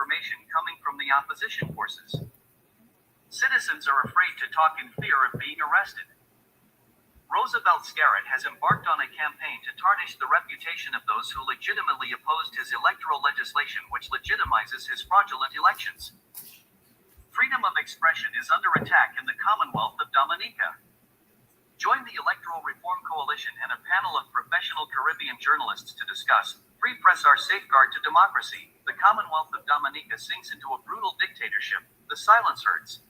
information coming from the opposition forces. Citizens are afraid to talk in fear of being arrested. Roosevelt Scarrett has embarked on a campaign to tarnish the reputation of those who legitimately opposed his electoral legislation, which legitimizes his fraudulent elections. Freedom of expression is under attack in the Commonwealth of Dominica. Join the Electoral Reform Coalition and a panel of professional Caribbean journalists to discuss Free Press, Our Safeguard to Democracy. The Commonwealth of Dominica sinks into a brutal dictatorship. The silence hurts.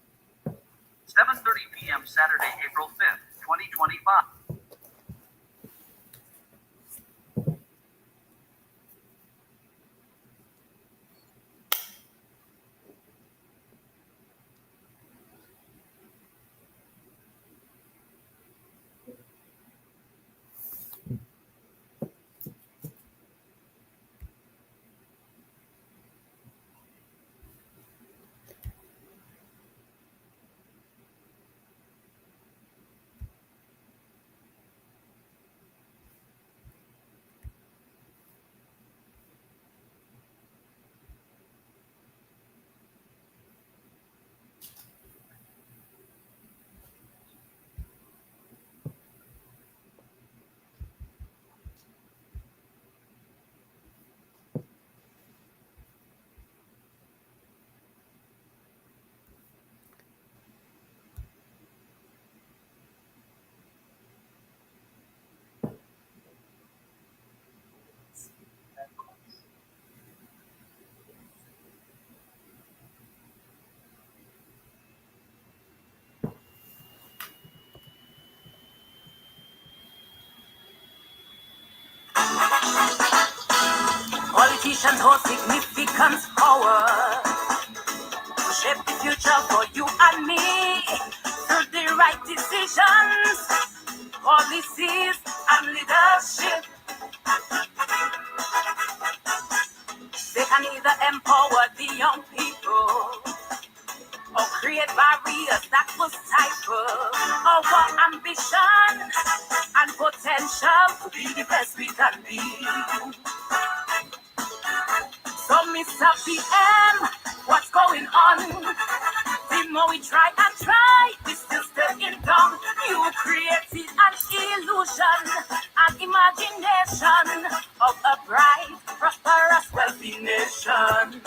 7:30 p.m. Saturday, April 5th, 2025. Politicians hold significant power to shape the future for you and me through the right decisions, policies, and leadership. They can either empower the young people or create barriers that will stifle our ambition and potential to be the best we can be. So, Mr. PM, what's going on? The more we try and try, we still staying down. You created an illusion, an imagination of a bright, prosperous, wealthy nation.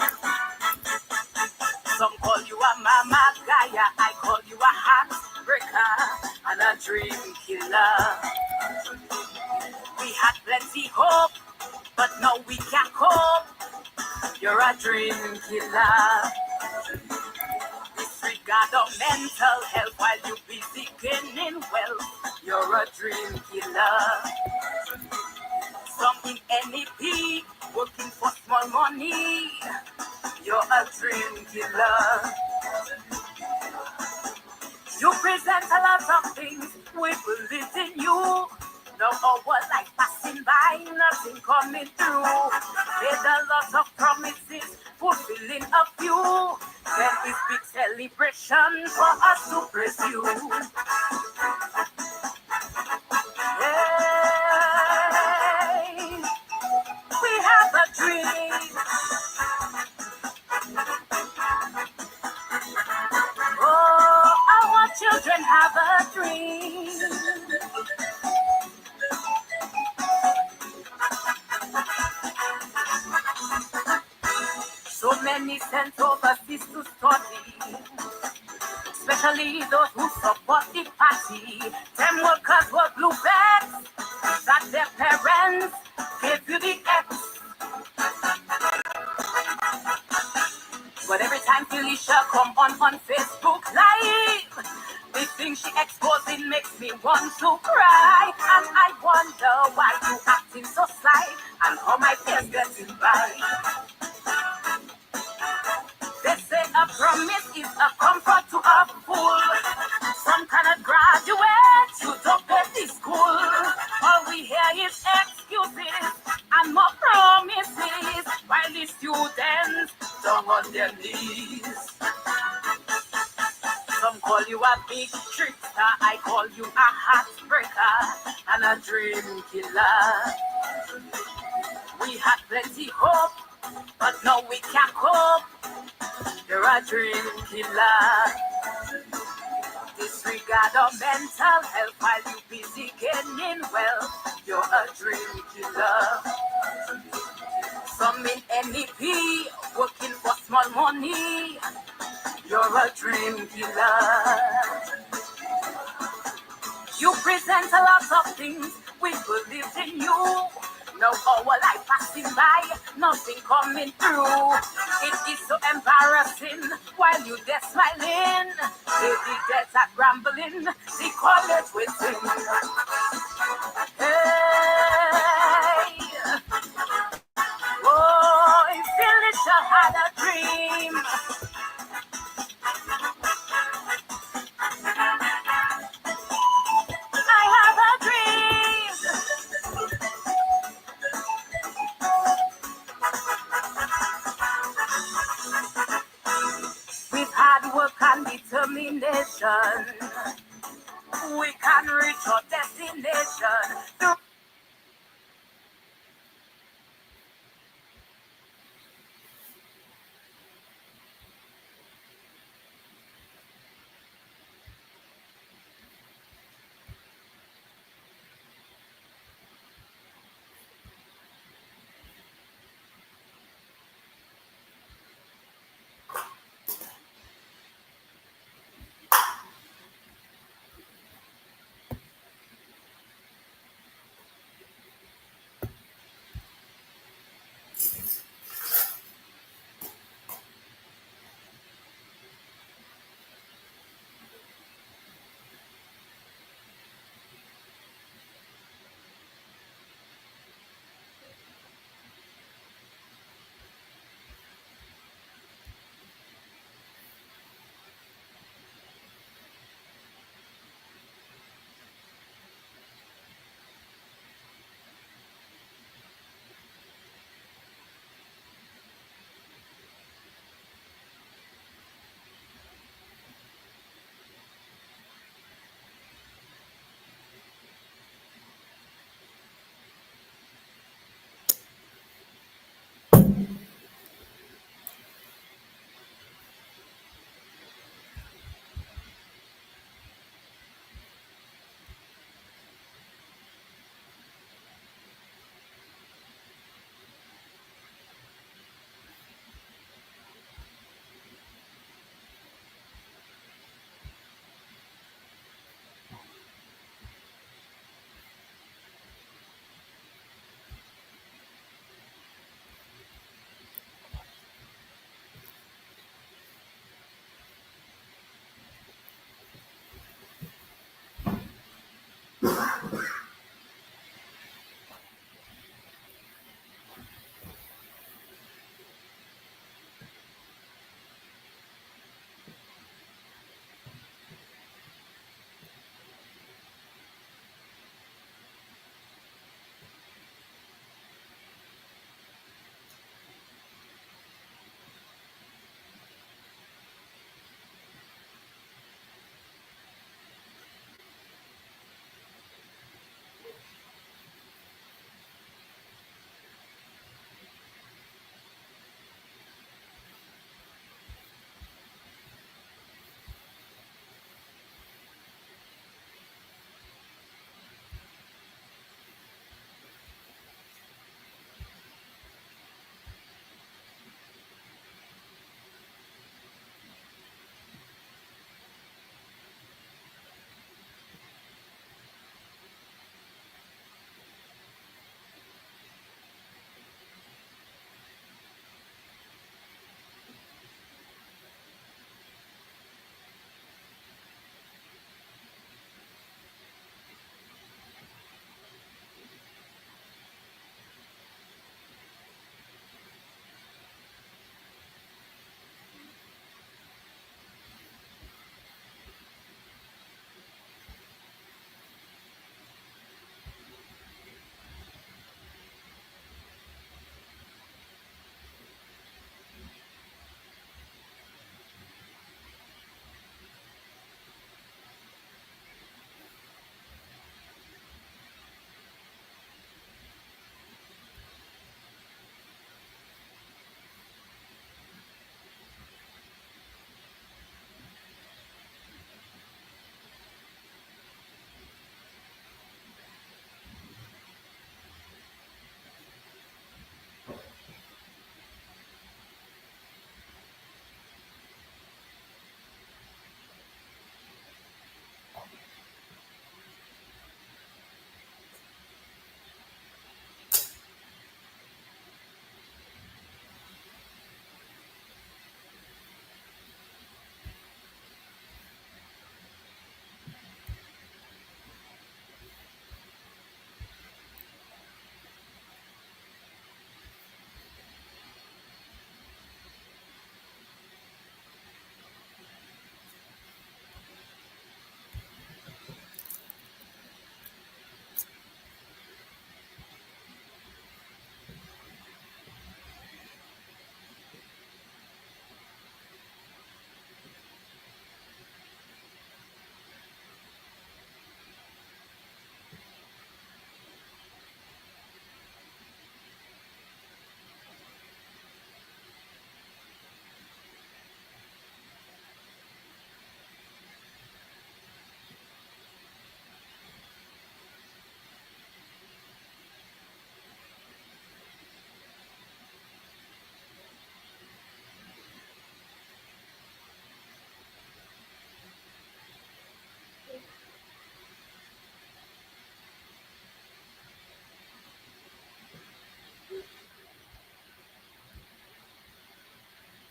Some call you a mama Gaia, I call you a heartbreaker and a dream killer. We had plenty hope, but now we can't cope. You're a dream killer. Disregard of mental health while you busy gaining wealth. You're a dream killer. Some in NEP working for small money. You're a dream killer. You present a lot of things, we believe in you. No our life passing by, nothing coming through. Made a lot of promises, fulfilling a few. There is big celebration for us to praise you. Hey, we have a dream. Oh, our children have a dream. So many sent overseas to study, especially those who support the party. Them workers were blue bags that their parents gave you the X. But every time Felicia come on Facebook Live, the thing she exposing makes me want to cry. And I wonder why you acting so sly and how my peers getting by. They say a promise is a comfort to a fool. Some cannot graduate, you don't pay the school. All we hear is excuses and more promises, while the students down on their knees. Some call you a big trickster, I call you a heartbreaker and a dream killer. We had plenty hope, but now we can't cope. a dream killer. Disregard of mental health while you busy gaining wealth. You're a dream killer. Some in NEP working for small money. You're a dream killer. You present a lot of things. We believe in you. Now our life passing by, nothing coming through. It is so embarrassing while you there smiling. Baby gets at rambling, the college waiting. Hey, oh, if Felicia had a dream. I have a dream. With hard work and determination, we can reach our destination.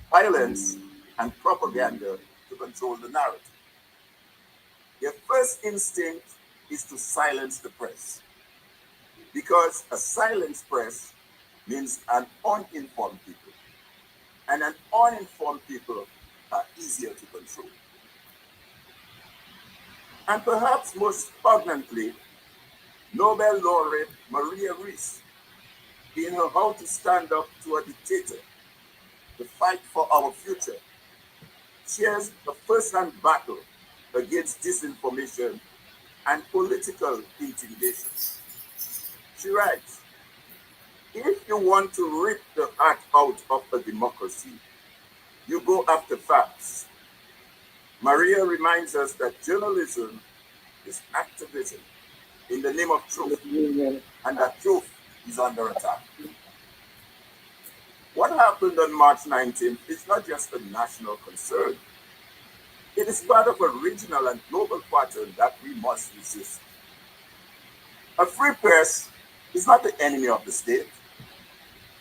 violence, and propaganda to control the narrative. Their first instinct is to silence the press, because a silenced press means an uninformed people, and an uninformed people are easier to control. And perhaps most poignantly, Nobel laureate Maria Reese, in her How to Stand Up to a Dictator, The Fight for Our Future, shares a first-hand battle against disinformation and political intimidation. She writes, if you want to rip the heart out of a democracy, you go after facts. Maria reminds us that journalism is activism in the name of truth, and that truth is under attack. What happened on March 19th is not just a national concern. It is part of a regional and global pattern that we must resist. A free press is not the enemy of the state.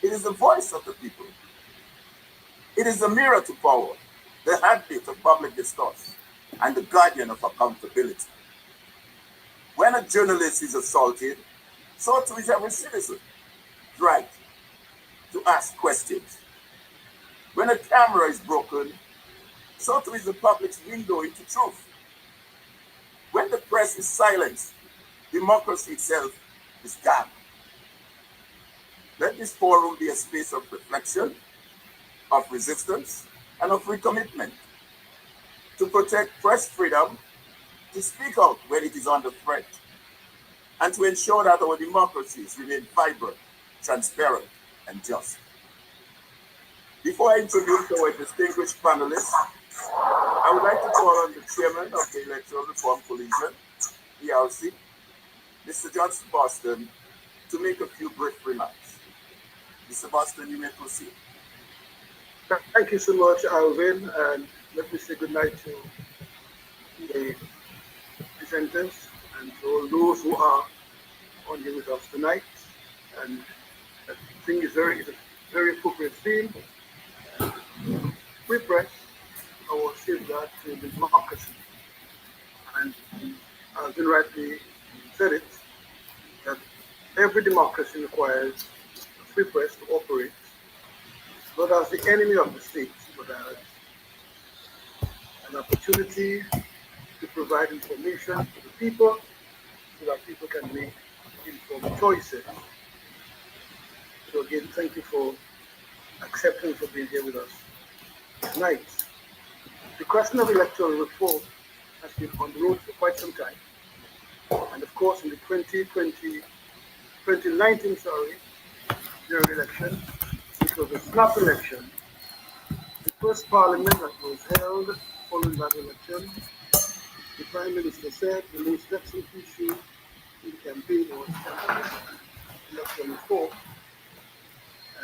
It is the voice of the people. It is the mirror to power, the heartbeat of public discourse, and the guardian of accountability. When a journalist is assaulted, so too is every citizen's right to ask questions. When a camera is broken, so too is the public's window into truth. When the press is silenced, democracy itself is gone. Let this forum be a space of reflection, of resistance, and of recommitment to protect press freedom, to speak out when it is under threat, and to ensure that our democracies remain vibrant, transparent, and just. Before I introduce our distinguished panelists, I would like to call on the chairman of the Electoral Reform Coalition, ERC, Mr. Johnson Boston, to make a few brief remarks. Mr. Boston, you may proceed. Thank you so much, Alvin, and let me say good night to the presenters and to all those who are on here with us tonight. And I think it's a very appropriate theme. Free press, our safeguard to democracy. And Alvin rightly said it, that every democracy requires a free press to operate, not as the enemy of the state, but as an opportunity to provide information to the people so that people can make informed choices. So again, thank you for accepting for being here with us tonight. The question of electoral reform has been on the road for quite some time. And of course, in the 2019 general election, which was a snap election, the first parliament that was held following that election, the Prime Minister said the most vexing issue in the campaign was electoral reform.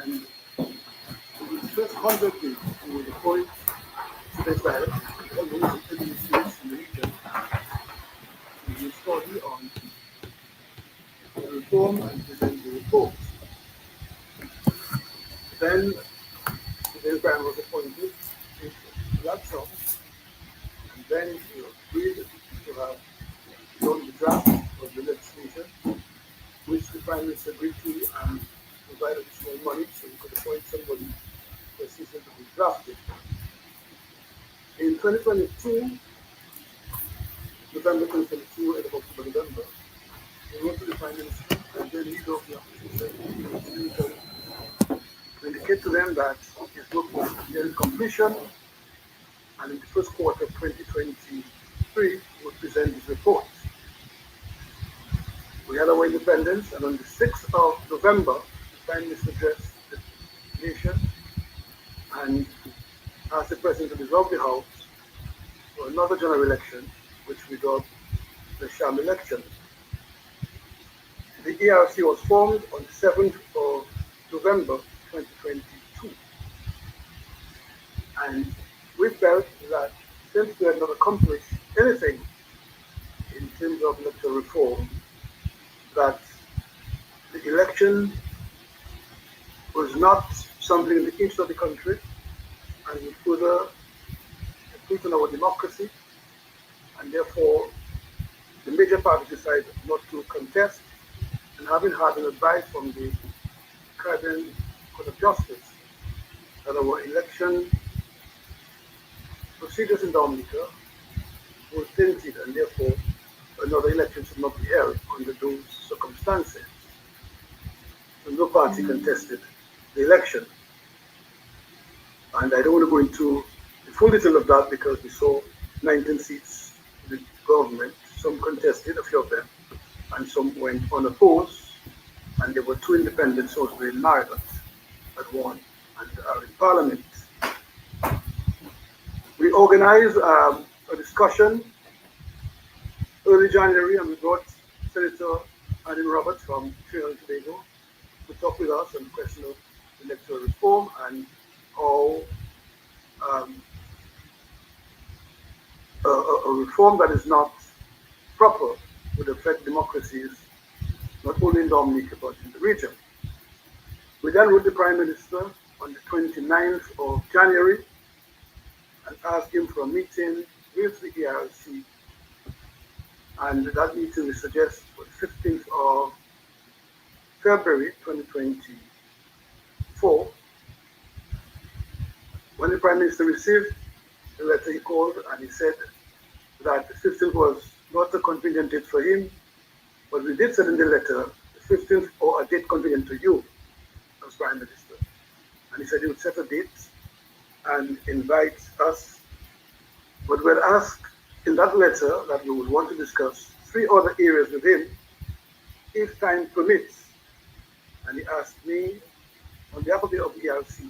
And in the first 100 days, he would appoint to decide all those administrators in the region to study on the reform and present the report. Then the Prime was appointed to that song, and then he agreed to have done the draft of the legislation, which the Prime Minister agreed to and provided additional money so he could appoint somebody to assist him to be drafted. In 2022, November 2022, and October, November, he wrote to the Prime Minister and then leader of the opposition to indicate to them that his work was nearing completion, and in the first quarter of 2023, he would present his report. We had our independence, and on the 6th of November, the Prime Minister addressed the nation and asked the President to dissolve the House for another general election, which we dubbed the sham election. The ERC was formed on the 7th of November 2022. And we felt that since we had not accomplished anything in terms of electoral reform, that the election was not something in the interest of the country, and will further improve our democracy, and therefore the major parties decided not to contest, and having had an advice from the Caribbean Court of Justice that our election procedures in Dominica were tainted, and therefore another election should not be held under those circumstances. So no party contested the election. And I don't want to go into the full detail of that because we saw 19 seats in the government. Some contested, a few of them, and some went unopposed. And there were two independents also in Maryland that won and are in Parliament. We organized a discussion early January, and we brought Senator Adam Roberts from Trinidad and Tobago to talk with us on the question of electoral reform and how a reform that is not proper would affect democracies not only in Dominica but in the region. We then wrote the Prime Minister on the 29th of January and asked him for a meeting with the ERC, and that meeting we suggest for the 15th of February 2024. When the Prime Minister received the letter, he called and he said that the 15th was not a convenient date for him, but we did send in the letter the 15th or a date convenient to you as Prime Minister. And he said he would set a date and invite us. But we had asked in that letter that we would want to discuss 3 other areas with him if time permits. And he asked me on behalf of the ERC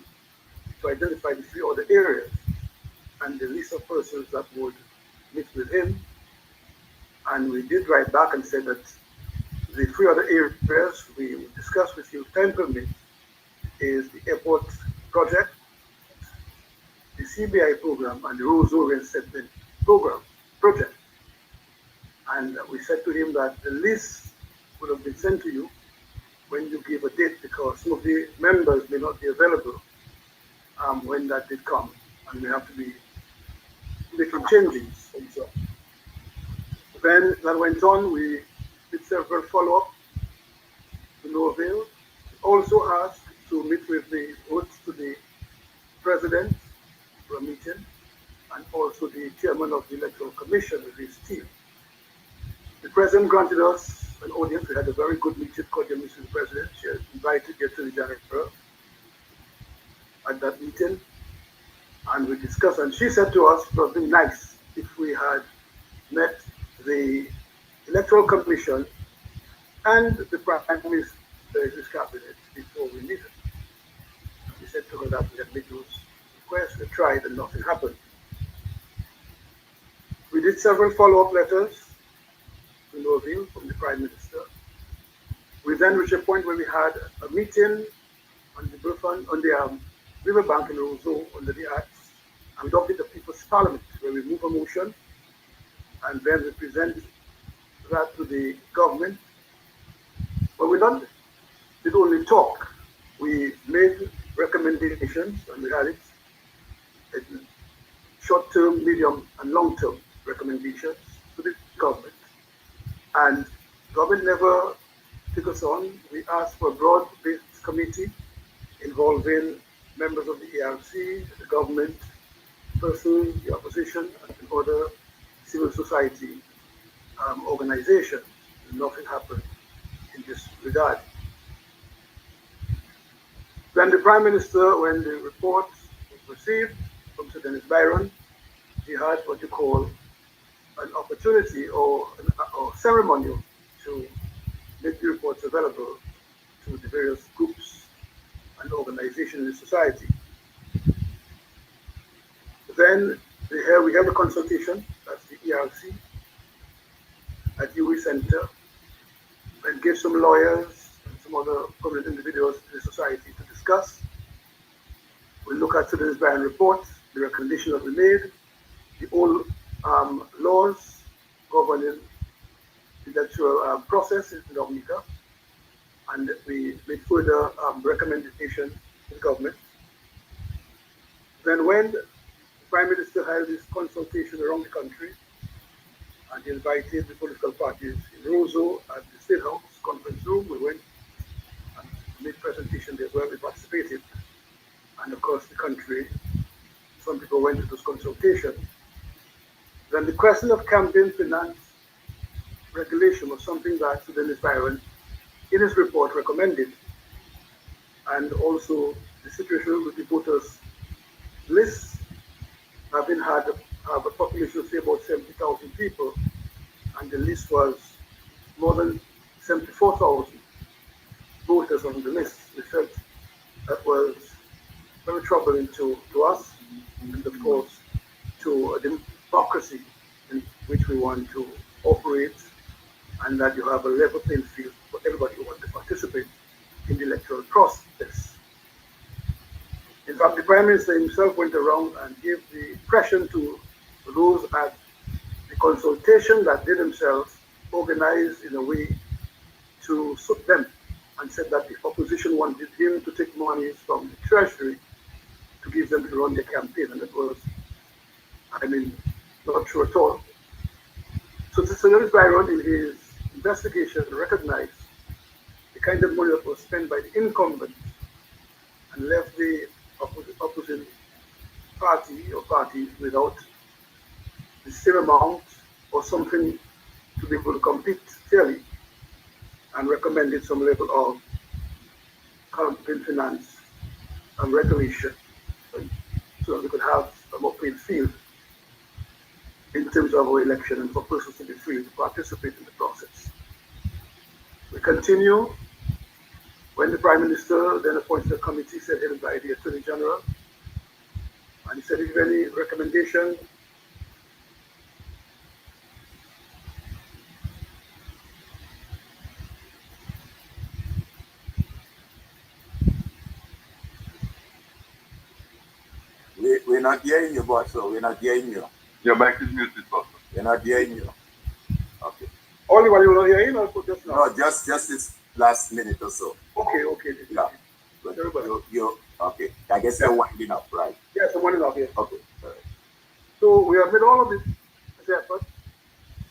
to identify the 3 other areas and the list of persons that would meet with him. And we did write back and said that the 3 other areas we will discuss with you if time permits is the airport project, the CBI program, and the rural zone settlement project. And we said to him that the list would have been sent to you when you give a date, because some of the members may not be available when that did come, and we have to be making changes and so on. Then that went on, we did several follow-up to no avail. Also asked to meet with the votes to the president for a meeting, and also the chairman of the Electoral Commission with his team. The president granted us an audience. We had a very good meeting, cordial meeting with the president. She had invited the Attorney General at that meeting, and we discussed, and she said to us it would have been nice if we had met the Electoral Commission and the Prime Minister's cabinet before we meet. We said to her that we had made those requests, we tried, and nothing happened. We did several follow-up letters to no avail from the Prime Minister. We then reached a point where we had a meeting on the riverbank in Roseau under the Acts, and adopted the People's Parliament, where we move a motion and then we present that to the government. But we did only talk. We made recommendations, and we had it in short-term, medium, and long-term recommendations to the government. And government never took us on. We asked for a broad-based committee involving members of the ERC, the government, persons, the opposition, and other civil society organizations. Nothing happened in this regard. Then the Prime Minister, when the report was received from Sir Dennis Byron, he had what you call an opportunity or ceremonial to make the reports available to the various groups and organizations in the society. Then we have a consultation, that's the ERC, at UWI Center, and gave some lawyers and some other prominent individuals in the society to discuss. We look at today's Byron report, the recommendations that we made, the old laws governing the electoral process in Dominica, and we made further recommendations to the government. Then when the Prime Minister held his consultation around the country and he invited the political parties in Roseau at the State House conference room, we went and made presentation there where we participated. And across the country, some people went to those consultations. Then the question of campaign finance regulation was something that Sir Dennis Byron, in his report, recommended. And also the situation with the voters list, having have a population of say about 70,000 people, and the list was more than 74,000 voters on the list. We felt that was very troubling to us, and of course to a democracy in which we want to operate, and that you have a level playing field for everybody who wants to participate in the electoral process. In fact, the Prime Minister himself went around and gave the impression to those at the consultation that they themselves organized in a way to suit them, and said that the opposition wanted him to take monies from the treasury to give them to run their campaign, and that was, not true at all. So Sir Dennis Byron, in his investigation, recognized the kind of money that was spent by the incumbent and left the opposing party or parties without the same amount or something to be able to compete fairly, and recommended some level of campaign finance and regulation so that we could have a more playing field in terms of our election and for persons to be free to participate in the process. We continue. When the Prime Minister then appointed a committee, said headed by the Attorney General, and he said, if any recommendation We're not hearing you, boss, so we're not hearing you. Your mic is muted, boss. We're not hearing you. Okay. only while you were hearing or just now? No, just this last minute or so. Okay. Yeah. But you okay. I guess you're winding up, right? Yes, I'm winding up here. Okay. All right. So we have made all of this effort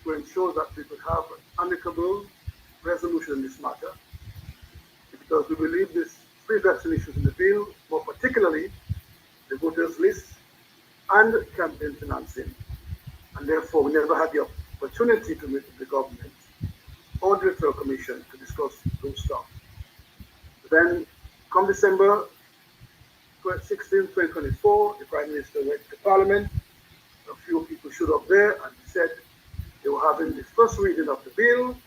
to ensure that we could have an amicable resolution in this matter, because we believe these three vexing issues in the bill, more particularly the voters list and campaign financing, and therefore we never had the opportunity to meet with the government or the Electoral Commission to discuss those stuff. Then, come December 16, 2024, the Prime Minister went to Parliament. A few people showed up there and said they were having the first reading of the bill,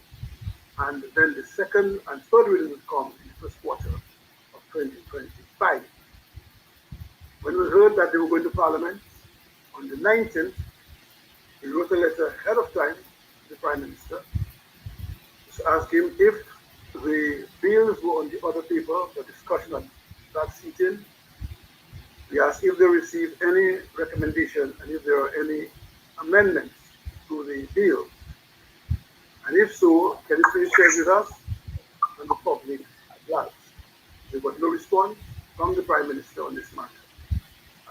and then the second and third reading would come in the first quarter of 2025. When we heard that they were going to Parliament on the 19th, we wrote a letter ahead of time to the Prime Minister to ask him if the bills were on the other paper for discussion at that sitting. We asked if they received any recommendation and if there are any amendments to the bill. And if so, can you please share with us and the public at large? We got no response from the Prime Minister on this matter.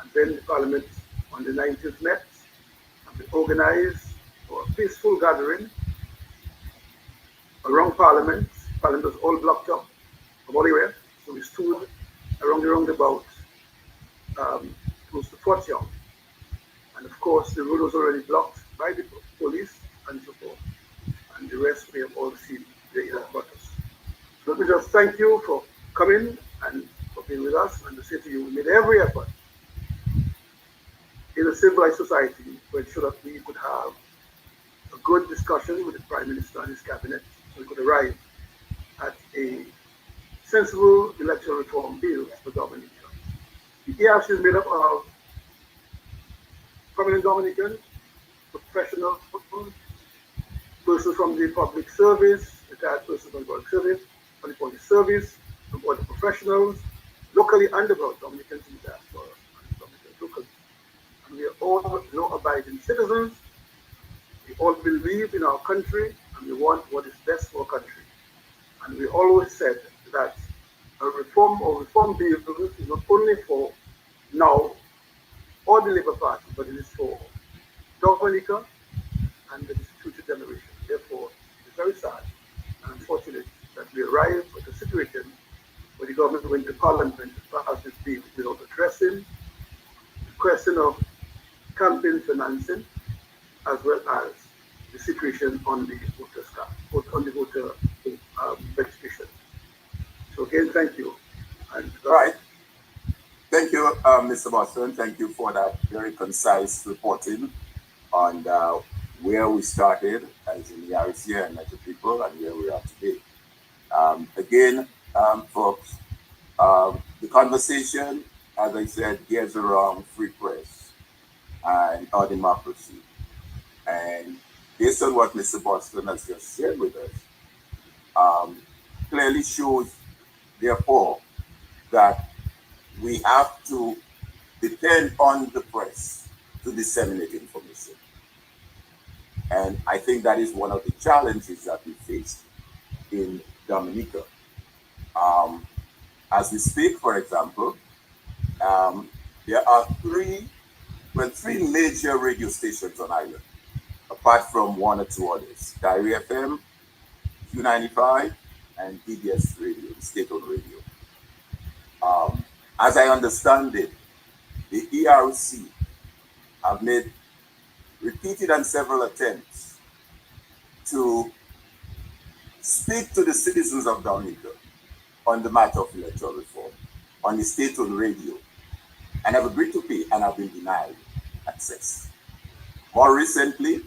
And then the Parliament on the 19th met and we organized for a peaceful gathering around Parliament. Parliament was all blocked up from everywhere, so we stood around the roundabout close to Fort Young. And of course, the road was already blocked by the police and so forth. And the rest we have all seen the photos. So let me just thank you for coming and for being with us, and to say to you, we made every effort in a civilized society to ensure that we could have a good discussion with the Prime Minister and his cabinet, so we could arrive at a sensible electoral reform bill for Dominica. The ERC is made up of prominent Dominicans, professionals, persons from the public service, retired persons from the public service, from the police service, from all the professionals, locally and abroad, Dominicans in the diaspora, and Dominicans locally. And we are all law-abiding citizens. We all believe in our country, and we want what is best for our country. And we always said that a reform bill is not only for now, or the Labour Party, but it is for Dominica and the future generation. Therefore, it's very sad and unfortunate that we arrive at a situation where the government went to Parliament to pass this bill without addressing the question of campaign financing as well as the situation on the voter on the voter registration. So again, thank you. And Right. Thank you, Mr. Boston. Thank you for that very concise reporting on where we started as in the RCA and as a people and where we are today. Again, folks, the conversation, as I said, gears around free press and our democracy. And based on what Mr. Boston has just shared with us, clearly shows, therefore, that we have to depend on the press to disseminate information. And I think that is one of the challenges that we face in Dominica. As we speak, for example, there are three major radio stations on island, apart from one or two others: Diary FM, Q95, and DBS Radio, state-owned radio. As I understand it, the ERC have made repeated and several attempts to speak to the citizens of Dominica on the matter of electoral reform on the state-owned radio, and have agreed to pay and have been denied access. More recently,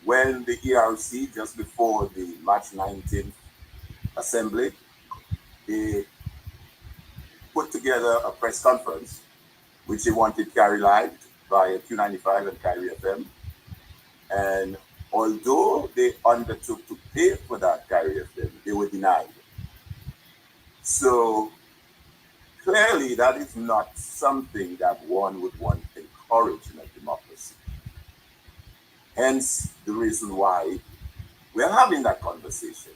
when the ERC, just before the March 19th assembly, they put together a press conference which they wanted carried live via Q95 and Kyrie FM. And although they undertook to pay for that Kyrie FM, they were denied. So clearly, that is not something that one would want to encourage in a democracy. Hence, the reason why we're having that conversation.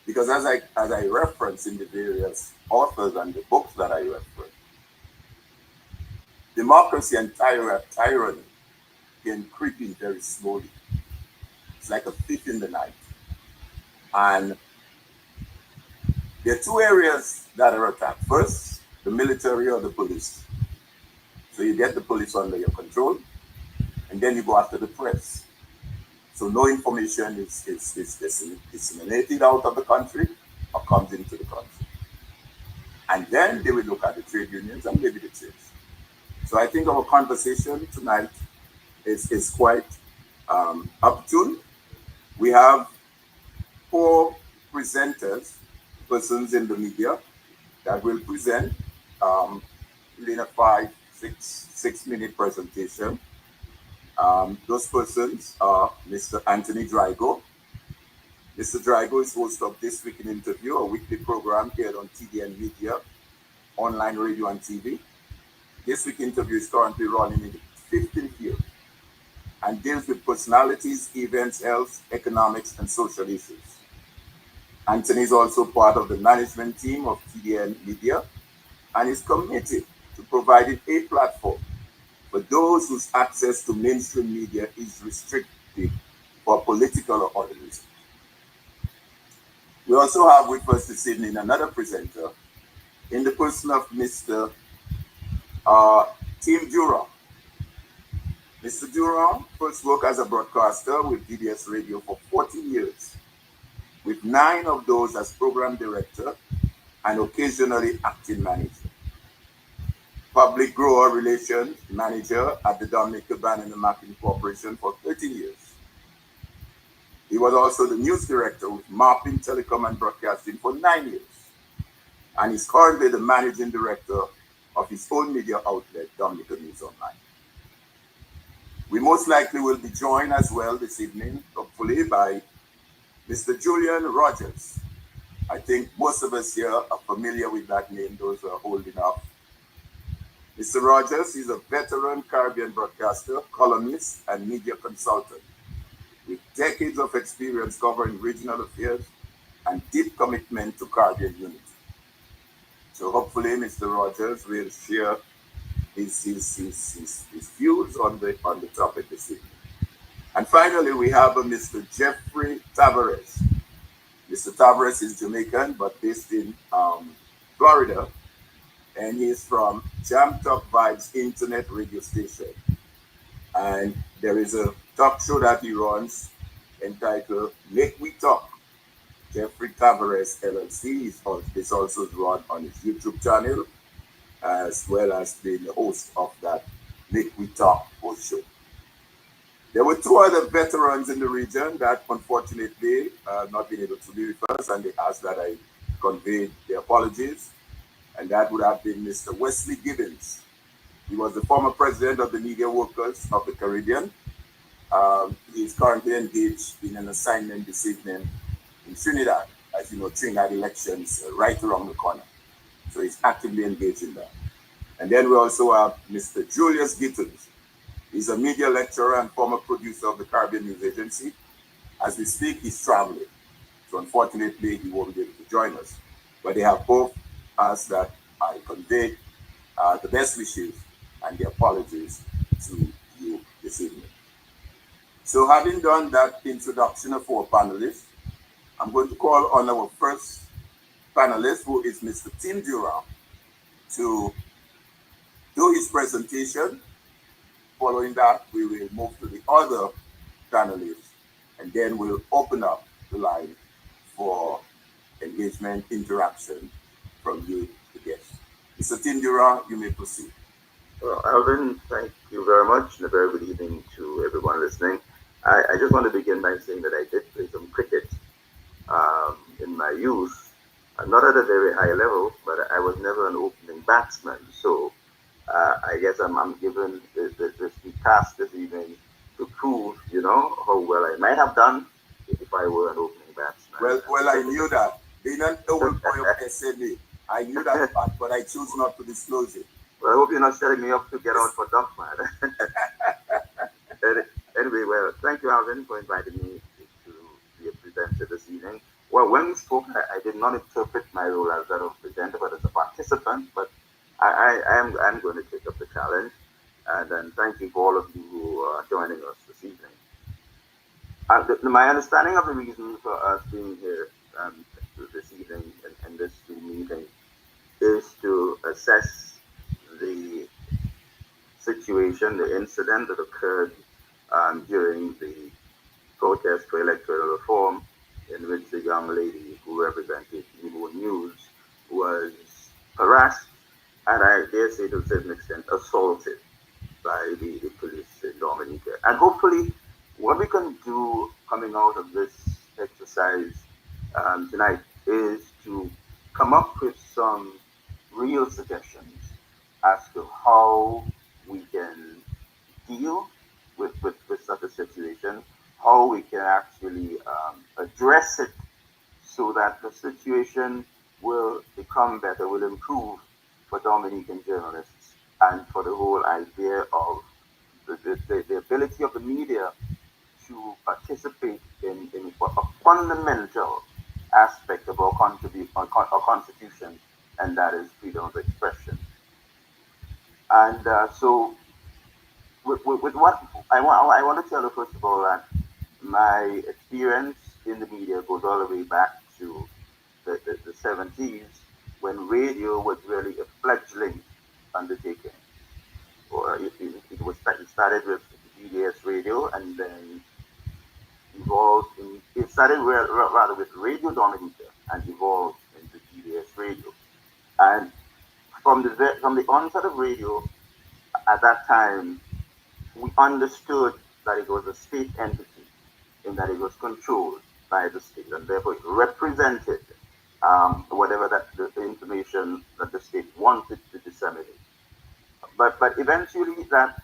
Because as I reference in the various authors and the books that I reference, democracy and tyranny can creep in very slowly. It's like a thief in the night. And there are two areas that are attacked. First, the military or the police. So you get the police under your control, and then you go after the press. So no information is disseminated out of the country or comes into the country. And then they will look at the trade unions and maybe the trades. So I think our conversation tonight is quite opportune. We have four presenters, persons in the media that will present within a 6-minute presentation. Those persons are Mr. Anthony Drago. Mr. Drago is host of This Week in Interview, a weekly program here on TDN Media, online radio and TV. This Week Interview is currently running in the 15th year and deals with personalities, events, health, economics, and social issues. Anthony is also part of the management team of TDN Media and is committed to providing a platform for those whose access to mainstream media is restricted for political or other reasons. We also have with us this evening another presenter in the person of Mr. Tim Durham. Mr. Durham first worked as a broadcaster with DBS Radio for 14 years, with 9 of those as program director and occasionally acting manager. Public grower relations manager at the Dominica Banana Marketing Corporation for 13 years. He was also the news director with Marpin Telecom and Broadcasting for 9 years. And is currently the managing director of his own media outlet, Dominica News Online. We most likely will be joined as well this evening, hopefully, by Mr. Julian Rogers. I think most of us here are familiar with that name, those who are old enough. Mr. Rogers is a veteran Caribbean broadcaster, columnist, and media consultant with decades of experience covering regional affairs and deep commitment to Caribbean unity. So hopefully Mr. Rogers will share his views on the topic this evening. And finally, we have Mr. Jeffrey Tavares. Mr. Tavares is Jamaican but based in Florida, and he's from Jam Talk Vibes Internet Radio Station. And there is a talk show that he runs entitled Make We Talk. Jeffrey Tavares LLC is also run on his YouTube channel, as well as being the host of that Make We Talk host show. There were two other veterans in the region that unfortunately not been able to be with us, and they asked that I convey their apologies. And that would have been Mr. Wesley Gibbons. He was the former president of the Media Workers of the Caribbean. He is currently engaged in an assignment this evening in Trinidad. As you know, Trinidad elections are right around the corner. So he's actively engaged in that. And then we also have Mr. Julius Gittins. He's a media lecturer and former producer of the Caribbean News Agency. As we speak, he's traveling. So unfortunately, he won't be able to join us. But they have both asked that I convey the best wishes and the apologies to you this evening. So having done that introduction of our panelists, I'm going to call on our first panelist, who is Mr. Tim Durant, to do his presentation. Following that, we will move to the other panelists, and then we'll open up the line for engagement, interaction from you, the guests. Mr. Tim Durant, you may proceed. Well, Alvin, thank you very much, and a very good evening to everyone listening. I just want to begin by saying that I did play some cricket in my youth, not at a very high level, but I was never an opening batsman. So I guess I'm given this task this evening to prove, how well I might have done if I were an opening batsman. Well, I knew that. Being an old boy of SMA, I knew that part, but I choose not to disclose it. Well, I hope you're not setting me up to get out for duck, man. Anyway, well, thank you, Alvin, for inviting me to be a presenter this evening. Well, when we spoke, I did not interpret my role as that of presenter, but as a participant. But I'm going to take up the challenge. And then thank you for all of you who are joining us this evening. My understanding of the reason for us being here this evening and this meeting is to assess the situation, the incident that occurred during the protest for electoral reform, in which the young lady who represented Igbo News was harassed and, I dare say to a certain extent, assaulted by the police in Dominica. And hopefully what we can do coming out of this exercise tonight is to come up with some real suggestions as to how we can deal with such a situation, how we can actually address it so that the situation will become better, will improve for Dominican journalists and for the whole idea of the ability of the media to participate in a fundamental aspect of our constitution, and that is freedom of expression. And so with what I want to tell you, first of all, that my experience in the media goes all the way back to the 70s, when radio was really a fledgling undertaking. Or it started with GDS radio, and then it started rather with Radio Dominica and evolved into GDS radio. And from the onset of radio, at that time, we understood that it was a state entity, in that it was controlled by the state, and therefore it represented whatever the information that the state wanted to disseminate. But eventually, that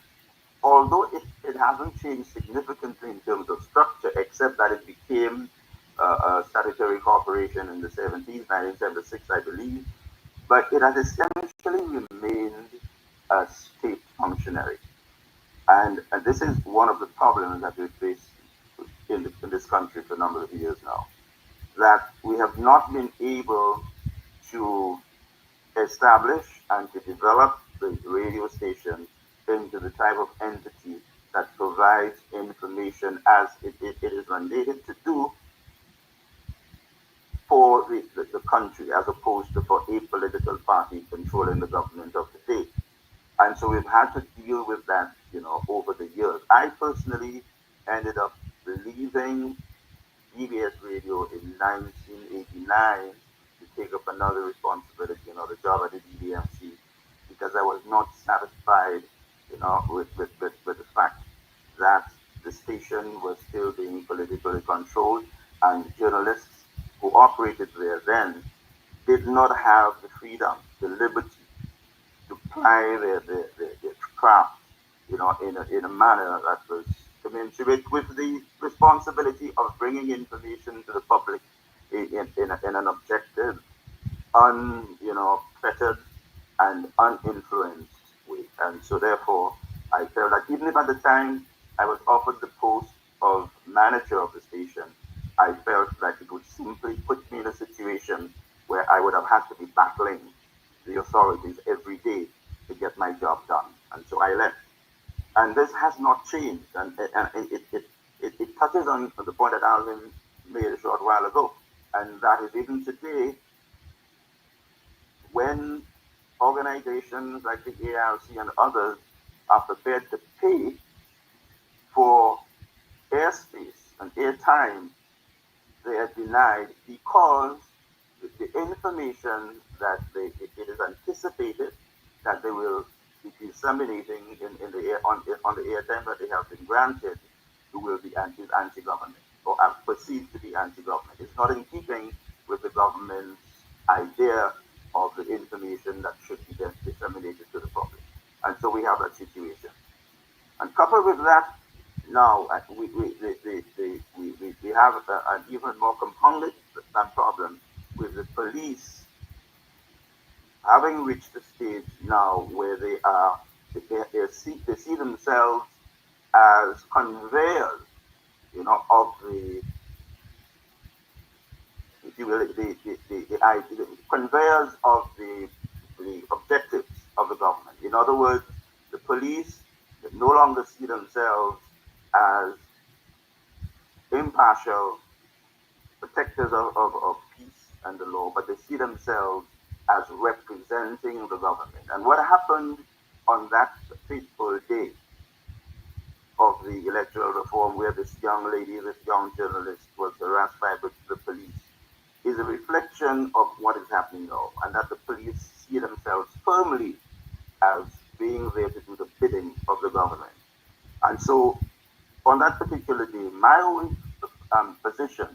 although it hasn't changed significantly in terms of structure, except that it became a statutory corporation in the 70s, 1976, I believe, but it has essentially remained a state functionary. And this is one of the problems that we face in this country for a number of years now, that we have not been able to establish and to develop the radio station into the type of entity that provides information as it is mandated to do for the country, as opposed to for a political party controlling the government of the day. And so we've had to deal with that, over the years. I personally ended up leaving EBS Radio in 1989 to take up another responsibility, another job at the DDMC, because I was not satisfied, with the fact that the station was still being politically controlled, and journalists who operated there then did not have the freedom, the liberty to ply their craft, in a manner that was commensurate with the responsibility of bringing information to the public in an objective, fettered and uninfluenced way. And so therefore, I felt that even if at the time I was offered the post of manager of the station, I felt that it would simply put me in a situation where I would have had to be battling the authorities every day to get my job done. And so I left. And this has not changed. And it touches on the point that Alvin made a short while ago. And that is, even today, when organizations like the ARC and others are prepared to pay for airspace and airtime, they are denied because the information that it is anticipated that they will be disseminating in the air on the airtime that they have been granted will be anti-government, or are perceived to be anti-government. It's not in keeping with the government's idea of the information that should be disseminated to the public. And so we have that situation. And coupled with that, now we have an even more compounded problem with the police having reached the stage now where they see themselves as conveyors, of the, if you will, the conveyors of the objectives of the government. In other words, the police no longer see themselves as impartial protectors of peace and the law, but they see themselves as representing the government. And what happened on that fateful day of the electoral reform, where this young lady, this young journalist, was harassed by the police, is a reflection of what is happening now, and that the police see themselves firmly as being there to do the bidding of the government. And so, on that particular day, my own position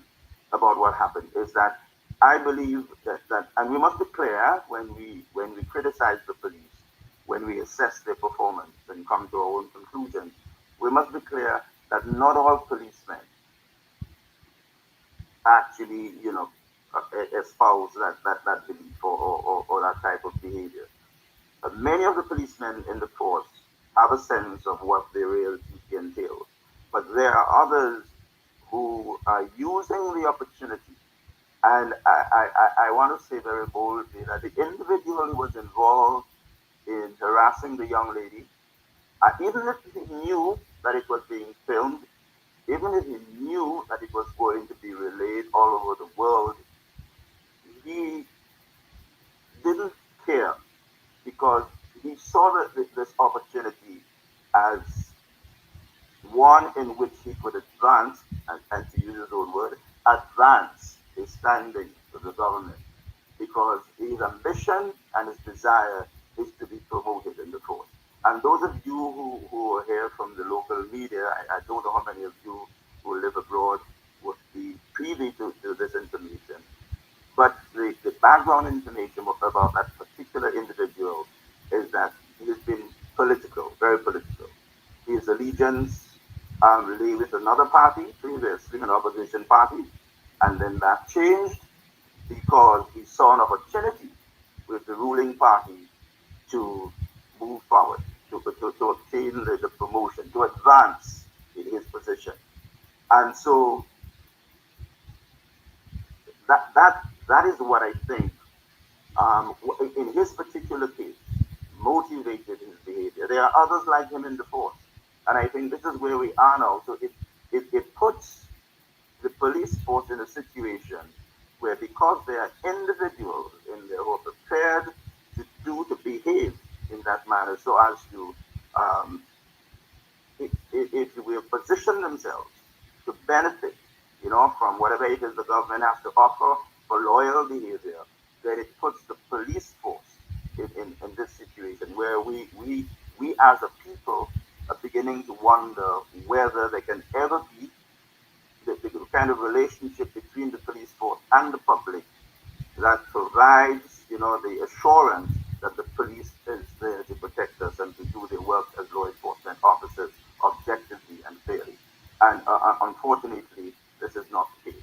about what happened is that I believe that, and we must be clear when we criticize the police, when we assess their performance and come to our own conclusions, we must be clear that not all policemen actually, espouse that belief or that type of behavior. But many of the policemen in the force have a sense of what their real duty entails. But there are others who are using the opportunity. And I want to say very boldly that the individual who was involved in harassing the young lady, even if he knew that it was being filmed, even if he knew that it was going to be relayed all over the world, he didn't care, because he saw this opportunity as one in which he could advance, and to use his own word, advance his standing with the government, because his ambition and his desire is to be promoted in the force. And those of you who are here from the local media, I don't know how many of you who live abroad would be privy to this information. But the background information about that particular individual is that he has been political, very political. His allegiance lay with another party, previously an opposition party, and then that changed because he saw an opportunity with the ruling party to move forward, to obtain the promotion, to advance in his position. And so that is what I think. In his particular case, motivated his behavior. There are others like him in the force. And I think this is where we are now. So it puts the police force in a situation where, because they are individuals in there who are prepared to behave in that manner so as to, if you will, position themselves to benefit, from whatever it is the government has to offer for loyal behavior, then it puts the police force in this situation where we as a people are beginning to wonder whether there can ever be the kind of relationship between the police force and the public that provides, the assurance that the police is there to protect us and to do their work as law enforcement officers objectively and fairly. And unfortunately, this is not the case.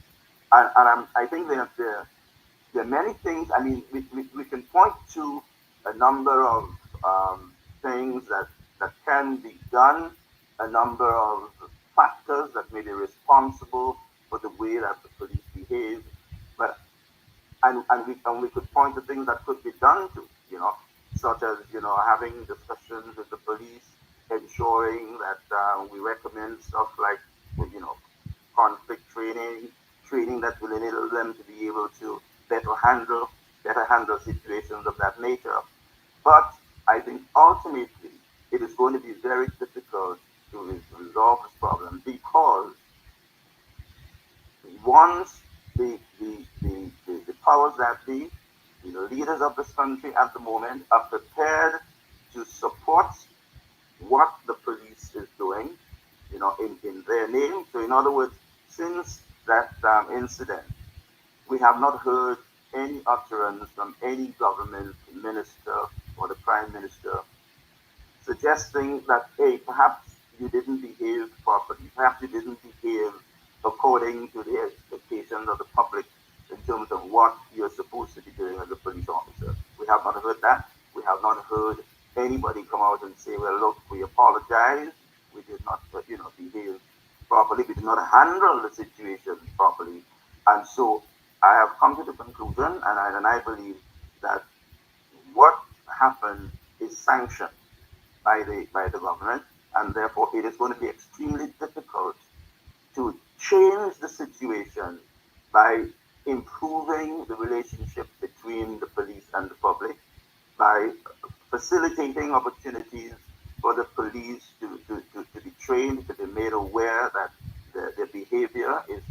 And I think there are many things. I mean, we can point to a number of things that can be done, a number of factors that may be responsible for the way that the police behave, but and we could point to things that could be done too, such as having discussions with the police, ensuring that we recommend stuff like conflict training that will enable them to be able to better handle situations of that nature. But I think ultimately it is going to be very difficult to resolve this problem, because once the powers that be, the leaders of this country at the moment, are prepared to support what the police is doing, in their name. So, in other words, since that incident, we have not heard any utterance from any government minister or the prime minister suggesting that, hey, perhaps you didn't behave properly, perhaps you didn't behave according to the expectations of the public in terms of what you're supposed to be doing as a police officer. We have not heard that. We have not heard anybody come out and say, well, look, we apologize. We did not, behave properly. We did not handle the situation properly. And so I have come to the conclusion, and I believe that what happened is sanctioned by the government, and therefore it is going to be extremely difficult to change the situation by improving the relationship between the police and the public, by facilitating opportunities for the police to be trained, to be made aware that their behavior is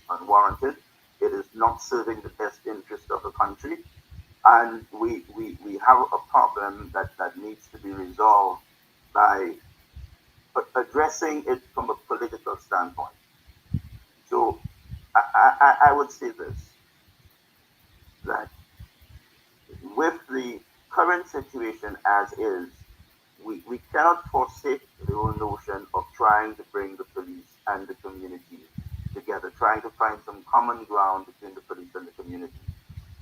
unwarranted. It is not serving the best interest of the country. And we have a problem that needs to be resolved by addressing it from a political standpoint. So I would say this, that with the current situation as is, we cannot forsake the whole notion of trying to bring the police and the community together, trying to find some common ground between the police and the community.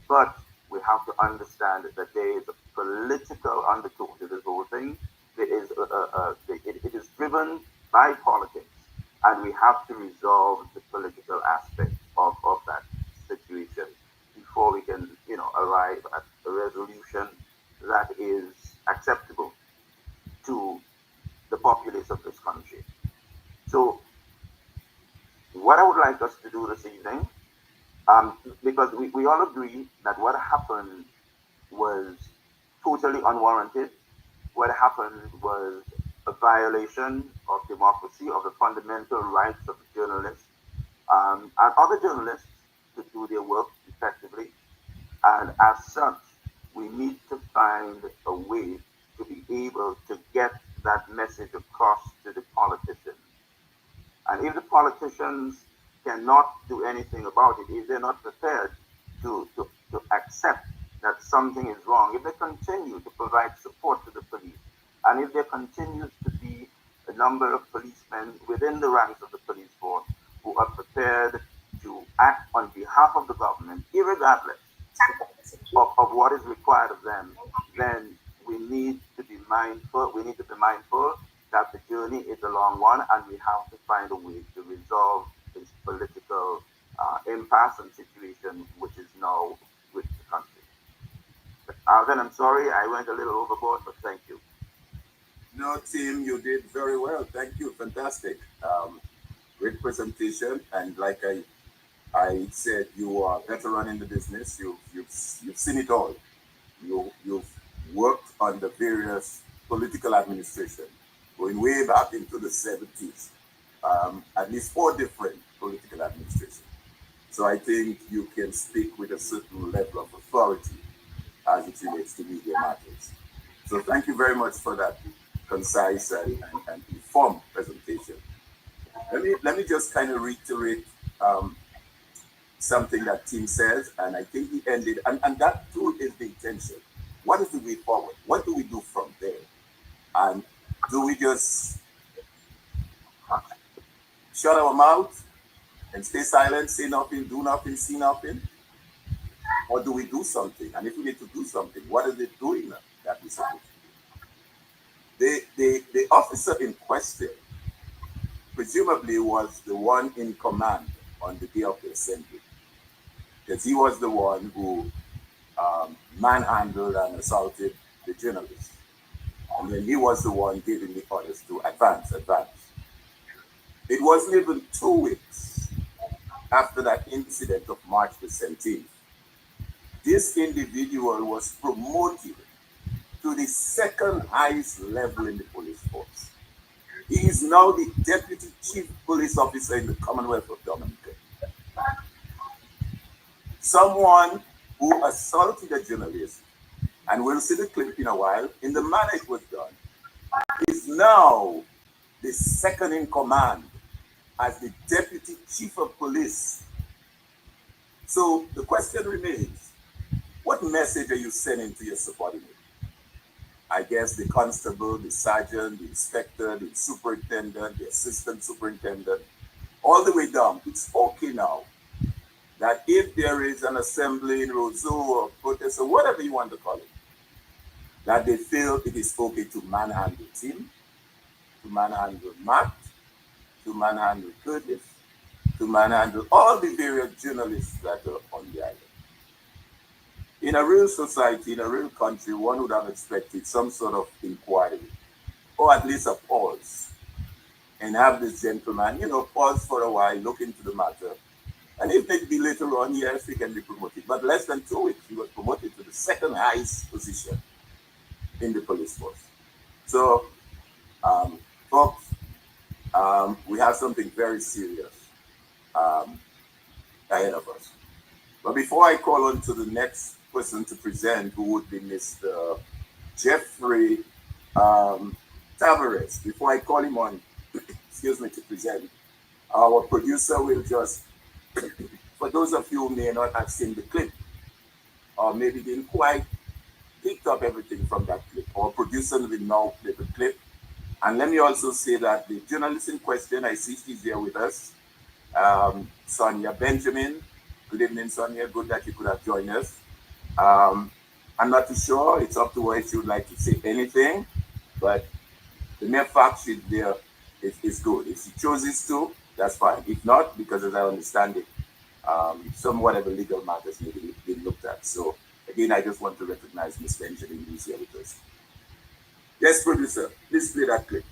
But we have to understand that there is a political undertone to this whole thing. It is driven by politics, and we have to resolve the political aspect of that situation before we can, arrive at a resolution that is acceptable to the populace of this country. So, what I would like us to do this evening, because we all agree that what happened was totally unwarranted. What happened was a violation of democracy, of the fundamental rights of journalists, and other journalists to do their work effectively. And as such, we need to find a way to be able to get that message across to the politicians. And if the politicians cannot do anything about it, if they're not prepared to accept that something is wrong, if they continue to provide support to the police, and if there continues to be a number of policemen within the ranks of the police force who are prepared to act on behalf of the government, irregardless of what is required of them, then we need to be mindful that the journey is a long one, and we have to find a way to resolve this political impasse and situation which is now with the country. Alvin, I'm sorry I went a little overboard, but thank you. No, Tim, you did very well. Thank you. Fantastic. Great presentation. And like I said, you are a veteran in the business. You've seen it all. You've worked on the various political administration, going way back into the 70s, at least 4 different political administrations. So I think you can speak with a certain level of authority as it relates to media matters. So thank you very much for that concise and informed presentation. Let me just kind of reiterate something that Tim says, and I think he ended, and that too is the intention. What is the way forward? What do we do from there? And do we just shut our mouth and stay silent, say nothing, do nothing, see nothing? Or do we do something? And if we need to do something, what is it doing that we're supposed to do? The officer in question presumably was the one in command on the day of the assembly, because he was the one who manhandled and assaulted the journalist. And then he was the one giving the orders to advance. It wasn't even 2 weeks after that incident of March the 17th. This individual was promoted to the second highest level in the police force. He is now the Deputy Chief Police Officer in the Commonwealth of Dominica. Someone who assaulted a journalist, and we'll see the clip in a while, in the manner it was done, is now the second in command as the Deputy Chief of Police. So the question remains, what message are you sending to your subordinate? I guess the constable, the sergeant, the inspector, the superintendent, the assistant superintendent, all the way down. It's okay now that if there is an assembly in Roseau or protest or whatever you want to call it, that they feel it is okay to manhandle Tim, to manhandle Matt, to manhandle Curtis, to manhandle all the various journalists that are on the island. In a real society, in a real country, one would have expected some sort of inquiry, or at least a pause, and have this gentleman, pause for a while, look into the matter. And if maybe later on, yes, he can be promoted. But less than 2 weeks, he was promoted to the second highest position in the police force. So, folks, we have something very serious ahead of us. But before I call on to the next person to present, who would be Mr. Jeffrey Tavares, before I call him on, to present, our producer will just, for those of you who may not have seen the clip, or maybe didn't quite pick up everything from that clip, our producer will now play the clip. And let me also say that the journalist in question, I see she's here with us, Sonia Benjamin. Good evening, Sonia. Good that you could have joined us. I'm not too sure. It's up to her if she would like to say anything, but the mere fact she's there is good. If she chooses to, that's fine. If not, because as I understand it, some whatever legal matters need to be looked at. So again, I just want to recognize Ms. Benjamin who's here with us. Yes, producer, please play that clip.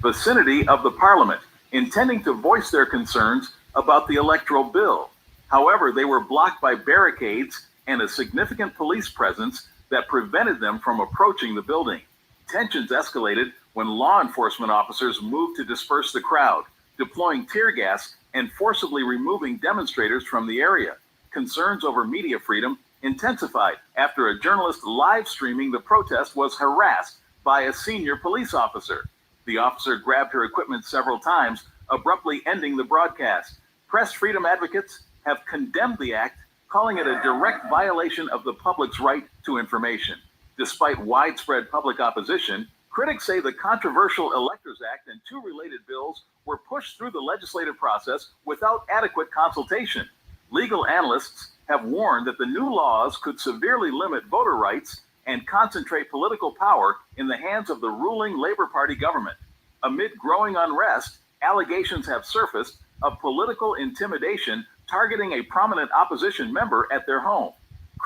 Vicinity of the Parliament, intending to voice their concerns about the electoral bill. However, they were blocked by barricades and a significant police presence that prevented them from approaching the building. Tensions escalated when law enforcement officers moved to disperse the crowd, deploying tear gas and forcibly removing demonstrators from the area. Concerns over media freedom intensified after a journalist live streaming the protest was harassed by a senior police officer. The officer grabbed her equipment several times, abruptly ending the broadcast. Press freedom advocates have condemned the act, calling it a direct violation of the public's right to information. Despite widespread public opposition, critics say the controversial Electors Act and 2 related bills were pushed through the legislative process without adequate consultation. Legal analysts have warned that the new laws could severely limit voter rights and concentrate political power in the hands of the ruling Labour Party government. Amid growing unrest, allegations have surfaced of political intimidation targeting a prominent opposition member at their home.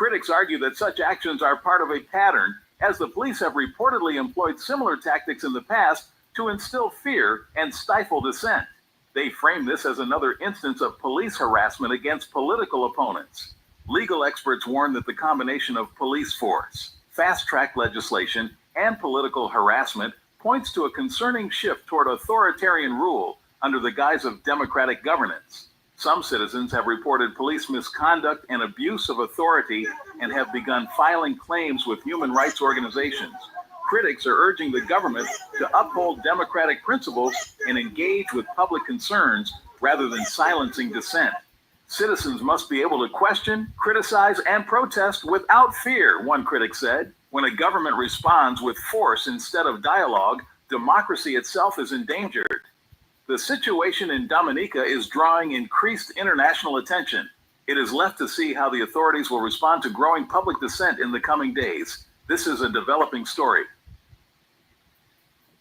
Critics argue that such actions are part of a pattern, as the police have reportedly employed similar tactics in the past to instill fear and stifle dissent. They frame this as another instance of police harassment against political opponents. Legal experts warn that the combination of police force, fast-track legislation, and political harassment points to a concerning shift toward authoritarian rule under the guise of democratic governance. Some citizens have reported police misconduct and abuse of authority and have begun filing claims with human rights organizations. Critics are urging the government to uphold democratic principles and engage with public concerns rather than silencing dissent. Citizens must be able to question, criticize, and protest without fear, one critic said. When a government responds with force instead of dialogue, democracy itself is endangered. The situation in Dominica is drawing increased international attention. It is left to see how the authorities will respond to growing public dissent in the coming days. This is a developing story.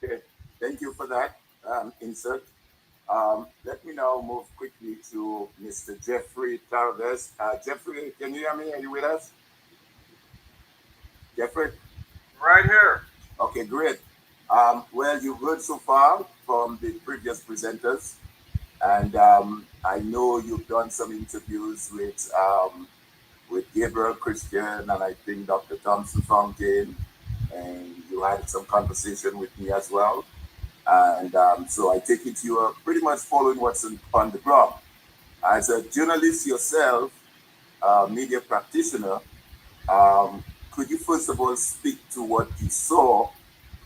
Okay, thank you for that insert. Let me now move quickly to Mr. Jeffrey Tarves. Jeffrey, can you hear me? Are you with us? Jeffrey? Right here. Okay, great. Well, you've heard so far from the previous presenters, and I know you've done some interviews with Gabriel Christian and I think Dr. Thompson Fountain, and you had some conversation with me as well. And so I take it you are pretty much following what's on the ground. As a journalist yourself, media practitioner, could you first of all speak to what you saw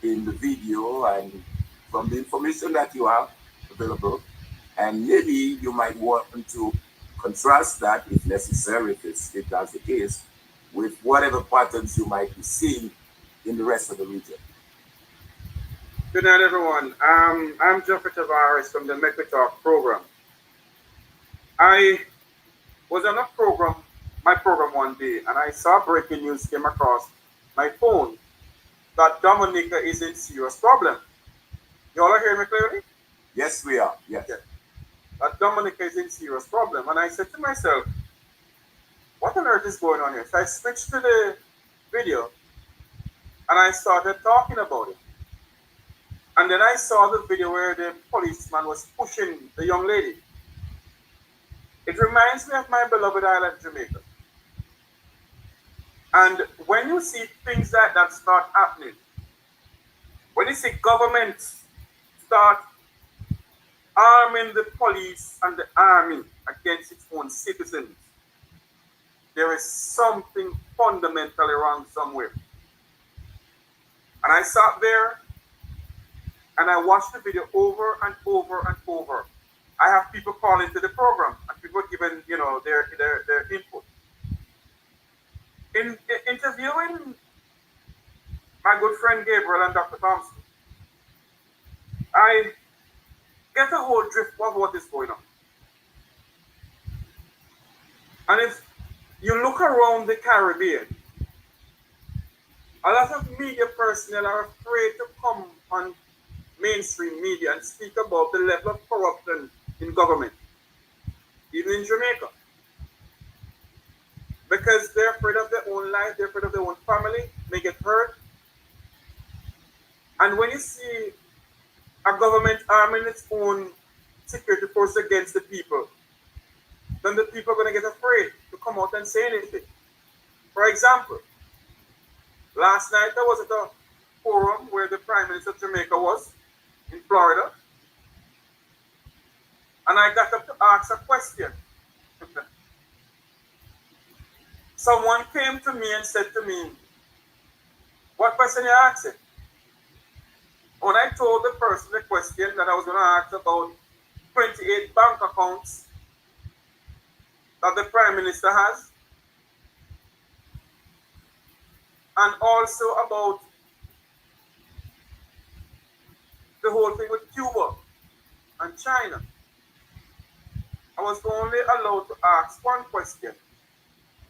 in the video and from the information that you have available, and maybe you might want to contrast that, if necessary, if that's the case, with whatever patterns you might be seeing in the rest of the region. Good night, everyone. I'm Jeffrey Tavares from the Make Me Talk program. I was on my program one day, and I saw breaking news came across my phone that Dominica is in serious problem. You all are hearing me clearly? Yes, we are. Yes. Yeah. That Dominica is in serious problem. And I said to myself, what on earth is going on here? So I switched to the video and I started talking about it. And then I saw the video where the policeman was pushing the young lady. It reminds me of my beloved island, Jamaica. And when you see things like that start happening, when you see governments start arming the police and the army against its own citizens, there is something fundamentally wrong somewhere. And I sat there and I watched the video over and over and over. I have people call into the program and people giving, their input. In interviewing my good friend Gabriel and Dr. Thompson, I get a whole drift of what is going on. And if you look around the Caribbean, a lot of media personnel are afraid to come on mainstream media and speak about the level of corruption in government, even in Jamaica. Because they're afraid of their own life, they're afraid of their own family, may get hurt. And when you see a government arming its own security force against the people, then the people are going to get afraid to come out and say anything. For example, last night I was at a forum where the Prime Minister of Jamaica was in Florida, and I got up to ask a question. Someone came to me and said to me, "What question are you asking?" When I told the person the question that I was going to ask about 28 bank accounts that the Prime Minister has, and also about the whole thing with Cuba and China, I was only allowed to ask one question.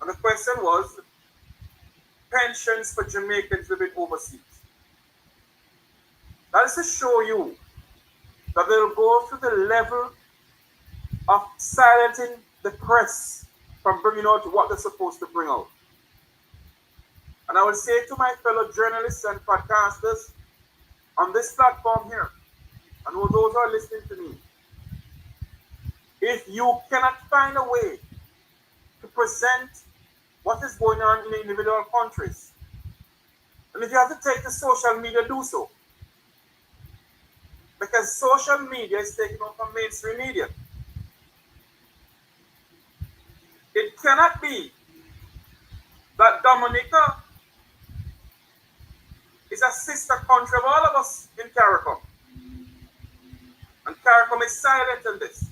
And the question was pensions for Jamaicans living overseas. That is to show you that they'll go to the level of silencing the press from bringing out what they're supposed to bring out. And I will say to my fellow journalists and podcasters on this platform here, and those who are listening to me, if you cannot find a way to present what is going on in individual countries, and if you have to take to social media, do so. Because social media is taking over mainstream media. It cannot be that Dominica is a sister country of all of us in CARICOM. And CARICOM is silent on this.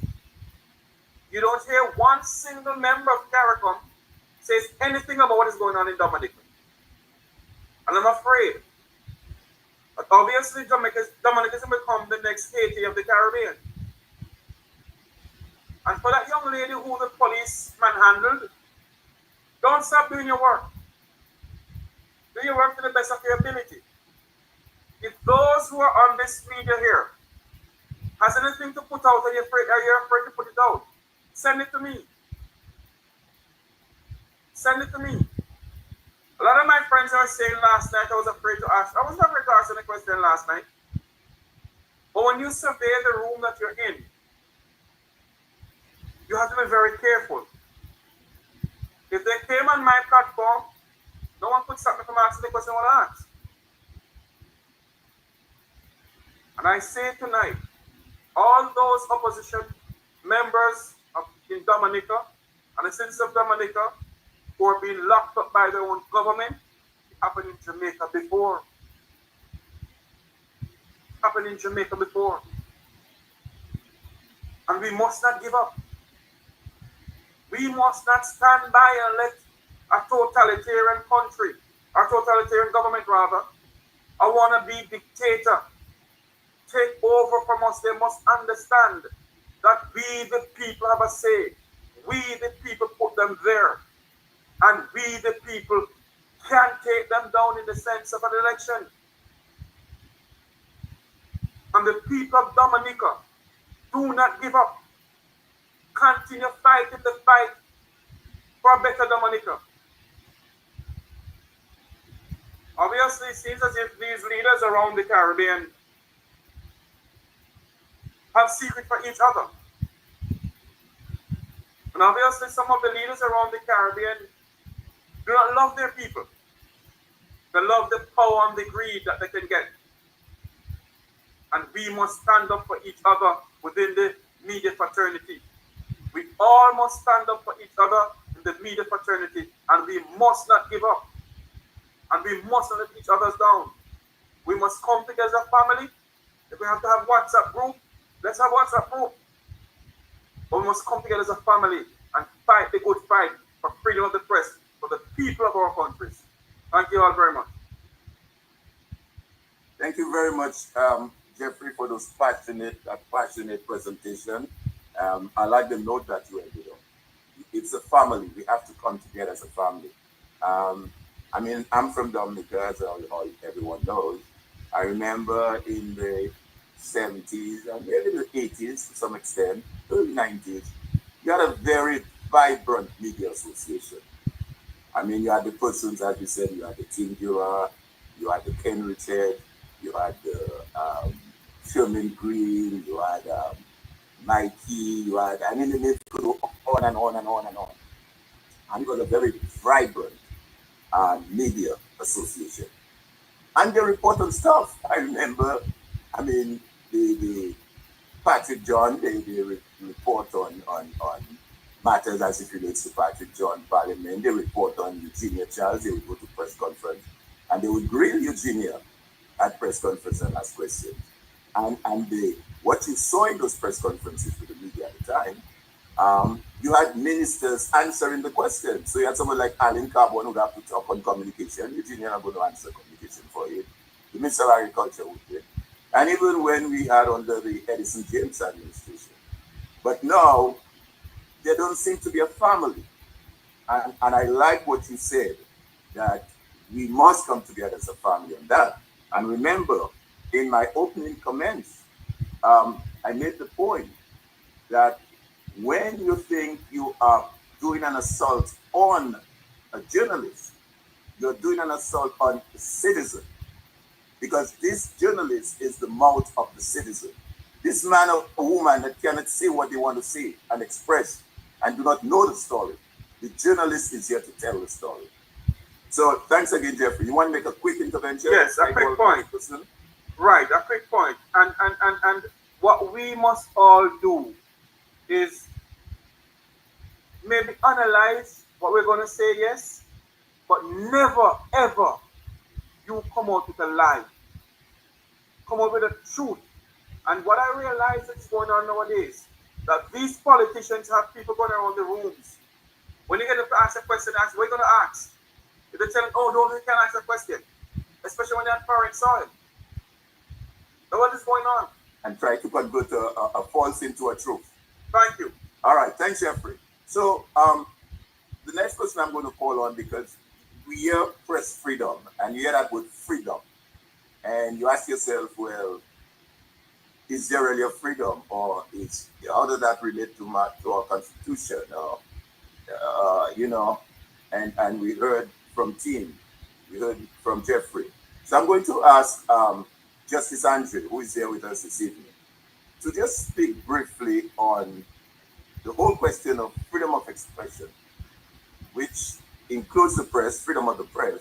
You don't hear one single member of CARICOM says anything about what is going on in Dominica. And I'm afraid that obviously Dominica is going to become the next Haiti of the Caribbean. And for that young lady who the police manhandled, don't stop doing your work. Do your work to the best of your ability. If those who are on this media here has anything to put out and you're afraid to put it out, send it to me. Send it to me. A lot of my friends are saying last night I was afraid to ask. I was not afraid to ask any question last night. But when you survey the room that you're in, you have to be very careful. If they came on my platform, no one could stop me from asking the question I want to ask. And I say tonight, all those opposition members in Dominica and the citizens of Dominica who are being locked up by their own government, it happened in Jamaica before. Happened in Jamaica before. And we must not give up. We must not stand by and let a totalitarian country, a totalitarian government rather, a wannabe dictator take over from us. They must understand that we the people have a say. We the people put them there. And we the people can take them down in the sense of an election. And the people of Dominica, do not give up. Continue fighting the fight for a better Dominica. Obviously, it seems as if these leaders around the Caribbean have secrets for each other. And obviously, some of the leaders around the Caribbean do not love their people. They love the power and the greed that they can get. And we must stand up for each other within the media fraternity. We all must stand up for each other in the media fraternity, and we must not give up. And we must not let each other down. We must come together as a family. If we have to have WhatsApp group, let's have WhatsApp group. But we must come together as a family and fight the good fight for freedom of the press, for the people of our countries. Thank you all very much. Thank you very much, Jeffrey, for those passionate presentation. I like the note that you ended on. It's a family. We have to come together as a family. I mean, I'm from Dominica, as everyone knows. I remember in the 70s and maybe the 80s to some extent, early 90s, you had a very vibrant media association. I mean, you had the persons, as you said, you had the Tim Dura, you had the Ken Richard, you had the Sherman Green, you had Mikey, you had, I mean, the list could go on and on and on and on. And it was a very vibrant media association. And they report on stuff. I remember, I mean, the Patrick John, they report on matters as it relates to Patrick John Parliament. They report on Eugenia Charles. They would go to press conference and they would grill Eugenia at press conference and ask questions. And what you saw in those press conferences with the media at the time, you had ministers answering the questions. So you had someone like Alan Carbon who would have to talk on communication. Eugenia not going to answer communication for you. The Minister of Agriculture would be. And even when we had under the Edison James administration. But now, there don't seem to be a family. And I like what you said, that we must come together as a family on that. And remember, in my opening comments, I made the point that when you think you are doing an assault on a journalist, you're doing an assault on the citizen, because this journalist is the mouth of the citizen. This man or woman that cannot say what they want to say and express and do not know the story, the journalist is here to tell the story. So thanks again, Jeffrey. You want to make a quick intervention? Yes, a quick point. Right, a quick point. And what we must all do is maybe analyze what we're going to say, yes, but never, ever you come out with a lie. Come out with the truth. And what I realize that's going on nowadays, that these politicians have people going around the rooms. When you get to ask a question, ask, what are you going to ask? If they tell them, oh, no, you can't ask a question, especially when they're on foreign soil. So what is going on? And try to convert a false into a truth. Thank you. All right, thanks, Jeffrey. So the next person I'm going to call on, because we hear press freedom, and you hear that word freedom, and you ask yourself, well, is there really a freedom, or is how does that relate to our constitution, or and we heard from Tim, we heard from Jeffrey. So I'm going to ask Justice Andre, who is here with us this evening, to just speak briefly on the whole question of freedom of expression, which includes the press, freedom of the press,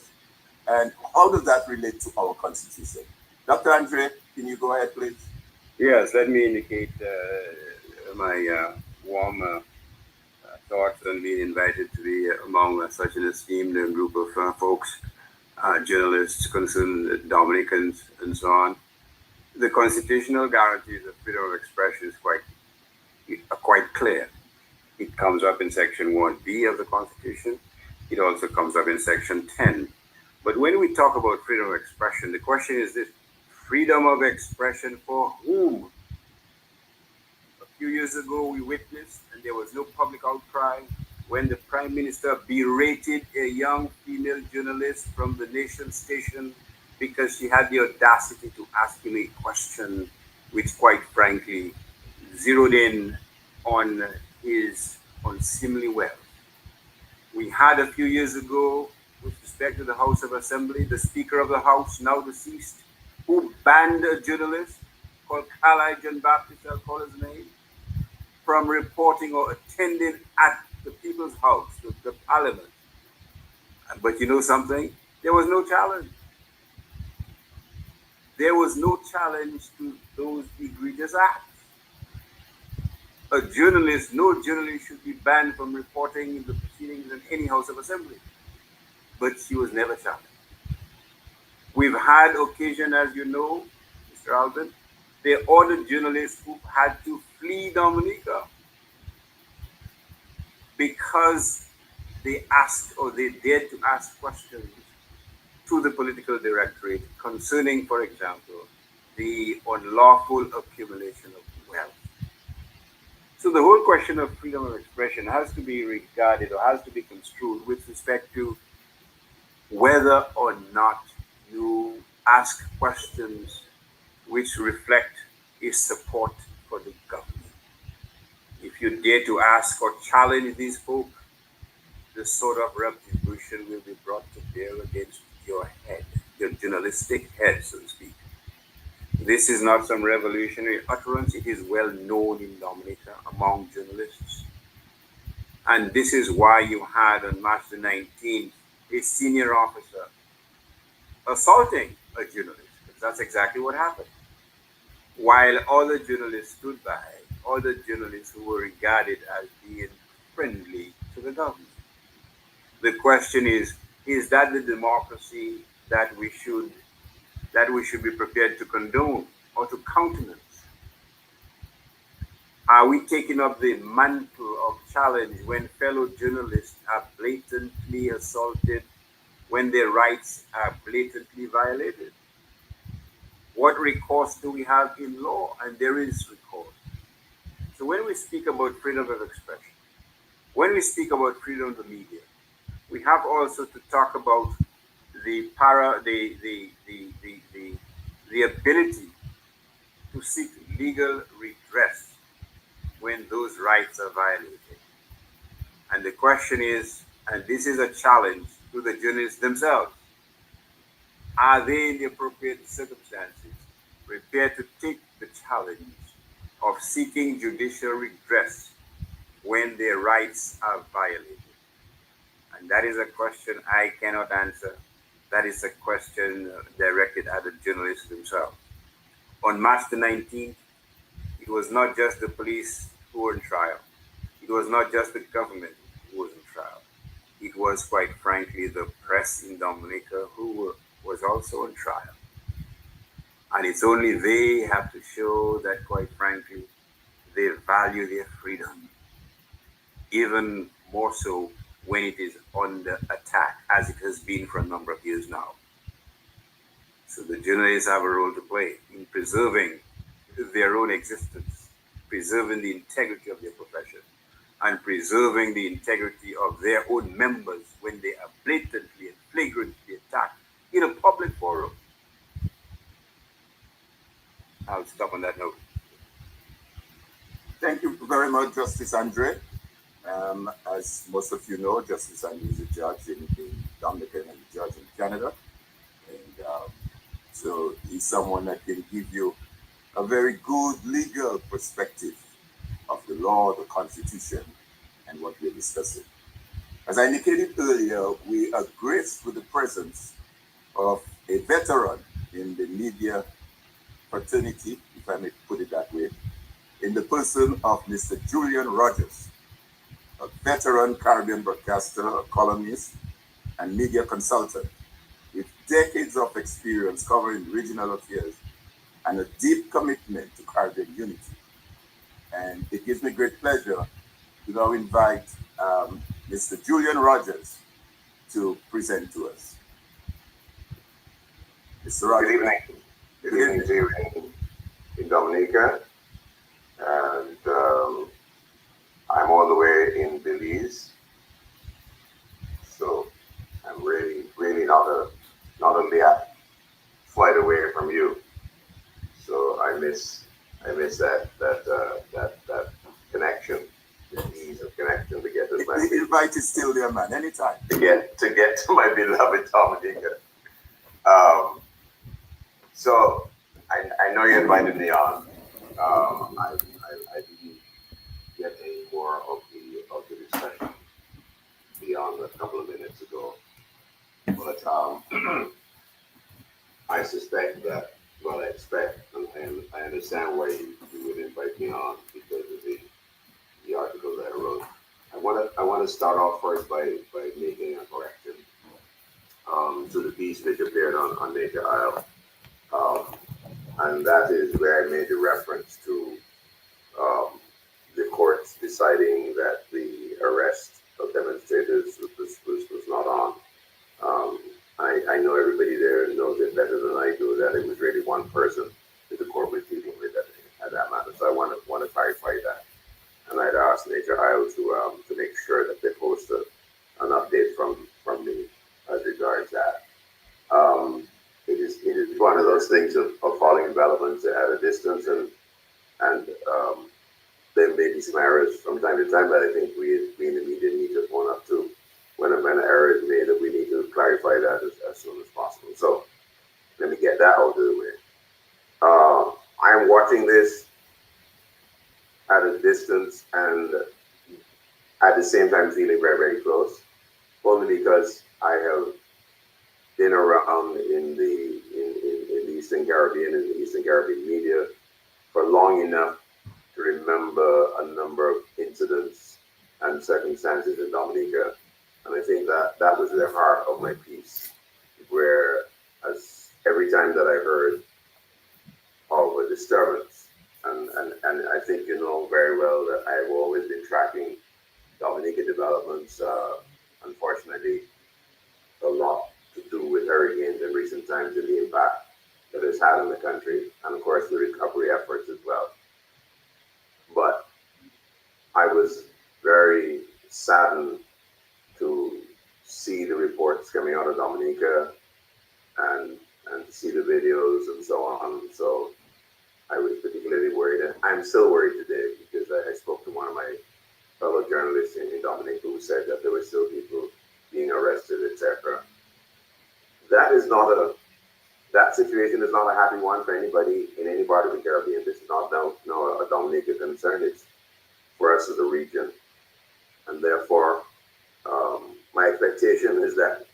and how does that relate to our constitution? Dr. Andre, can you go ahead, please? Yes, let me indicate my warm thoughts on being invited to be among such an esteemed group of folks, journalists, concerned Dominicans, and so on. The constitutional guarantees of freedom of expression is quite clear. It comes up in Section 1B of the Constitution. It also comes up in Section 10. But when we talk about freedom of expression, the question is this: freedom of expression for whom? A few years ago, we witnessed, and there was no public outcry, when the Prime Minister berated a young female journalist from the Nation station because she had the audacity to ask him a question which, quite frankly, zeroed in on his unseemly wealth. We had a few years ago, with respect to the House of Assembly, the Speaker of the House, now deceased, who banned a journalist called Kali John Baptist, I'll call his name, from reporting or attending at the People's House, the Parliament. But you know something? There was no challenge. There was no challenge to those egregious acts. No journalist should be banned from reporting the proceedings in any House of Assembly. But she was never challenged. We've had occasion, as you know, Mr. Alvin, they ordered journalists who had to flee Dominica because they asked, or they dared to ask questions to the political directorate concerning, for example, the unlawful accumulation of wealth. So the whole question of freedom of expression has to be regarded, or has to be construed with respect to whether or not you ask questions which reflect a support for the government. If you dare to ask or challenge these folk, the sort of retribution will be brought to bear against your head, your journalistic head, so to speak. This is not some revolutionary utterance. It is well known in Dominica among journalists. And this is why you had on March the 19th a senior officer assaulting a journalist. That's exactly what happened. While other journalists stood by, other journalists who were regarded as being friendly to the government. The question is that the democracy that we should be prepared to condone or to countenance? Are we taking up the mantle of challenge when fellow journalists are blatantly assaulted, when their rights are blatantly violated? What recourse do we have in law? And there is recourse. So when we speak about freedom of expression, when we speak about freedom of the media, we have also to talk about the ability to seek legal redress when those rights are violated. And the question is, and this is a challenge to the journalists themselves. Are they, in the appropriate circumstances, prepared to take the challenge of seeking judicial redress when their rights are violated? And that is a question I cannot answer. That is a question directed at the journalists themselves. On March the 19th, it was not just the police who were on trial. It was not just the government who was on trial. It was, quite frankly, the press in Dominica who was also on trial. And it's only they have to show that, quite frankly, they value their freedom, even more so when it is under attack, as it has been for a number of years now. So the journalists have a role to play in preserving their own existence, preserving the integrity of their profession, and preserving the integrity of their own members when they are blatantly and flagrantly attacked in a public forum. I'll stop on that note. Thank you very much, Justice Andre. As most of you know, Justice Andre is a judge in Dominica and a judge in Canada. And so he's someone that can give you a very good legal perspective of the law, the Constitution, and what we're discussing. As I indicated earlier, we are graced with the presence of a veteran in the media fraternity, if I may put it that way, in the person of Mr. Julian Rogers, a veteran Caribbean broadcaster, a columnist, and media consultant with decades of experience covering regional affairs and a deep commitment to Caribbean unity. And it gives me great pleasure to now invite Mr. Julian Rogers to present to us. Mr. Rogers. Good evening. Good evening to you in Dominica. And I'm all the way in Belize. So I'm really not a flight away from you. So I miss that connection, the ease of connection to get to my The invite is still there, man. Anytime. to get to my beloved Dominica. So I know you invited me on. I didn't get any more of the discussion beyond a couple of minutes ago, but I suspect that. Well, I expect, and I understand why you would invite me on because of the article that I wrote. I want to start off first by making a correction to the piece which appeared on Major Isle. And that is where I made a reference to the courts deciding that the arrest of demonstrators was not on. I know everybody there knows it better than I do, that it was really one person that the court was dealing with at that matter. So I want to clarify that. And I'd asked Major Isle to make sure that they post an update from me as regards that. It is one of those things of following developments at a distance, and there may be some errors from time to time, but I think we in the media need to own up to when an error is made, that we need to clarify that as soon as possible. So let me get that out of the way. I'm watching this at a distance and at the same time feeling very, very close, only because I have been around in the Eastern Caribbean and the Eastern Caribbean media for long enough to remember a number of incidents and circumstances in Dominica. And I think that was the heart of my piece, where as every time that I heard of a disturbance, and I think you know very well that I've always been tracking Dominica developments, unfortunately, a lot to do with hurricanes in recent times and the impact that it's had on the country, and of course the recovery efforts as well. But I was very saddened to see the reports coming out of Dominica and to see the videos and so on. So I was particularly worried, and I'm still worried today because I spoke to one of my fellow journalists in Dominica who said that there were still people being arrested, etc. that situation is not a happy one for anybody in any part of the Caribbean. This is not a Dominica concern. It's for us as a region, and therefore, my expectation is that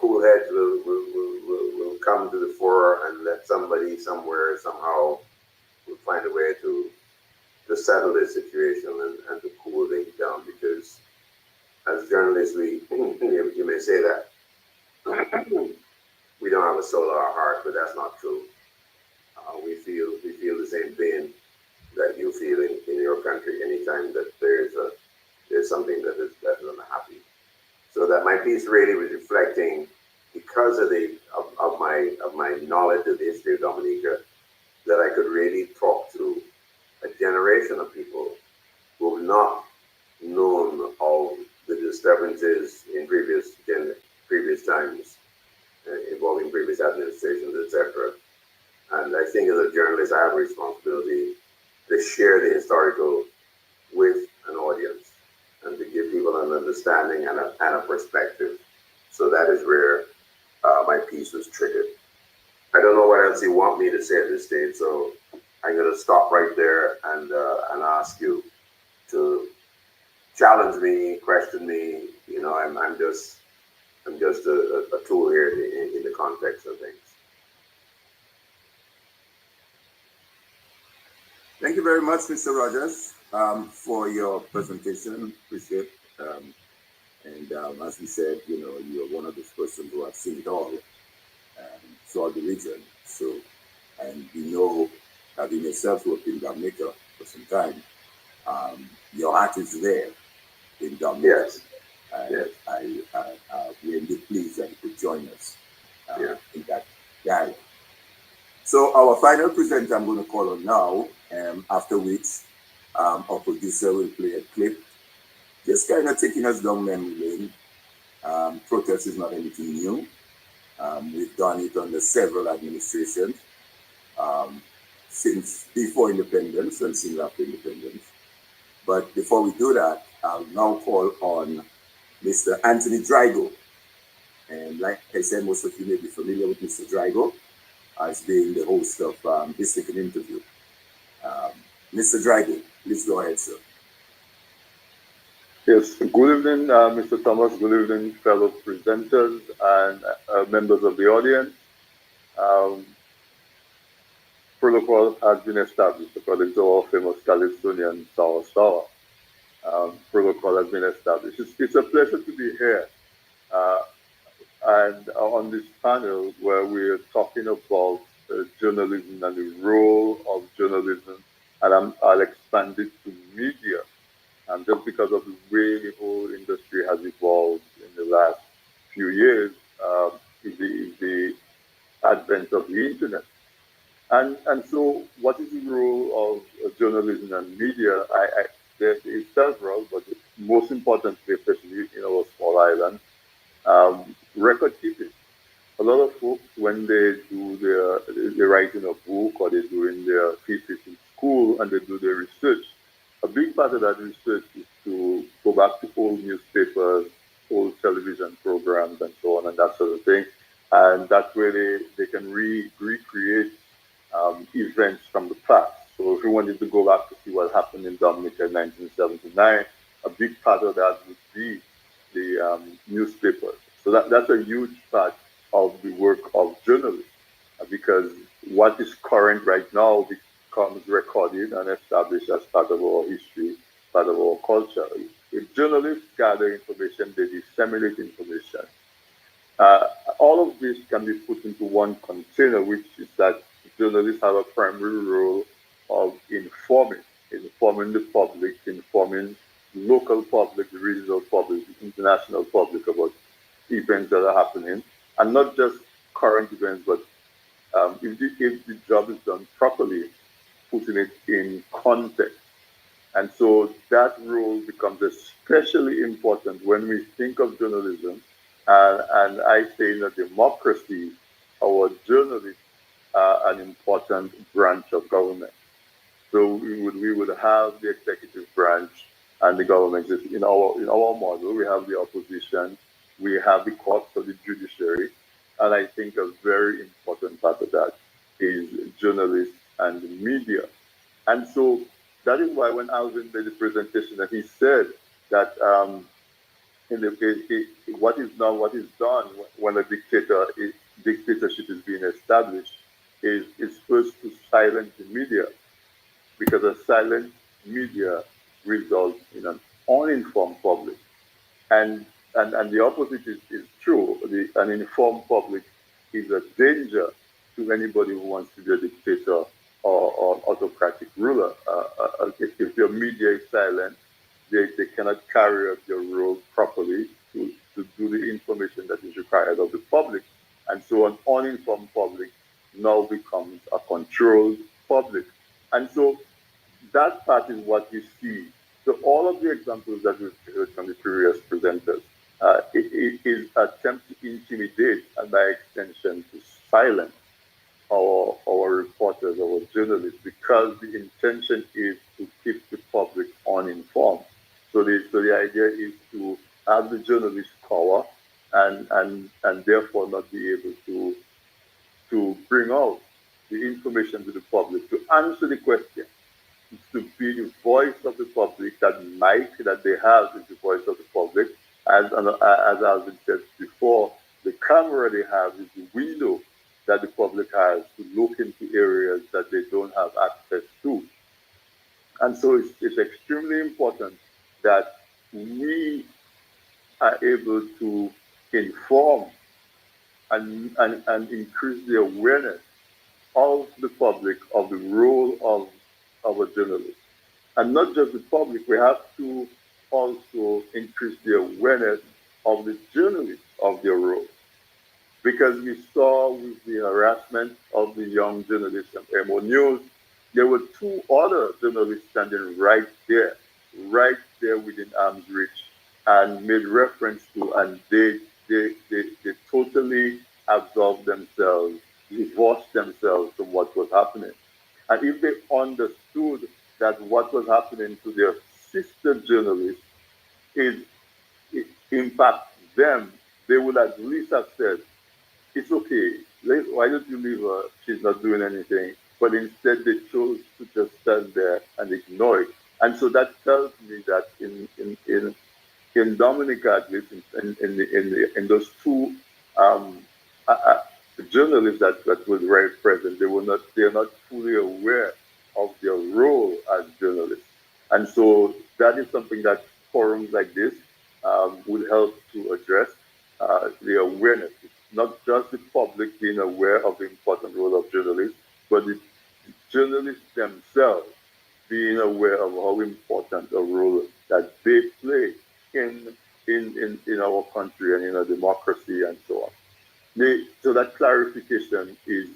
cool heads will come to the fore, and that somebody somewhere somehow will find a way to settle this situation and to cool things down. Because as journalists, you may say that we don't have a soul or a heart, but that's not true. We feel the same pain that you feel in your country anytime that there's something that is unhappy. So that my piece really was reflecting, because of my knowledge of the history of Dominica, that I could really talk to a generation of people who have not known of the disturbances in previous times, involving previous administrations, etc. And I think as a journalist, I have a responsibility to share the historical with an audience and to give people an understanding and a perspective. So that is where my piece was triggered. I don't know what else you want me to say at this stage, so I'm going to stop right there and ask you to challenge me, question me. I'm just a tool here in the context of things. Thank you very much, Mr. Rogers, for your presentation. Appreciate it. As we said, you're one of those persons who have seen it all throughout the region. So, and we know, having yourself worked in Dominica for some time, your heart is there in Dominica. Yes. We're indeed pleased that you could join us in that dialogue. So our final presenter I'm going to call on now, after which our producer will play a clip, just kind of taking us down memory lane. Protest is not anything new. We've done it under several administrations since before independence and since after independence. But before we do that, I'll now call on Mr. Anthony Drago. And like I said, most of you may be familiar with Mr. Drago as being the host of this second interview. Mr. Drago, please go ahead, sir. Yes, good evening, Mr. Thomas. Good evening, fellow presenters and members of the audience. Protocol has been established according to our famous Calypsonian Sour. Protocol has been established. It's a pleasure to be here and on this panel where we're talking about journalism and the role of journalism, and I'll expand it to media. And just because of the way the whole industry has evolved in the last few years, the advent of the internet. And so what is the role of journalism and media? There is several, but most importantly, especially in our small island, record keeping. A lot of folks, when they're writing a book or they're doing their thesis in school and they do their research, a big part of that research is to go back to old newspapers, old television programs, and so on, and that sort of thing. And that way they can recreate events from the past. So if you wanted to go back to see what happened in Dominica in 1979, a big part of that would be the newspapers. So that's a huge part of the work of journalists, because what is current right now becomes recorded and established as part of our history, part of our culture. If journalists gather information, they disseminate information. All of this can be put into one container, which is that journalists have a primary role of informing the public, informing local public, the regional public, the international public about events that are happening, and not just current events, but if the job is done properly, putting it in context. And so that role becomes especially important when we think of journalism. And I say in a democracy, our journalists are an important branch of government. So we would have the executive branch and the government. In our model, we have the opposition, we have the courts of the judiciary, And I think a very important part of that is journalists and the media. And so that is why when Alvin made the presentation, and he said that in what is done when a dictatorship is being established is first to silence the media, because a silent media results in an uninformed public. And the opposite is true. An informed public is a danger to anybody who wants to be a dictator or autocratic ruler. If your media is silent, they cannot carry out their role properly to do the information that is required of the public. And so an uninformed public now becomes a controlled public. And so that part is what you see. So all of the examples that we've heard from the previous presenters, it is attempt to intimidate and by extension to silence our reporters, our journalists, because the intention is to keep the public uninformed. So the idea is to have the journalists power and therefore not be able to bring out the information to the public, to answer the question, to be the voice of the public. That mic that they have is the voice of the public. As Alvin said before, the camera they have is the window that the public has to look into areas that they don't have access to. And so it's extremely important that we are able to inform and increase the awareness of the public of the role of a journalist. And not just the public, we have to also increase the awareness of the journalists of their role. Because we saw with the harassment of the young journalists of MO News, there were two other journalists standing right there within arm's reach, and made reference to, and they totally absolved themselves, divorced themselves from what was happening. And if they understood that what was happening to their sister journalists is it impacts them, they would at least have said, it's okay. Why don't you leave her? She's not doing anything. But instead, they chose to just stand there and ignore it. And so that tells me that in Dominica, at least in those two um, uh, uh, journalists that were very present, they're not fully aware of their role as journalists. And so that is something that forums like this will help to address the awareness. It's not just the public being aware of the important role of journalists, but the journalists themselves being aware of how important a role that they play in our country and in a democracy and so on. So that clarification is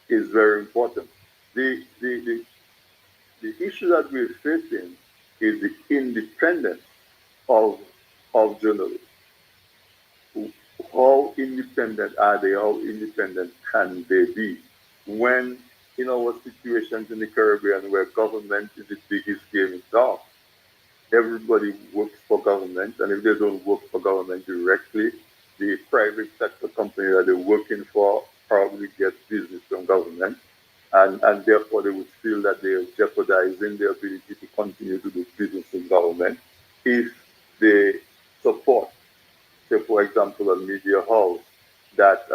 very important. The, the, the, the issue that we're facing is the independence of, of journalists. How independent are they? How independent can they be? When in our situations in the Caribbean where government is the biggest game in town, everybody works for government, and if they don't work for government directly, the private sector company that they're working for probably gets business from government, and therefore they would feel that they are jeopardizing their ability to continue to do business in government if they support, say, for example, a media house that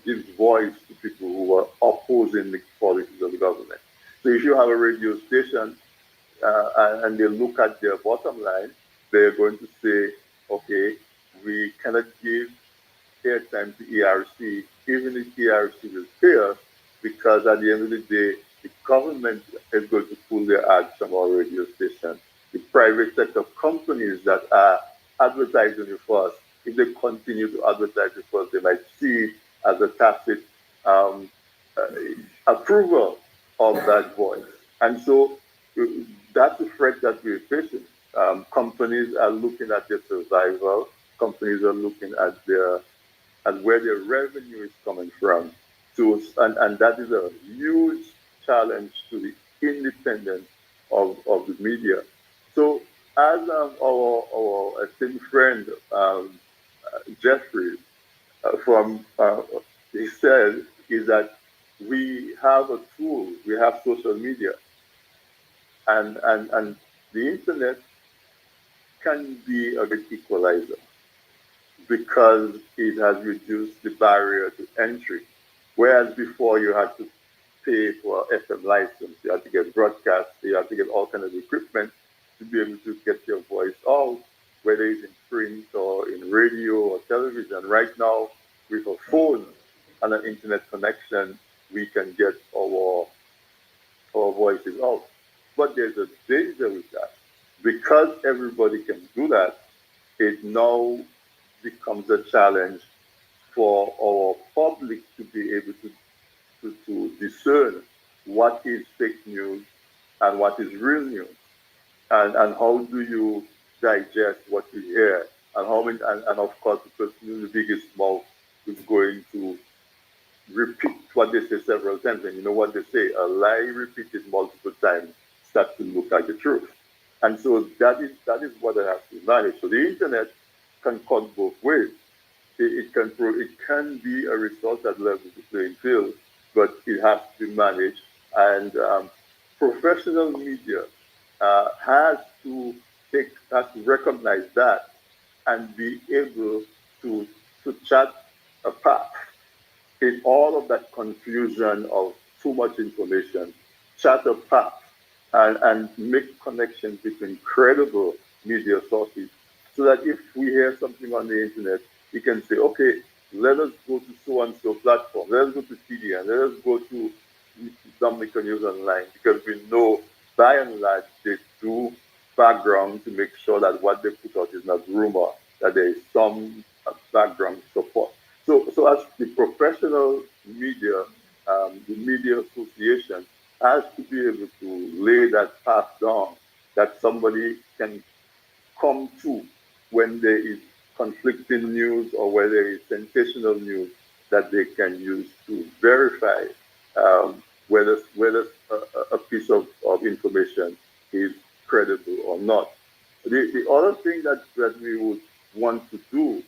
gives voice to people who are opposing the policies of the government. So if you have a radio station and they look at their bottom line, they're going to say, okay, we cannot give airtime to ERC, even if ERC will pay us, because at the end of the day, the government is going to pull their ads from our radio station. The private sector companies that are advertising with us, if they continue to advertise with us, they might see it as a tacit um, uh, approval of that voice. And so that's the threat that we're facing. Companies are looking at their survival. Companies are looking at where their revenue is coming from. So, and that is a huge challenge to the independence of the media. So, as our esteemed friend Jeffrey from he said is that we have a tool, we have social media, and the internet can be a great equalizer because it has reduced the barrier to entry. Whereas before you had to pay for FM license, you had to get broadcast, you had to get all kind of equipment to be able to get your voice out, whether it's in print or in radio or television. Right now, with a phone and an internet connection, we can get our voices out. But there's a danger with that. Because everybody can do that, it now becomes a challenge for our public to be able to discern what is fake news and what is real news. And how do you digest what you hear? And how many, and of course, the person with the biggest mouth is going to repeat what they say several times. And you know what they say, a lie repeated multiple times starts to look like the truth. And so that is what I have to manage. So the internet can cut both ways. It can be a result that levels the playing field, but it has to be managed. And professional media has to recognize that and be able to chart a path in all of that confusion of too much information, chart a path and make connections between credible media sources so that if we hear something on the internet, we can say, okay, let us go to so and so platform, let us go to TDN, let us go to Dominican News Online, because we know by and large they do background to make sure that what they put out is not rumor, that there is some background support. So as the professional media, the media association has to be able to lay that path down that somebody can come to when there is conflicting news or where there is sensational news that they can use to verify whether a piece of information is credible or not. The other thing that we would want to do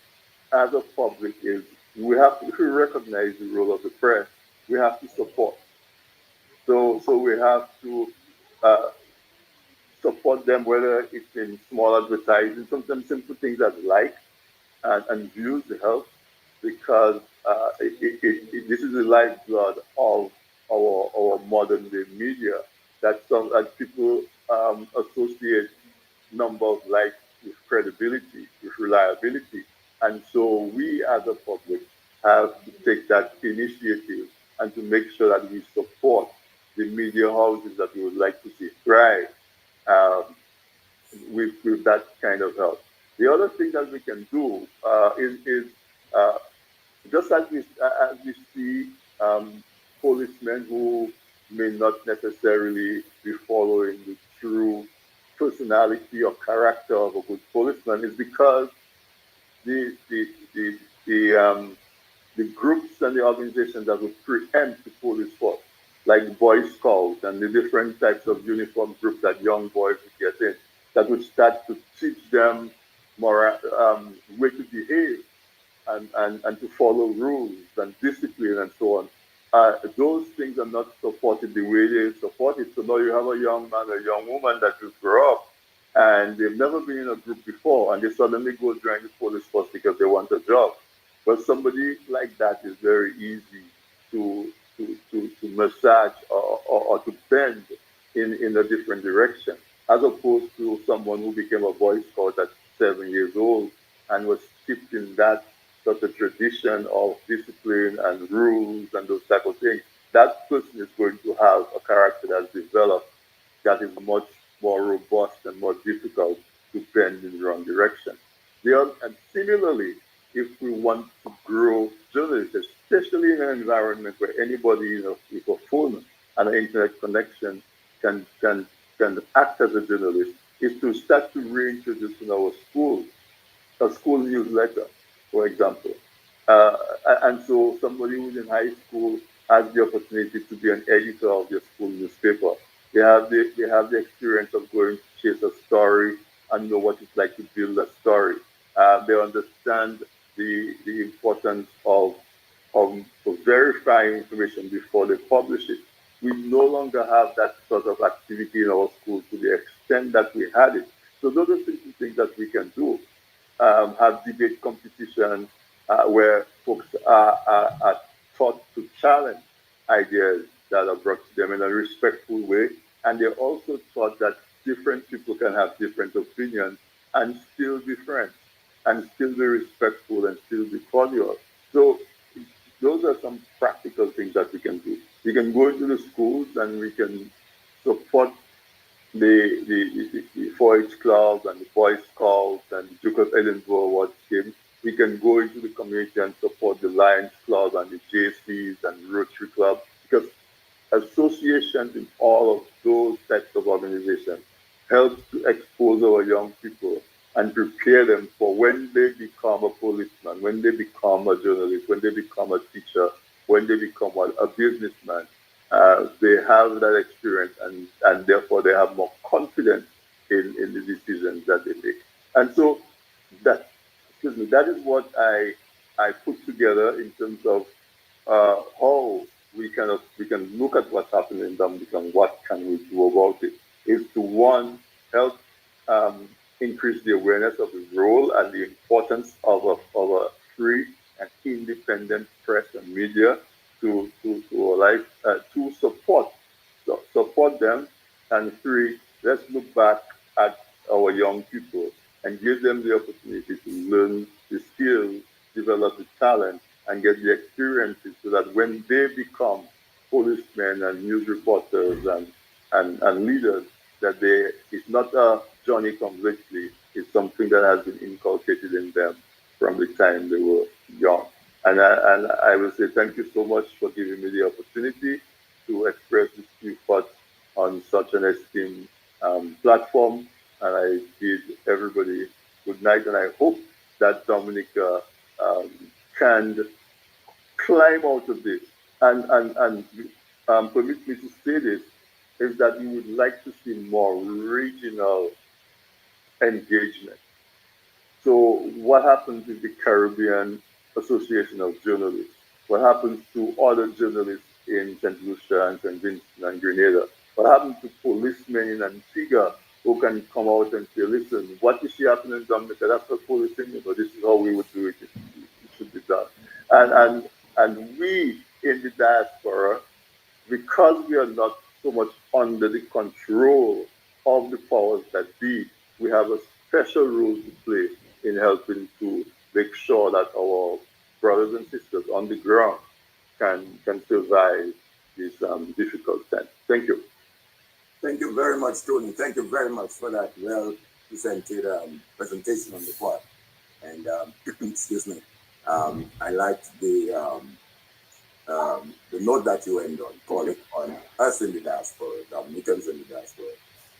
as a public is we have to, if we recognize the role of the press, we have to support. So we have to uh, support them, whether it's in small advertising, sometimes simple things that like and views help because this is the lifeblood of our modern day media that people associate number of likes with credibility, with reliability. And so we as a public have to take that initiative and to make sure that we support the media houses that we would like to see thrive um, with that kind of help. The other thing that we can do is uh, just as we see policemen who may not necessarily be following the true personality or character of a good policeman, is because the the the the, um, the groups and the organizations that would preempt the police force, like Boy Scouts and the different types of uniform groups that young boys would get in, that would start to teach them more way to behave and to follow rules and discipline and so on. Those things are not supported the way they support it. So now you have a young man or a young woman that will grow up and they've never been in a group before and they suddenly go join the police force because they want a job. But somebody like that is very easy to massage or to bend in a different direction, as opposed to someone who became a Boy Scout at 7 years old and was steeped in that sort of tradition of discipline and rules and those type of things. That person is going to have a character that's developed that is much more robust and more difficult to bend in the wrong direction. And similarly, if we want to grow journalists, especially in an environment where anybody with a phone and an internet connection can can act as a journalist, is to start to reintroduce in our schools a school newsletter, for example. Uh, and so somebody who's in high school has the opportunity to be an editor of their school newspaper. They have the experience of going to chase a story and know what it's like to build a story. They understand the information before they publish it. We no longer have that sort of activity in our schools to the extent that we had it. So those are things that we can do. Have debate competitions where folks are taught to challenge ideas that are brought to them in a respectful way. And they're also taught that different people can have different opinions and still be friends and still be respectful and still be cordial. So those are some practical things that we can do. We can go into the schools and we can support the 4-H club and the Boy Scouts and the Duke of Edinburgh Awards scheme. We can go into the community and support the Lions Club and the JCs and Rotary Club because associations in all of those types of organizations help to expose our young people and prepare them for when they become a policeman, when they become a journalist, when they become a teacher, when they become a businessman. They have that experience and therefore they have more confidence in the decisions that they make. And so that, excuse me, that is what I put together in terms of how we can look at what's happening in Dominica and what can we do about it. Is to one help increase the awareness of the role and the importance of a free and independent press and media to support them, and three, let's look back at our young people and give them the opportunity to learn the skills, develop the talent, and get the experiences so that when they become policemen and news reporters and leaders, that it's not a Johnny come lately, it's something that has been inculcated in them from the time they were young. And I will say thank you so much for giving me the opportunity to express this few thoughts on such an esteemed platform. And I bid everybody good night. And I hope that Dominica can climb out of this. And permit me to say this, is that we would like to see more regional engagement. So what happens with the Caribbean Association of Journalists? What happens to other journalists in St. Lucia and St. Vincent and Grenada? What happens to policemen in Antigua who can come out and say, listen, what is happening in Dominica? That's not policing, but this is how we would do it. It should be done. And we in the diaspora, because we are not so much under the control of the powers that be, we have a special role to play in helping to make sure that our brothers and sisters on the ground can survive this difficult time. Thank you. Thank you very much, Tony. Thank you very much for that well presented presentation on the part. And excuse me, I liked the note that you end on, calling on us in the diaspora, Dominicans in the diaspora,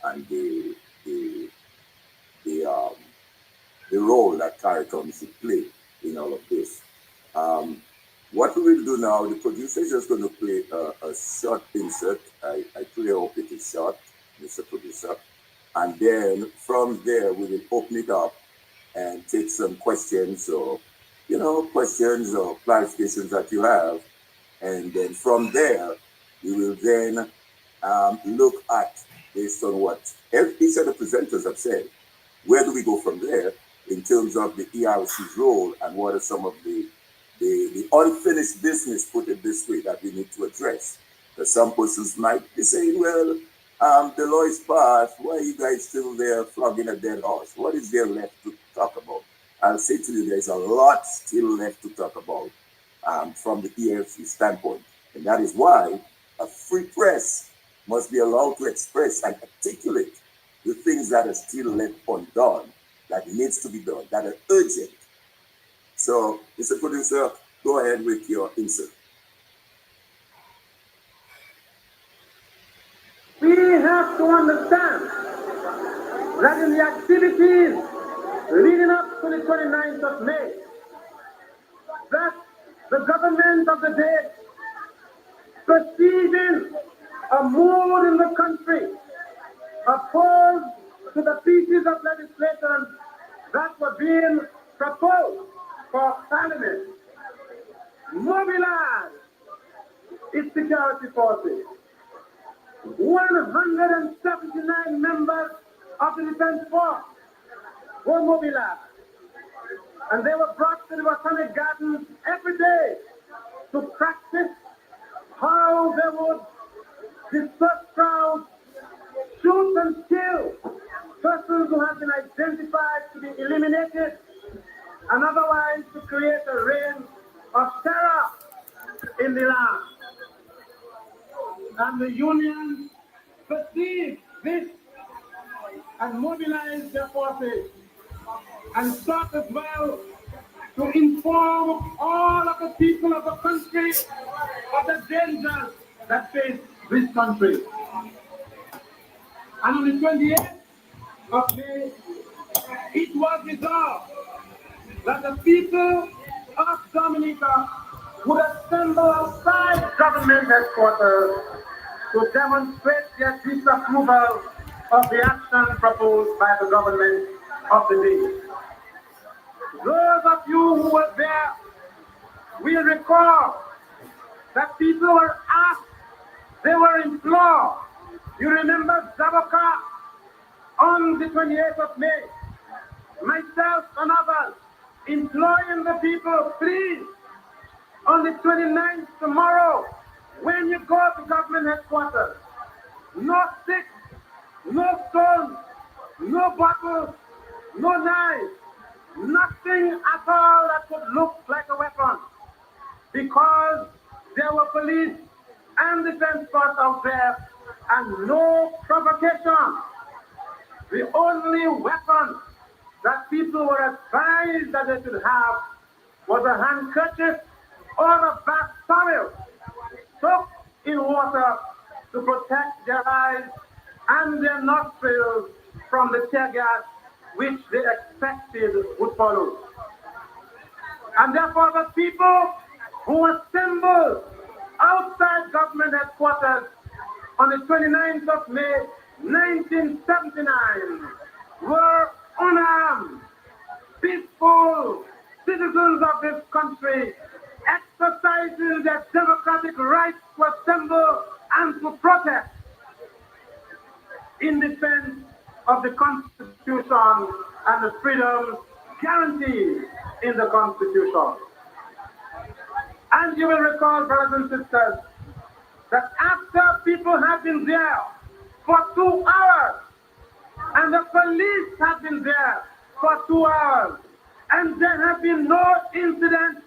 and the role that CARICOM should play in all of this. What we will do now, the producer is just going to play a short insert. I truly hope it is short, Mr. Producer. And then from there, we will open it up and take some questions or, questions or clarifications that you have. And then from there, we will then look at, based on what each of the presenters have said, where do we go from there in terms of the ERC's role and what are some of the unfinished business, put it this way, that we need to address. Because some persons might be saying, well, the law is passed, why are you guys still there flogging a dead horse? What is there left to talk about? I'll say to you, there's a lot still left to talk about from the ERC standpoint. And that is why a free press must be allowed to express and articulate the things that are still left undone, that needs to be done, that are urgent. So, Mr. Producer, go ahead with your insert. We have to understand that in the activities leading up to the 29th of May, that the government of the day, perceiving a mood in the country opposed to the pieces of legislation that were being proposed for Parliament, mobilized its security forces. 179 members of the defense force were mobilized, and they were brought to the Botanic Gardens every day to practice how they would disperse crowds, shoot and kill persons who have been identified to be eliminated, and otherwise to create a reign of terror in the land. And the Union perceived this and mobilized their forces and sought as well to inform all of the people of the country of the dangers that face this country. And on the 28th of May, it was resolved that the people of Dominica would assemble outside government headquarters to demonstrate their disapproval of the action proposed by the government of the day. Those of you who were there will recall that people were asked, they were implored. You remember Zaboka on the 28th of May, myself and others, imploring the people, please, on the 29th tomorrow, when you go to government headquarters, no sticks, no stones, no bottles, no knives, nothing at all that could look like a weapon, because there were police and defense force out there, and no provocation. The only weapon that people were advised that they should have was a handkerchief or a bath towel soaked in water to protect their eyes and their nostrils from the tear gas which they expected would follow. And therefore the people who assembled outside government headquarters on the 29th of May 1979 were unarmed, peaceful citizens of this country, exercising their democratic right to assemble and to protest in defense of the Constitution and the freedoms guaranteed in the Constitution. And you will recall, brothers and sisters, that after people have been there for 2 hours, and the police have been there for 2 hours, and there have been no incidents,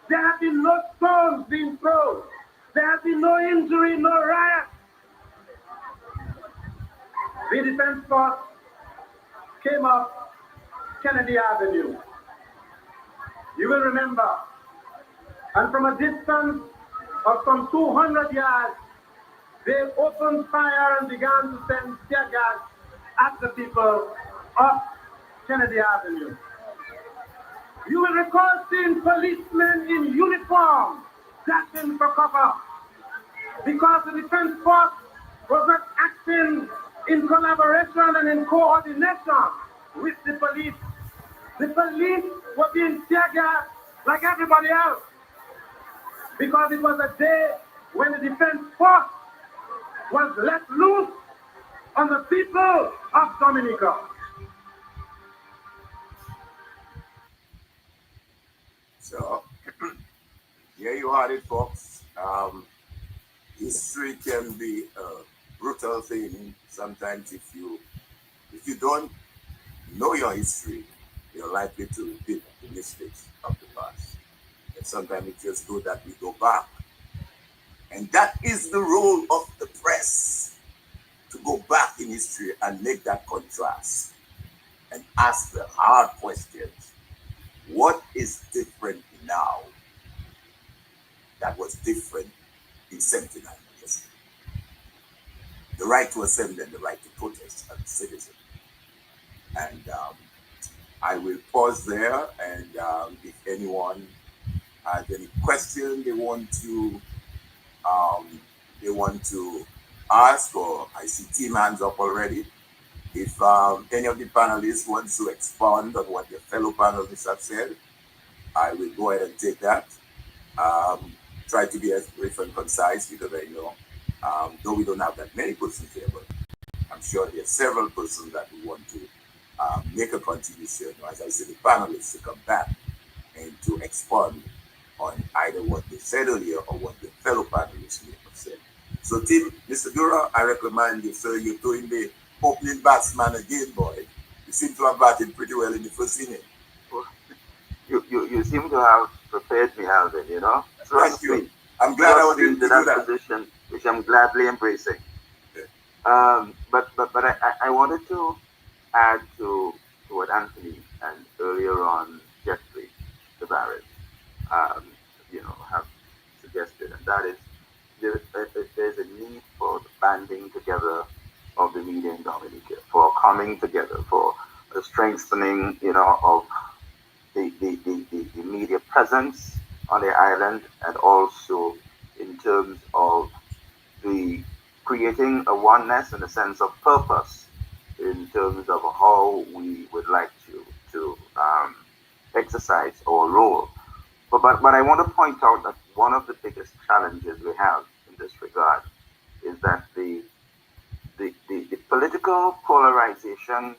there have been no stones being thrown, there have been no injury, no riot. The defense force came up Kennedy Avenue. You will remember, and from a distance of some 200 yards, they opened fire and began to send tear gas at the people of Kennedy Avenue. You will recall seeing policemen in uniform dashing for cover, because the defense force was not acting in collaboration and in coordination with the police. The police were being tear gassed like everybody else, because it was a day when the defense force was let loose on the people of Dominica. So, here you are it, folks. History can be a brutal thing. Sometimes if you don't know your history, you're likely to repeat the mistakes of the past. And sometimes it's just good that we go back. And that is the role of the press, to go back in history and make that contrast and ask the hard questions. What is different now that was different in 79 years? The right to assemble and the right to protest as a citizen. And I will pause there, and if anyone has any question they want to ask, or I see team hands up already. If any of the panelists wants to expound on what their fellow panelists have said, I will go ahead and take that. try to be as brief and concise because I know, though we don't have that many persons here, but I'm sure there are several persons that we want to make a contribution, or as I say, the panelists to come back and to expand on either what they said earlier or what the fellow panelists may have said. So, Tim, Mr. Dura, I recommend you, sir, you're doing the opening batsman again, boy. You seem to have batted pretty well in the first inning. Well, you seem to have prepared me, Alvin, you know? Thank you. I'm glad I was able to do that that. position, which I'm gladly embracing. Yeah. But I wanted to add to what Anthony and earlier on Jeffrey Tavares, have suggested, and that is there's a need for the banding together of the media in Dominica, for coming together, for the strengthening, of the media presence on the island, and also in terms of the creating a oneness and a sense of purpose in terms of how we would like to exercise our role. But I want to point out that one of the biggest challenges we have in this regard is that the political polarization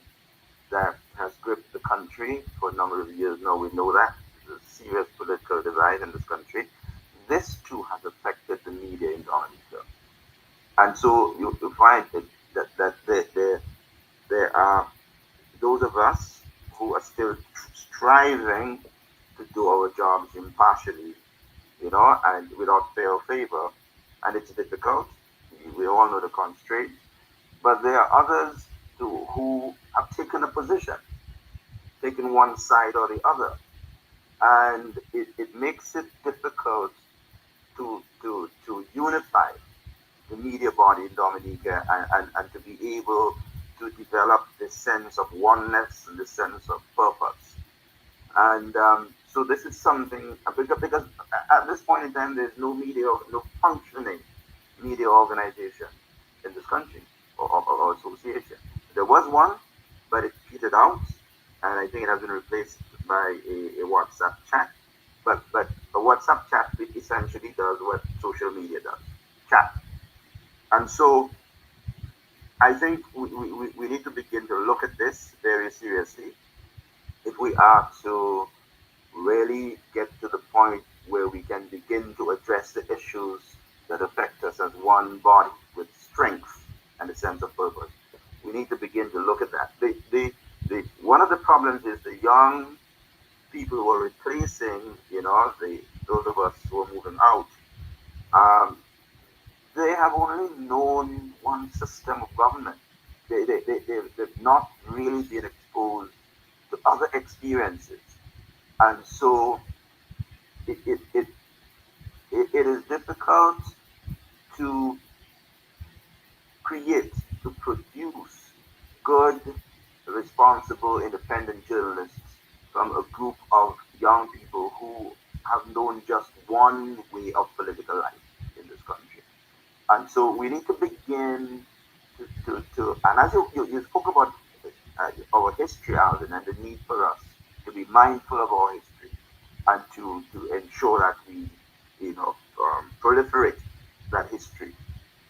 that has gripped the country for a number of years now, we know that there's a serious political divide in this country. This too has affected the media in Dominica. And so you find that there are those of us who are still striving to do our jobs impartially, and without fear or favor. And it's difficult. We all know the constraints. But there are others too who have taken a position, taken one side or the other. And it makes it difficult to unify the media body in Dominica and to be able to develop this sense of oneness and this sense of purpose. And so this is something, because at this point in time, there's no no functioning media organization in this country or association. There was one, but it petered out, and I think it has been replaced by a WhatsApp chat. But a WhatsApp chat essentially does what social media does, chat. And so I think we need to begin to look at this very seriously if we are to really get to the point where we can begin to address the issues that affect us as one body with strength and a sense of purpose. We need to begin to look at that. One of the problems is the young people who are replacing, those of us who are moving out. They have only known one system of government. They've not really been exposed to other experiences. And so it is difficult to produce good, responsible, independent journalists from a group of young people who have known just one way of political life in this country. And so we need to begin and as you spoke about our history, Alvin, and the need for us to be mindful of our history and to ensure that we, proliferate that history.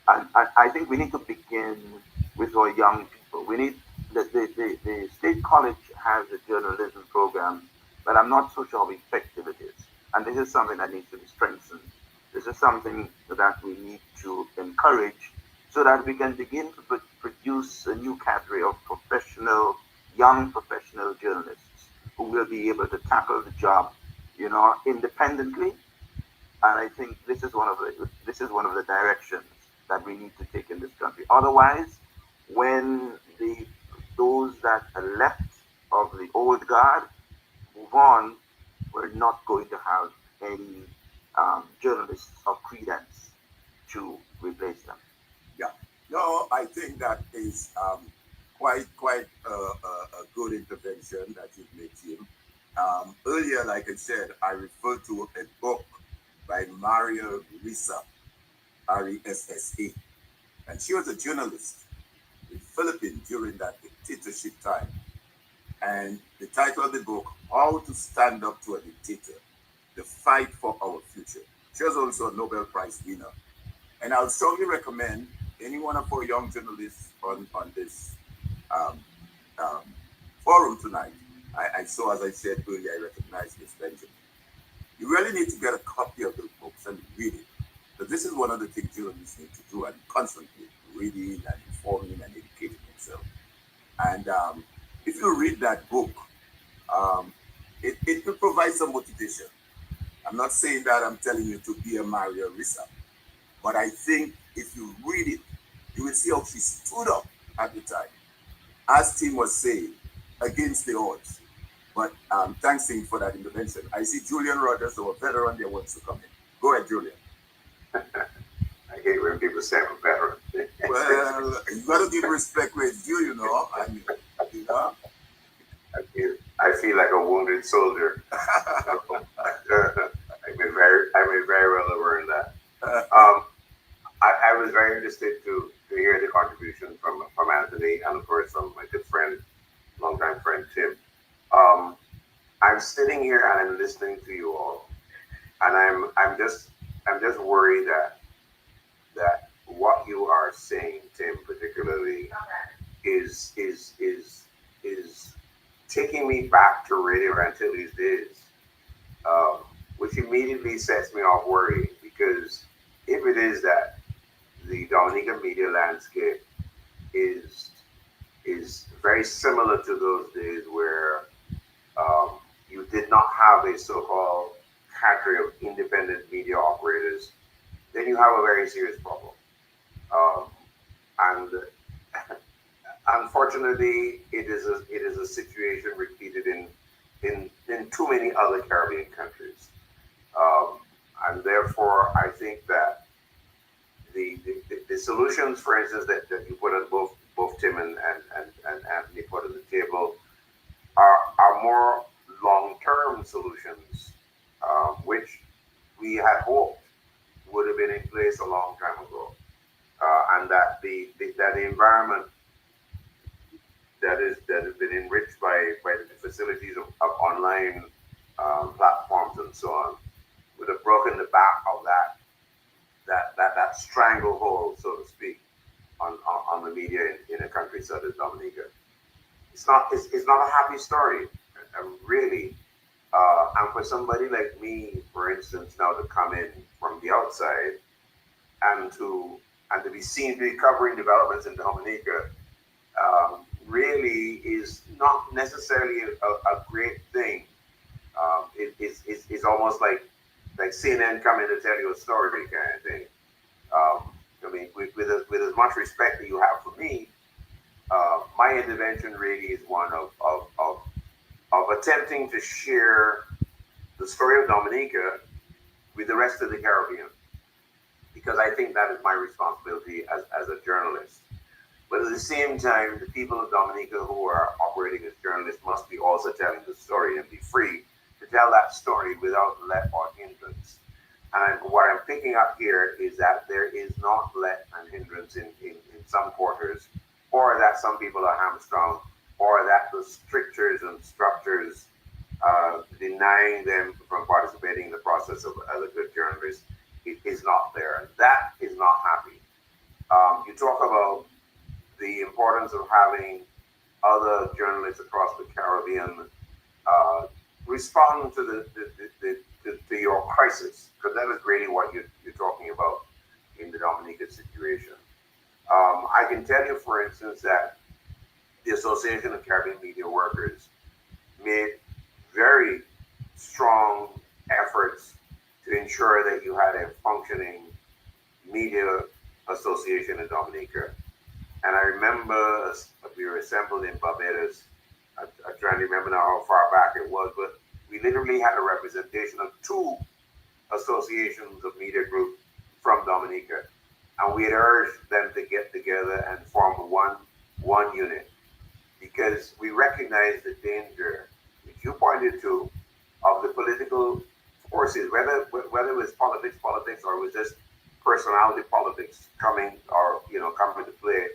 And I think we need to begin with our young people. We need the State College has a journalism program, but I'm not so sure how effective it is. And this is something that needs to be strengthened. This is something that we need to encourage so that we can begin to produce a new cadre of young professional journalists who will be able to tackle the job, independently. And I think this is one of the directions that we need to take in this country. Otherwise, when those that are left of the old guard move on, we're not going to have any journalists of credence to replace them. Yeah. No, I think that is quite a good intervention that you've made, Tim. Earlier, like I said, I referred to a book by Maria Ressa, Ressa, and she was a journalist in Philippines during that dictatorship time. And the title of the book, How to Stand Up to a Dictator, The Fight for Our Future. She was also a Nobel Prize winner. And I'll strongly recommend any one of our young journalists on this um, um, forum tonight. I saw, as I said earlier, I recognize Miss Benjamin. You really need to get a copy of those books and read it. But this is one of the things journalists need to do, and constantly reading and informing and educating themselves. And if you read that book, it will provide some motivation. I'm not saying that I'm telling you to be a Maria Rissa, but I think if you read it, you will see how she stood up at the time, as Tim was saying, against the odds. But thanks, Tim, for that intervention. I see Julian Rogers, our veteran, there wants to come in. Go ahead, Julian. I hate when people say I'm a veteran. Well, you got to give respect where it's due, you know. I mean, you know. I feel like a wounded soldier. I may very well have earned that. I was very interested to hear the contribution from Anthony and of course from my good friend, longtime friend Tim. I'm sitting here and I'm listening to you all, and I'm just worried that what you are saying, Tim, particularly, is taking me back to Radio Antilles days, which immediately sets me off worrying, because if it is that the Dominica media landscape is very similar to those days where you did not have a so-called cadre of independent media operators, then you have a very serious problem. And unfortunately, it is a situation repeated in too many other Caribbean countries. And therefore, I think that the solutions, for instance, that you put on both Tim and Anthony put on the table are more long-term solutions, which we had hoped would have been in place a long time ago, and that the environment that has been enriched by the facilities of online platforms and so on would have broken the back of that stranglehold, so to speak, on the media in a country such as Dominica. It's not a happy story, really. And for somebody like me, for instance, now to come in from the outside and to be seen to be covering developments in Dominica, really is not necessarily a great thing. It's almost like CNN coming to tell you a story kind of thing. I mean, with as much respect that you have for me, my intervention really is one of attempting to share the story of Dominica with the rest of the Caribbean, because I think that is my responsibility as a journalist. But at the same time, the people of Dominica who are operating as journalists must be also telling the story and be free to tell that story without let or hindrance. And what I'm picking up here is that there is not let and hindrance in some quarters, or that some people are hamstrung, or that the strictures and structures denying them from participating in the process of as a good journalist, it is not there. And that is not happy. You talk about the importance of having other journalists across the Caribbean respond to to your crisis, because that is really what you're talking about in the Dominica situation. I can tell you, for instance, that the Association of Caribbean Media Workers made very strong efforts to ensure that you had a functioning media association in Dominica. And I remember we were assembled in Barbados. I'm trying to remember now how far back it was, but we literally had a representation of two associations of media groups from Dominica. And we had urged them to get together and form one unit, because we recognize the danger, which you pointed to, of the political forces, whether it was politics, or it was just personality politics coming to play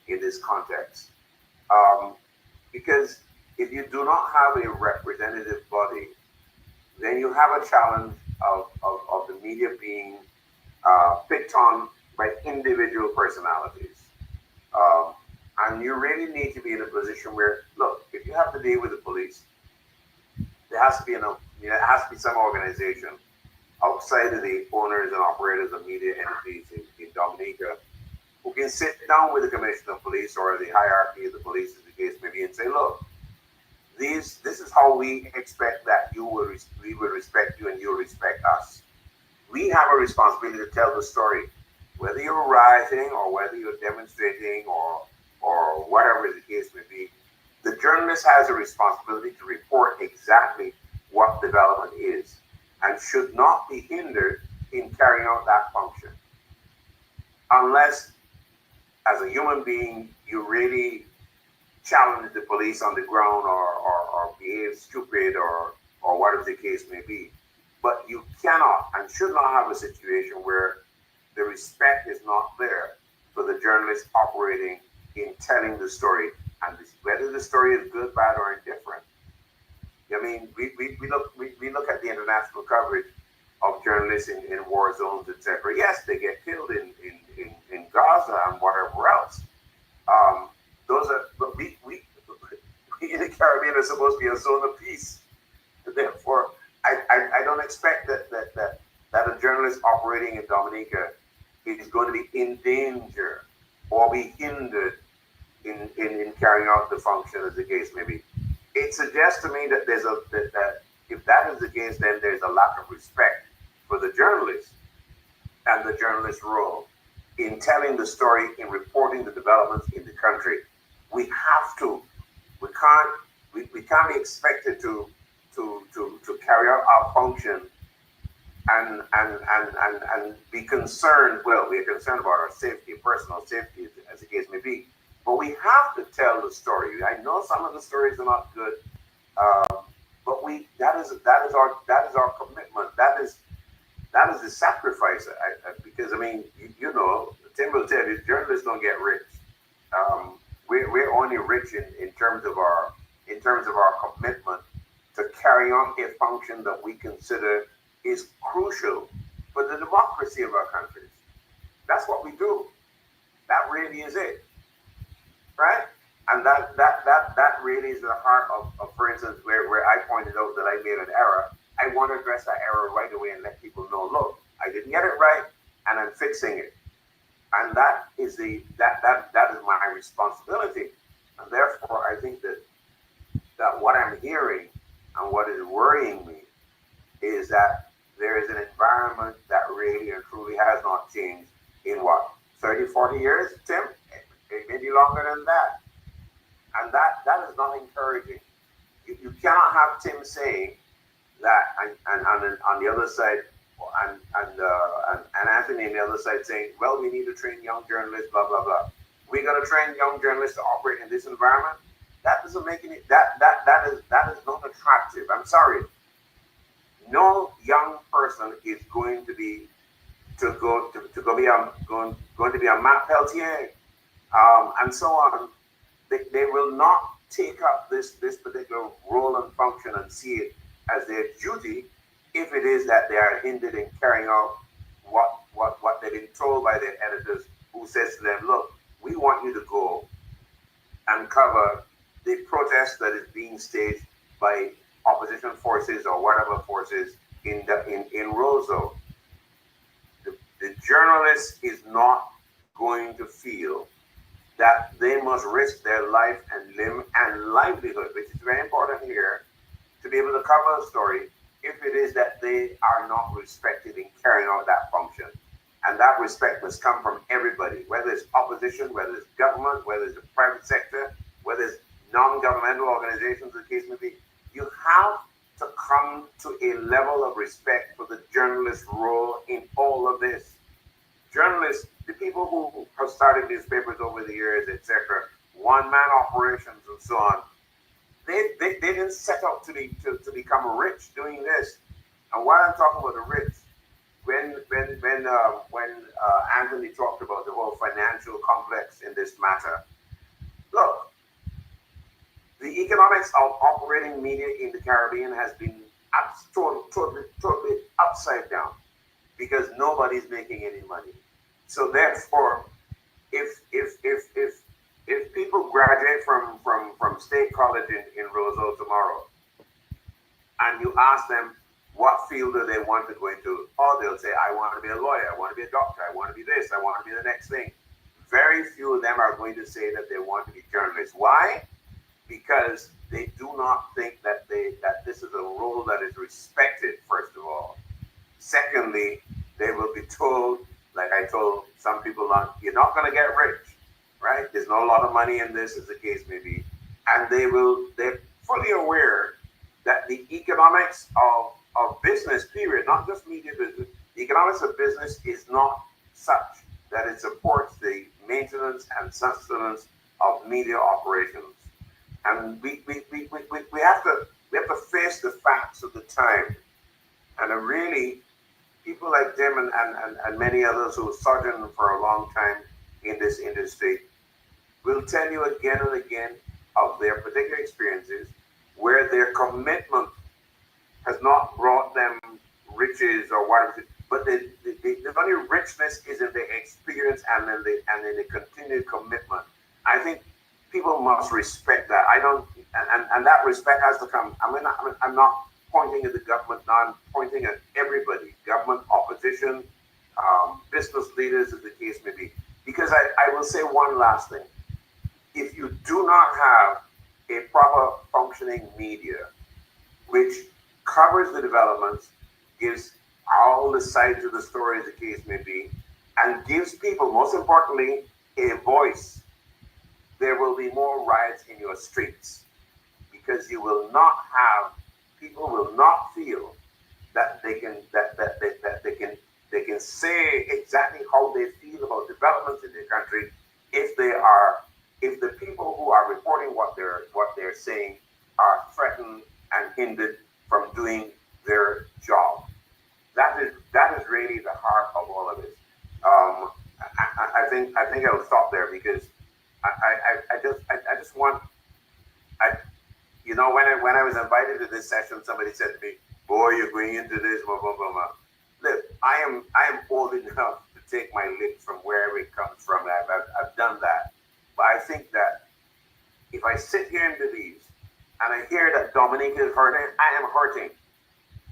in this context. Because if you do not have a representative body, then you have a challenge of the media being picked on by individual personalities. Um, and you really need to be in a position where, look, if you have to deal with the police, there has to be there has to be some organization outside of the owners and operators of media entities in Dominica who can sit down with the commissioner of police or the hierarchy of the police, as the case may be, and say, look, this is how we expect that we will respect you and you'll respect us. We have a responsibility to tell the story, whether you're rioting or whether you're demonstrating or whatever the case may be. The journalist has a responsibility to report exactly what development is and should not be hindered in carrying out that function. Unless, as a human being, you really challenge the police on the ground or behave stupid or whatever the case may be. But you cannot and should not have a situation where the respect is not there for the journalist operating in telling the story, and whether the story is good, bad, or indifferent. I mean, we look at the international coverage of journalists in war zones, etc. Yes, they get killed in Gaza and whatever else. But we in the Caribbean are supposed to be a zone of peace. Therefore, I don't expect that a journalist operating in Dominica is going to be in danger or be hindered in carrying out the function, as the case may be. It suggests to me that that if that is the case, then there's a lack of respect for the journalist and the journalist's role in telling the story, in reporting the developments in the country. We have to. We can't be expected to carry out our function and be concerned. Well, we are concerned about our safety, personal safety, as the case may be. But we have to tell the story. I know some of the stories are not good, but that is our commitment. That is the sacrifice. Because I mean, you know, Tim will tell you, journalists don't get rich. We're only rich in terms of our commitment to carry on a function that we consider is crucial for the democracy of our countries. That's what we do. That really is it, right? And that really is the heart of for instance, where I pointed out that I made an error. I want to address that error right away and let people know, look, I didn't get it right, and I'm fixing it. And that is my responsibility. And therefore, I think that what I'm hearing and what is worrying me is that there is an environment that really and truly has not changed in what, 30, 40 years, Tim? Maybe longer than that. And that is not encouraging. You cannot have Tim saying that, and on the other side, and Anthony on the other side saying, well, we need to train young journalists, blah, blah, blah. We're going to train young journalists to operate in this environment. That doesn't make any, that is not attractive. I'm sorry. No young person is going to be a Matt Peltier, and so on. They will not take up this particular role and function and see it as their duty if it is that they are hindered in carrying out what they've been told by their editors, who says to them, look, we want you to go and cover the protest that is being staged by opposition forces or whatever forces in Roseau. The journalist is not going to feel that they must risk their life and limb and livelihood, which is very important here, to be able to cover a story if it is that they are not respected in carrying out that function. And that respect must come from everybody, whether it's opposition, whether it's government, whether it's the private sector, whether it's non-governmental organizations, the case may be. You have to come to a level of respect for the journalist's role in all of this. Journalists, the people who have started newspapers over the years, etc., one-man operations and so on, they didn't set out to become rich doing this. And while I'm talking about the rich, when Anthony talked about the whole financial complex in this matter, look, the economics of operating media in the Caribbean has been totally upside down because nobody's making any money. So therefore, if people graduate from State College in Roseau tomorrow, and you ask them what field do they want to go into, or they'll say, I want to be a lawyer, I want to be a doctor, I want to be this, I want to be the next thing. Very few of them are going to say that they want to be journalists. Why? Because they do not think that this is a role that is respected, first of all. Secondly, they will be told, like I told some people, you're not going to get rich, right? There's not a lot of money in this, as the case may be. And they're fully aware that the economics of business, period, not just media business, the economics of business is not such that it supports the maintenance and sustenance of media operations. And we have to face the facts of the time. And really, people like Jim and many others who have sojourned for a long time in this industry will tell you again and again of their particular experiences where their commitment has not brought them riches or whatever, but the only richness is in the experience and in the continued commitment. I think people must respect that. I don't, and that respect has to come. I'm not pointing at the government now. I'm pointing at everybody, government, opposition, business leaders, as the case may be. Because I will say one last thing. If you do not have a proper functioning media, which covers the developments, gives all the sides of the story, as the case may be, and gives people, most importantly, a voice, there will be more riots in your streets, because you will not have, people will not feel that they can they can say exactly how they feel about developments in their country if the people who are reporting what they're saying are threatened and hindered from doing their job. That is really the heart of all of this. I think I'll stop there, because I just want, when I was invited to this session, somebody said to me, "Boy, you're going into this, blah blah blah blah." Look, I am old enough to take my lips from wherever it comes from. I've done that, but I think that if I sit here in Belize and I hear that Dominique is hurting, I am hurting.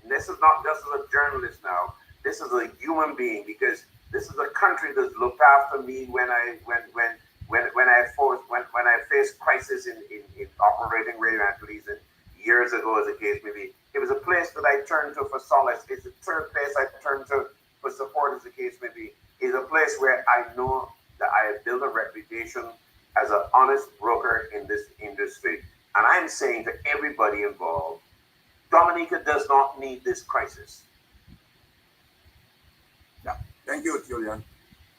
And this is not just as a journalist now. This is a human being, because this is a country that's looked after me when I faced crisis in operating radio and television years ago, as the case may be. It was a place that I turned to for solace. It's the third place I turned to for support, as the case may be. It's a place where I know that I have built a reputation as an honest broker in this industry. And I'm saying to everybody involved, Dominica does not need this crisis. Yeah, thank you, Julian.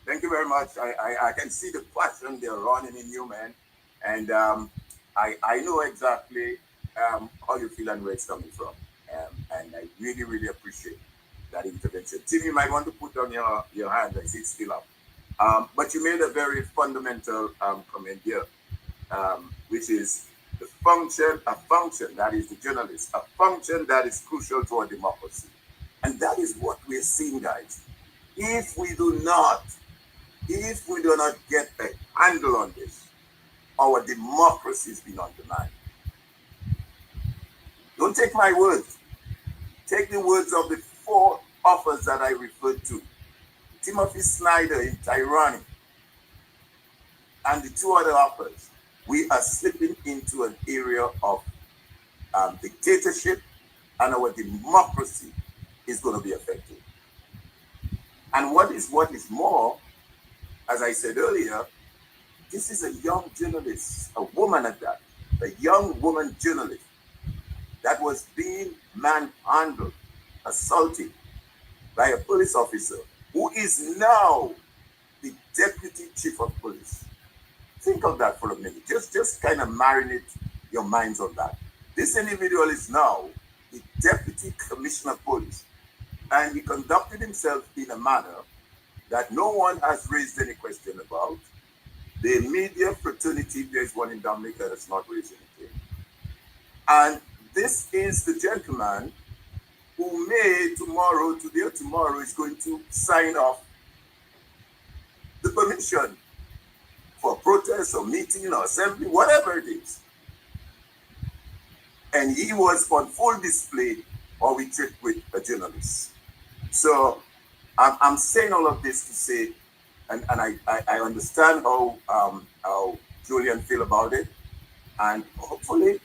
Thank you very much. I can see the passion they're running in you, man. And I know exactly how you feel and where it's coming from. And I really, really appreciate that intervention. Tim, you might want to put down your hand. I see it's still up. But you made a very fundamental comment here, which is a function that is the journalist, a function that is crucial to our democracy. And that is what we're seeing, guys. If we do not get a handle on this, our democracy is being undermined. Don't take my words. Take the words of the four authors that I referred to. Timothy Snyder in Tyranny and the two other authors. We are slipping into an area of dictatorship, and our democracy is going to be affected. And what is more, as I said earlier, this is a young journalist, a woman at that, a young woman journalist that was being manhandled, assaulted by a police officer who is now the deputy chief of police. Think of that for a minute. Just kind of marinate your minds on that. This individual is now the deputy commissioner of police, and he conducted himself in a manner that no one has raised any question about. The media fraternity, there's one in Dominica that's not raising anything. And this is the gentleman who may tomorrow, today or tomorrow, is going to sign off the permission for protest or meeting or assembly, whatever it is. And he was on full display while we trip with a journalist. So I'm saying all of this to say, and I understand how Julian feel about it. And hopefully,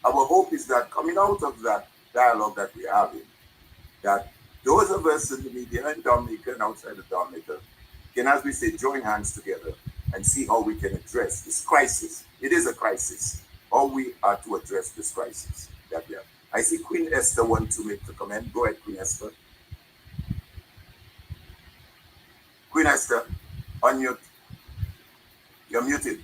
our hope is that coming out of that dialogue that we're having, that those of us in the media and Dominica and outside of Dominica can, as we say, join hands together and see how we can address this crisis. It is a crisis. How we are to address this crisis that we have. I see Queen Esther want to make the comment. Go ahead, Queen Esther. Queen Esther, unmute. You're muted.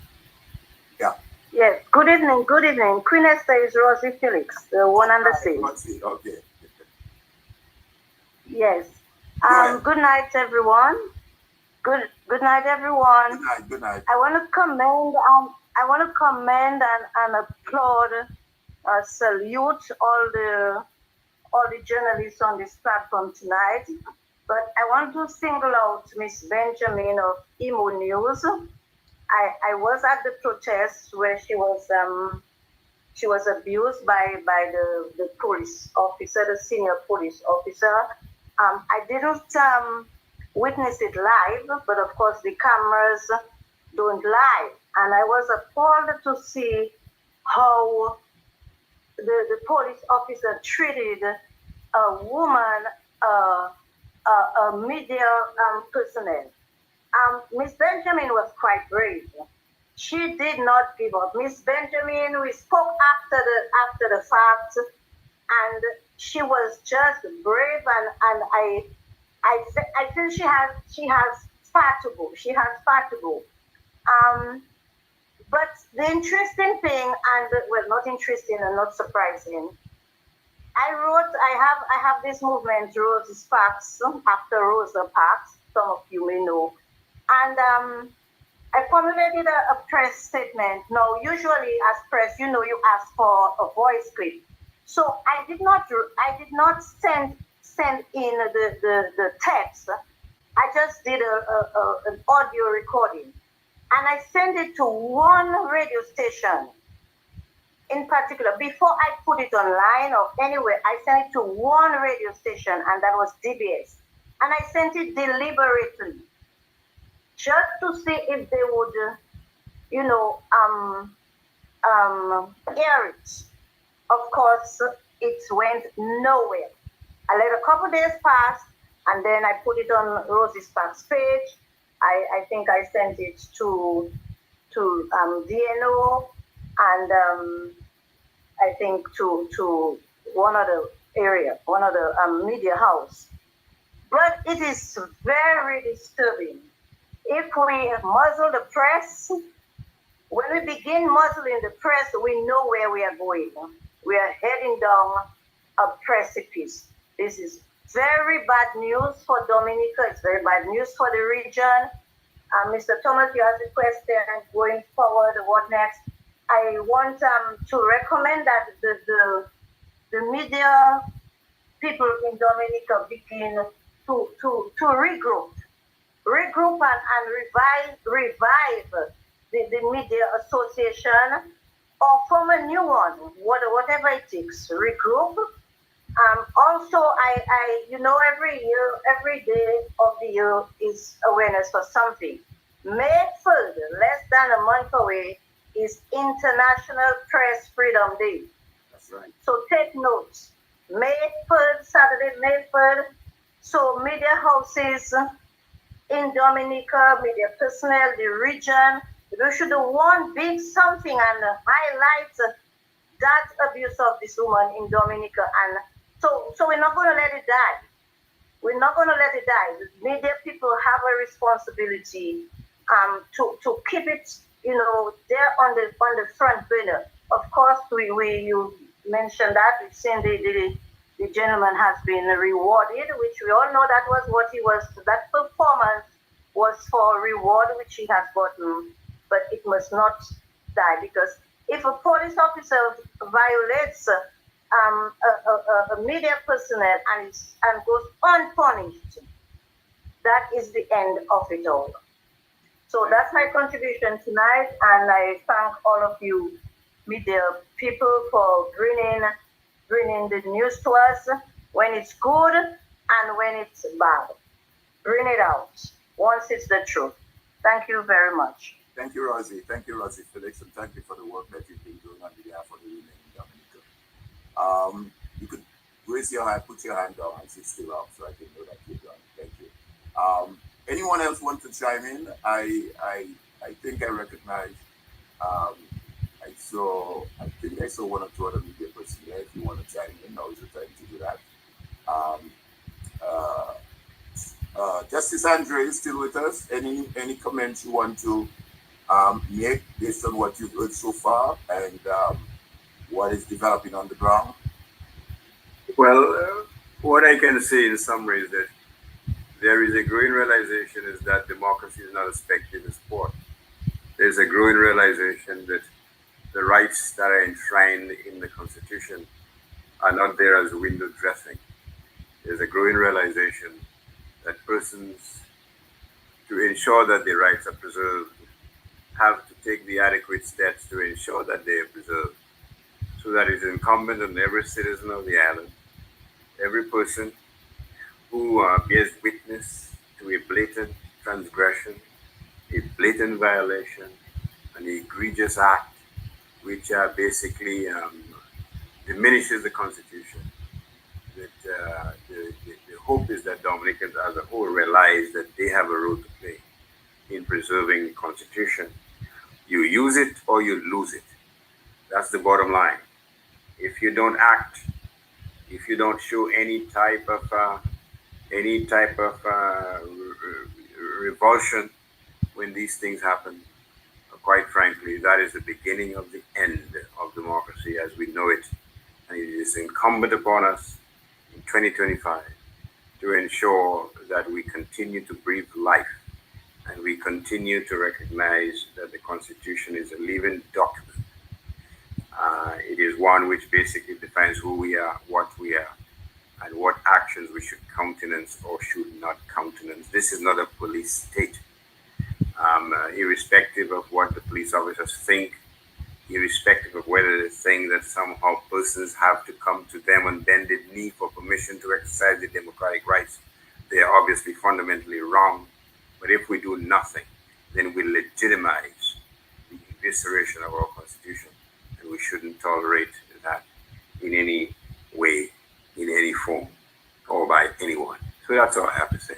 Yeah. Yes, good evening, good evening. Queen Esther is Rosie Felix, the one and the same. Okay. Yes. Good night, everyone. Good night, everyone. Good night. I want to commend and applaud, salute all the journalists on this platform tonight. But I want to single out Miss Benjamin of Imo News. I was at the protest where she was abused by the police officer, the senior police officer. I didn't witness it live, but of course the cameras don't lie. And I was appalled to see how the police officer treated a woman, a media personnel. Miss Benjamin was quite brave. She did not give up. Miss Benjamin, we spoke after the fact, and she was just brave, and I feel she has far to go. She has far to go. But the interesting thing, and well, not interesting and not surprising, I have this movement, Rosa Sparks, after Rosa Parks, some of you may know. And I formulated a press statement. Now, usually as press, you ask for a voice clip. So I did not send in the text. I just did an audio recording. And I sent it to one radio station in particular. Before I put it online or anywhere, I sent it to one radio station, and that was DBS. And I sent it deliberately, just to see if they would, air it. Of course, it went nowhere. I let a couple days pass, and then I put it on Rosie Sparks' page. I think I sent it to DNO, and I think to one other media house. But it is very disturbing. If we muzzle the press, when we begin muzzling the press, we know where we are going. We are heading down a precipice. This is very bad news for Dominica. It's very bad news for the region. Mr. Thomas, you asked a question going forward, what next? I want to recommend that the media people in Dominica begin to regroup and revive the media association, or form a new one, whatever it takes. Regroup. Also, I every day of the year is awareness for something. May 3rd, less than a month away, is International Press Freedom Day. That's right. So take notes. May 3rd, Saturday, May 3rd. So media houses in Dominica, media personnel, the region, we should do one big something and highlight that abuse of this woman in Dominica. And so we're not going to let it die. We're not going to let it die. The media people have a responsibility to keep it, there on the front burner. Of course, you mentioned that. We've seen the gentleman has been rewarded, which we all know that was what he was. That performance was for reward, which he has gotten. But it must not die, because if a police officer violates a media personnel and goes unpunished, that is the end of it all. So that's my contribution tonight, and I thank all of you media people for bringing the news to us when it's good and when it's bad. Bring it out once it's the truth. Thank you very much. Thank you, Rosie. Thank you, Rosie Felix, and thank you for the work that you've been doing on behalf of the women in Dominica. You could raise your hand, put your hand down, and sit still up so I can know that you're done. Thank you. Anyone else want to chime in? I think I recognize. I think I saw one or two other media persons there. If you want to chime in, now is the time to do that. Justice Andre is still with us. Any comments you want to make based on what you've heard so far and what is developing on the ground? Well, what I can say in summary is that there is a growing realization is that democracy is not a spectator sport. There's a growing realization that the rights that are enshrined in the Constitution are not there as window dressing. There's a growing realization that persons, to ensure that their rights are preserved, have to take the adequate steps to ensure that they are preserved. So that it is incumbent on every citizen of the island, every person who bears witness to a blatant transgression, a blatant violation, an egregious act which basically diminishes the Constitution. That the hope is that Dominicans as a whole realize that they have a role to play in preserving the Constitution. You use it or you lose it. That's the bottom line. If you don't act, if you don't show any type of revulsion when these things happen, quite frankly, that is the beginning of the end of democracy as we know it. And it is incumbent upon us in 2025 to ensure that we continue to breathe life and we continue to recognize that the Constitution is a living document. It is one which basically defines who we are, what we are, and what actions we should countenance or should not countenance. This is not a police state. Irrespective of what the police officers think, irrespective of whether they think that somehow persons have to come to them and bend the knee for permission to exercise their democratic rights, they are obviously fundamentally wrong. But if we do nothing, then we legitimize the evisceration of our Constitution, and we shouldn't tolerate that in any way, in any form, or by anyone. So that's all I have to say.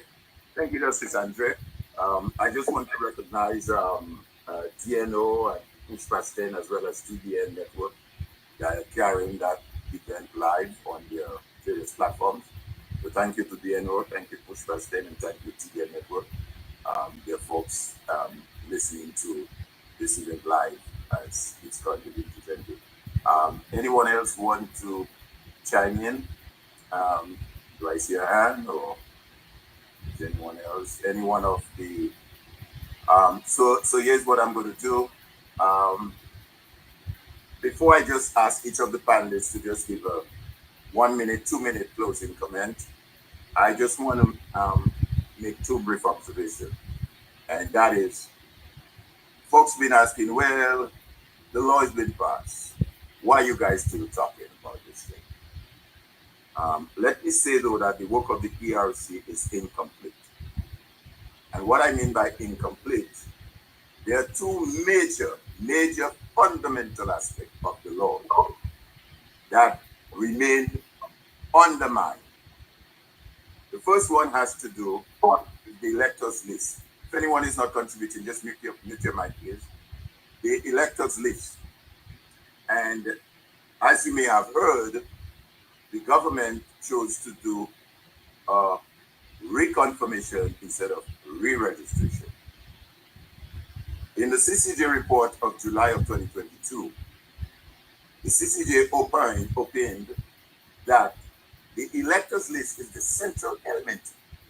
Thank you, Justice Andre. I just want to recognize DNO and Push Past 10 as well as TBN Network that are carrying that event live on their various platforms. So thank you to DNO, thank you Push Past 10, and thank you TBN Network. There are folks listening to this event live as it's currently being presented. Anyone else want to chime in? Do I see a hand, or is anyone else? Anyone of the so here's what I'm going to do. Before I just ask each of the panelists to just give a 1 minute, 2 minute closing comment, I just want to make two brief observations. And that is, folks been asking, well, the law has been passed. Why are you guys still talking about this thing? Let me say, though, that the work of the PRC is incomplete. And what I mean by incomplete, there are two major fundamental aspects of the law that remain undermined. The first one has to do with the electors list. If anyone is not contributing, just mute your mic, please. The electors list. And as you may have heard, the government chose to do reconfirmation instead of re-registration. In the CCJ report of July of 2022, the CCJ opined that the electors list is the central element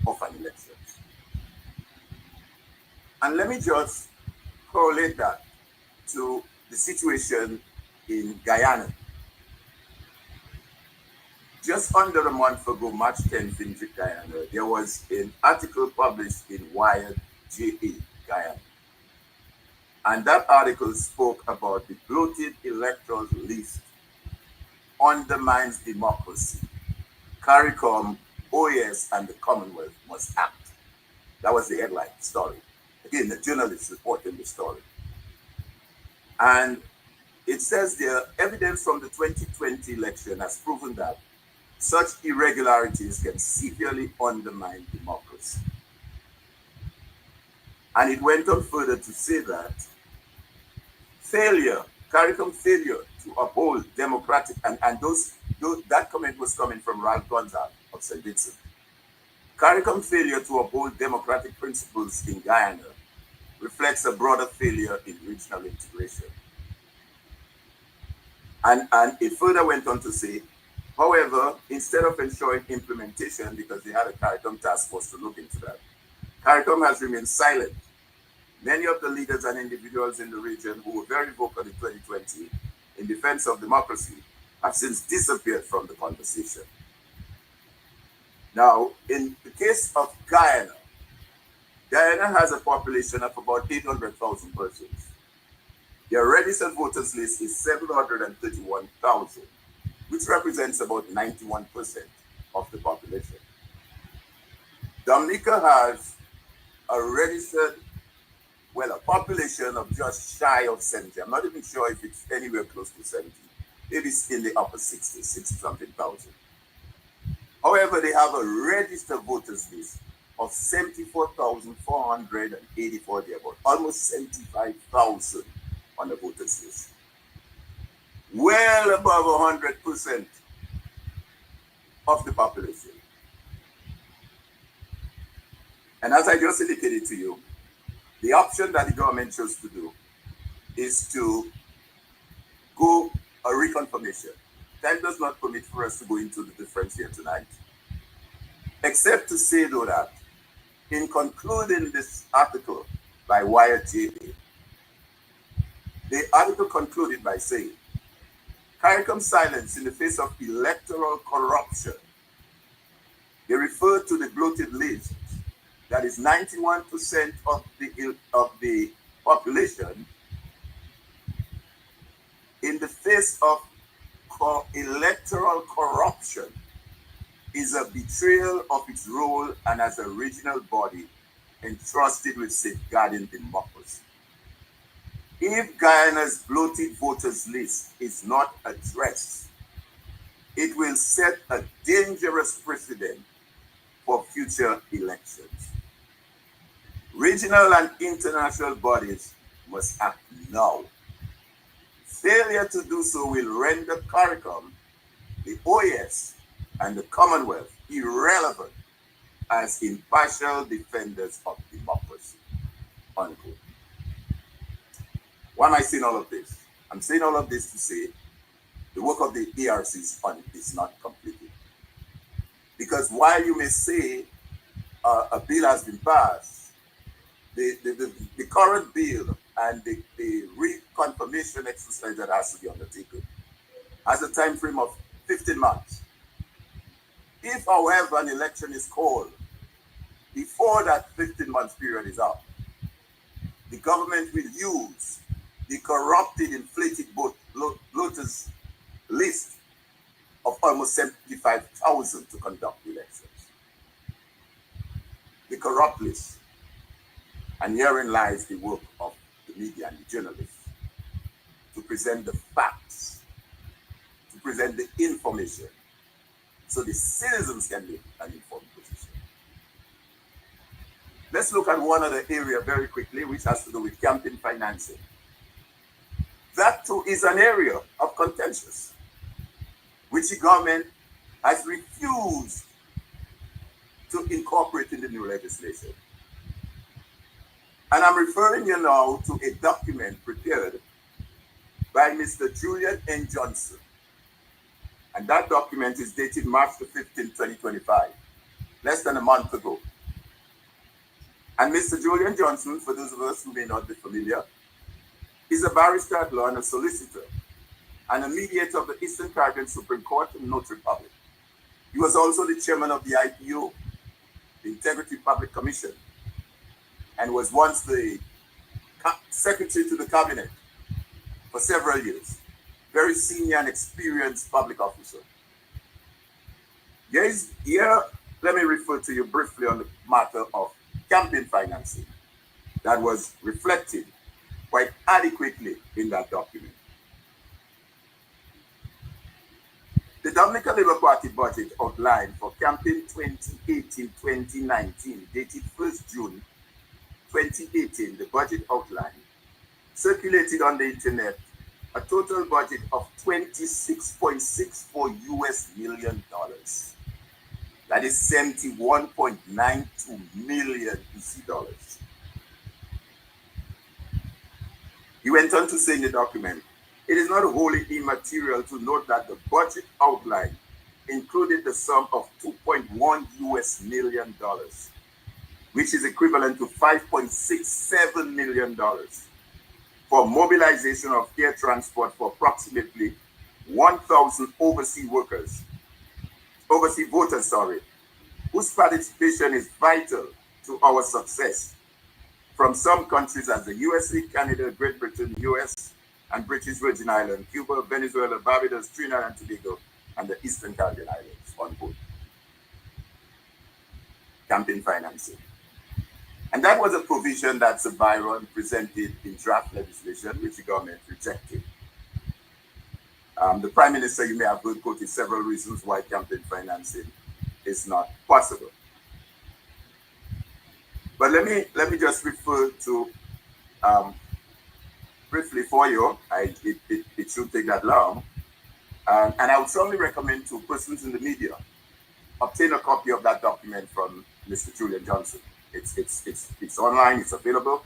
of an election. And let me just correlate that to the situation in Guyana. Just under a month ago, March 10th in Guyana, there was an article published in Wired JA, Guyana. And that article spoke about the bloated electoral list undermines democracy. CARICOM, OAS, and the Commonwealth must act. That was the headline story. Again, the journalists reporting the story. And it says there, evidence from the 2020 election has proven that such irregularities can severely undermine democracy. And it went on further to say that CARICOM failure to uphold democratic, and that comment was coming from Ralph Gonzalez of St. Vincent. CARICOM failure to uphold democratic principles in Guyana reflects a broader failure in regional integration. And it further went on to say, however, instead of ensuring implementation, because they had a CARICOM task force to look into that, CARICOM has remained silent. Many of the leaders and individuals in the region who were very vocal in 2020 in defense of democracy have since disappeared from the conversation. Now, in the case of Guyana, Guyana has a population of about 800,000 persons. Their registered voters list is 731,000, which represents about 91% of the population. Dominica has a registered, a population of just shy of 70. I'm not even sure if it's anywhere close to 70. Maybe it's in the upper 60s, 60-something thousand. However, they have a registered voters list of 74,484 there, about almost 75,000 on the voters list. Well above 100% of the population. And as I just indicated to you, the option that the government chose to do is to go a reconfirmation. Time does not permit for us to go into the difference here tonight, except to say, though, that in concluding this article by Wired JA, the article concluded by saying, CARICOM's silence in the face of electoral corruption. They refer to the bloated list that is 91% of the population in the face of electoral corruption is a betrayal of its role and as a regional body entrusted with safeguarding democracy. If Guyana's bloated voters list is not addressed, it will set a dangerous precedent for future elections. Regional and international bodies must act now. Failure to do so will render CARICOM, the OAS, and the Commonwealth irrelevant as impartial defenders of democracy. Unquote. Why am I saying all of this? I'm saying all of this to say the work of the ERC is not completed. Because while you may say a bill has been passed, the current bill and the reconfirmation exercise that has to be undertaken has a time frame of 15 months. If, however, an election is called before that 15-month period is up, the government will use the corrupted, inflated voters list of almost 75,000 to conduct elections. The corrupt list. And herein lies the work of the media and the journalists to present the facts, to present the information, so the citizens can make an informed position. Let's look at one other area very quickly, which has to do with campaign financing. That too is an area of contentious, which the government has refused to incorporate in the new legislation. And I'm referring you now to a document prepared by Mr. Julian N. Johnson. And that document is dated March the 15th, 2025, less than a month ago. And Mr. Julian Johnson, for those of us who may not be familiar, is a barrister at law and a solicitor, and a mediator of the Eastern Caribbean Supreme Court and Notary Public. He was also the chairman of the IPO, the Integrity Public Commission, and was once the secretary to the cabinet for several years. Very senior and experienced public officer. Here, let me refer to you briefly on the matter of campaign financing that was reflected quite adequately in that document. The Dominica Labour Party budget outline for campaign 2018-2019, dated 1st June 2018, the budget outline circulated on the internet a total budget of $26.64 million. That is 71.92 million EC dollars. He went on to say in the document, it is not wholly immaterial to note that the budget outline included the sum of $2.1 million, which is equivalent to $5.67 million for mobilization of air transport for approximately 1,000 overseas voters, whose participation is vital to our success from some countries as the USA, Canada, Great Britain, US, and British Virgin Islands, Cuba, Venezuela, Barbados, Trinidad and Tobago, and the Eastern Caribbean Islands on board. Campaign financing. And that was a provision that Sir Byron presented in draft legislation, which the government rejected. The Prime Minister, you may have heard, quoted several reasons why campaign financing is not possible. But let me just refer to briefly for you. It shouldn't take that long. And I would strongly recommend to persons in the media obtain a copy of that document from Mr. Julian Johnson. It's online, it's available.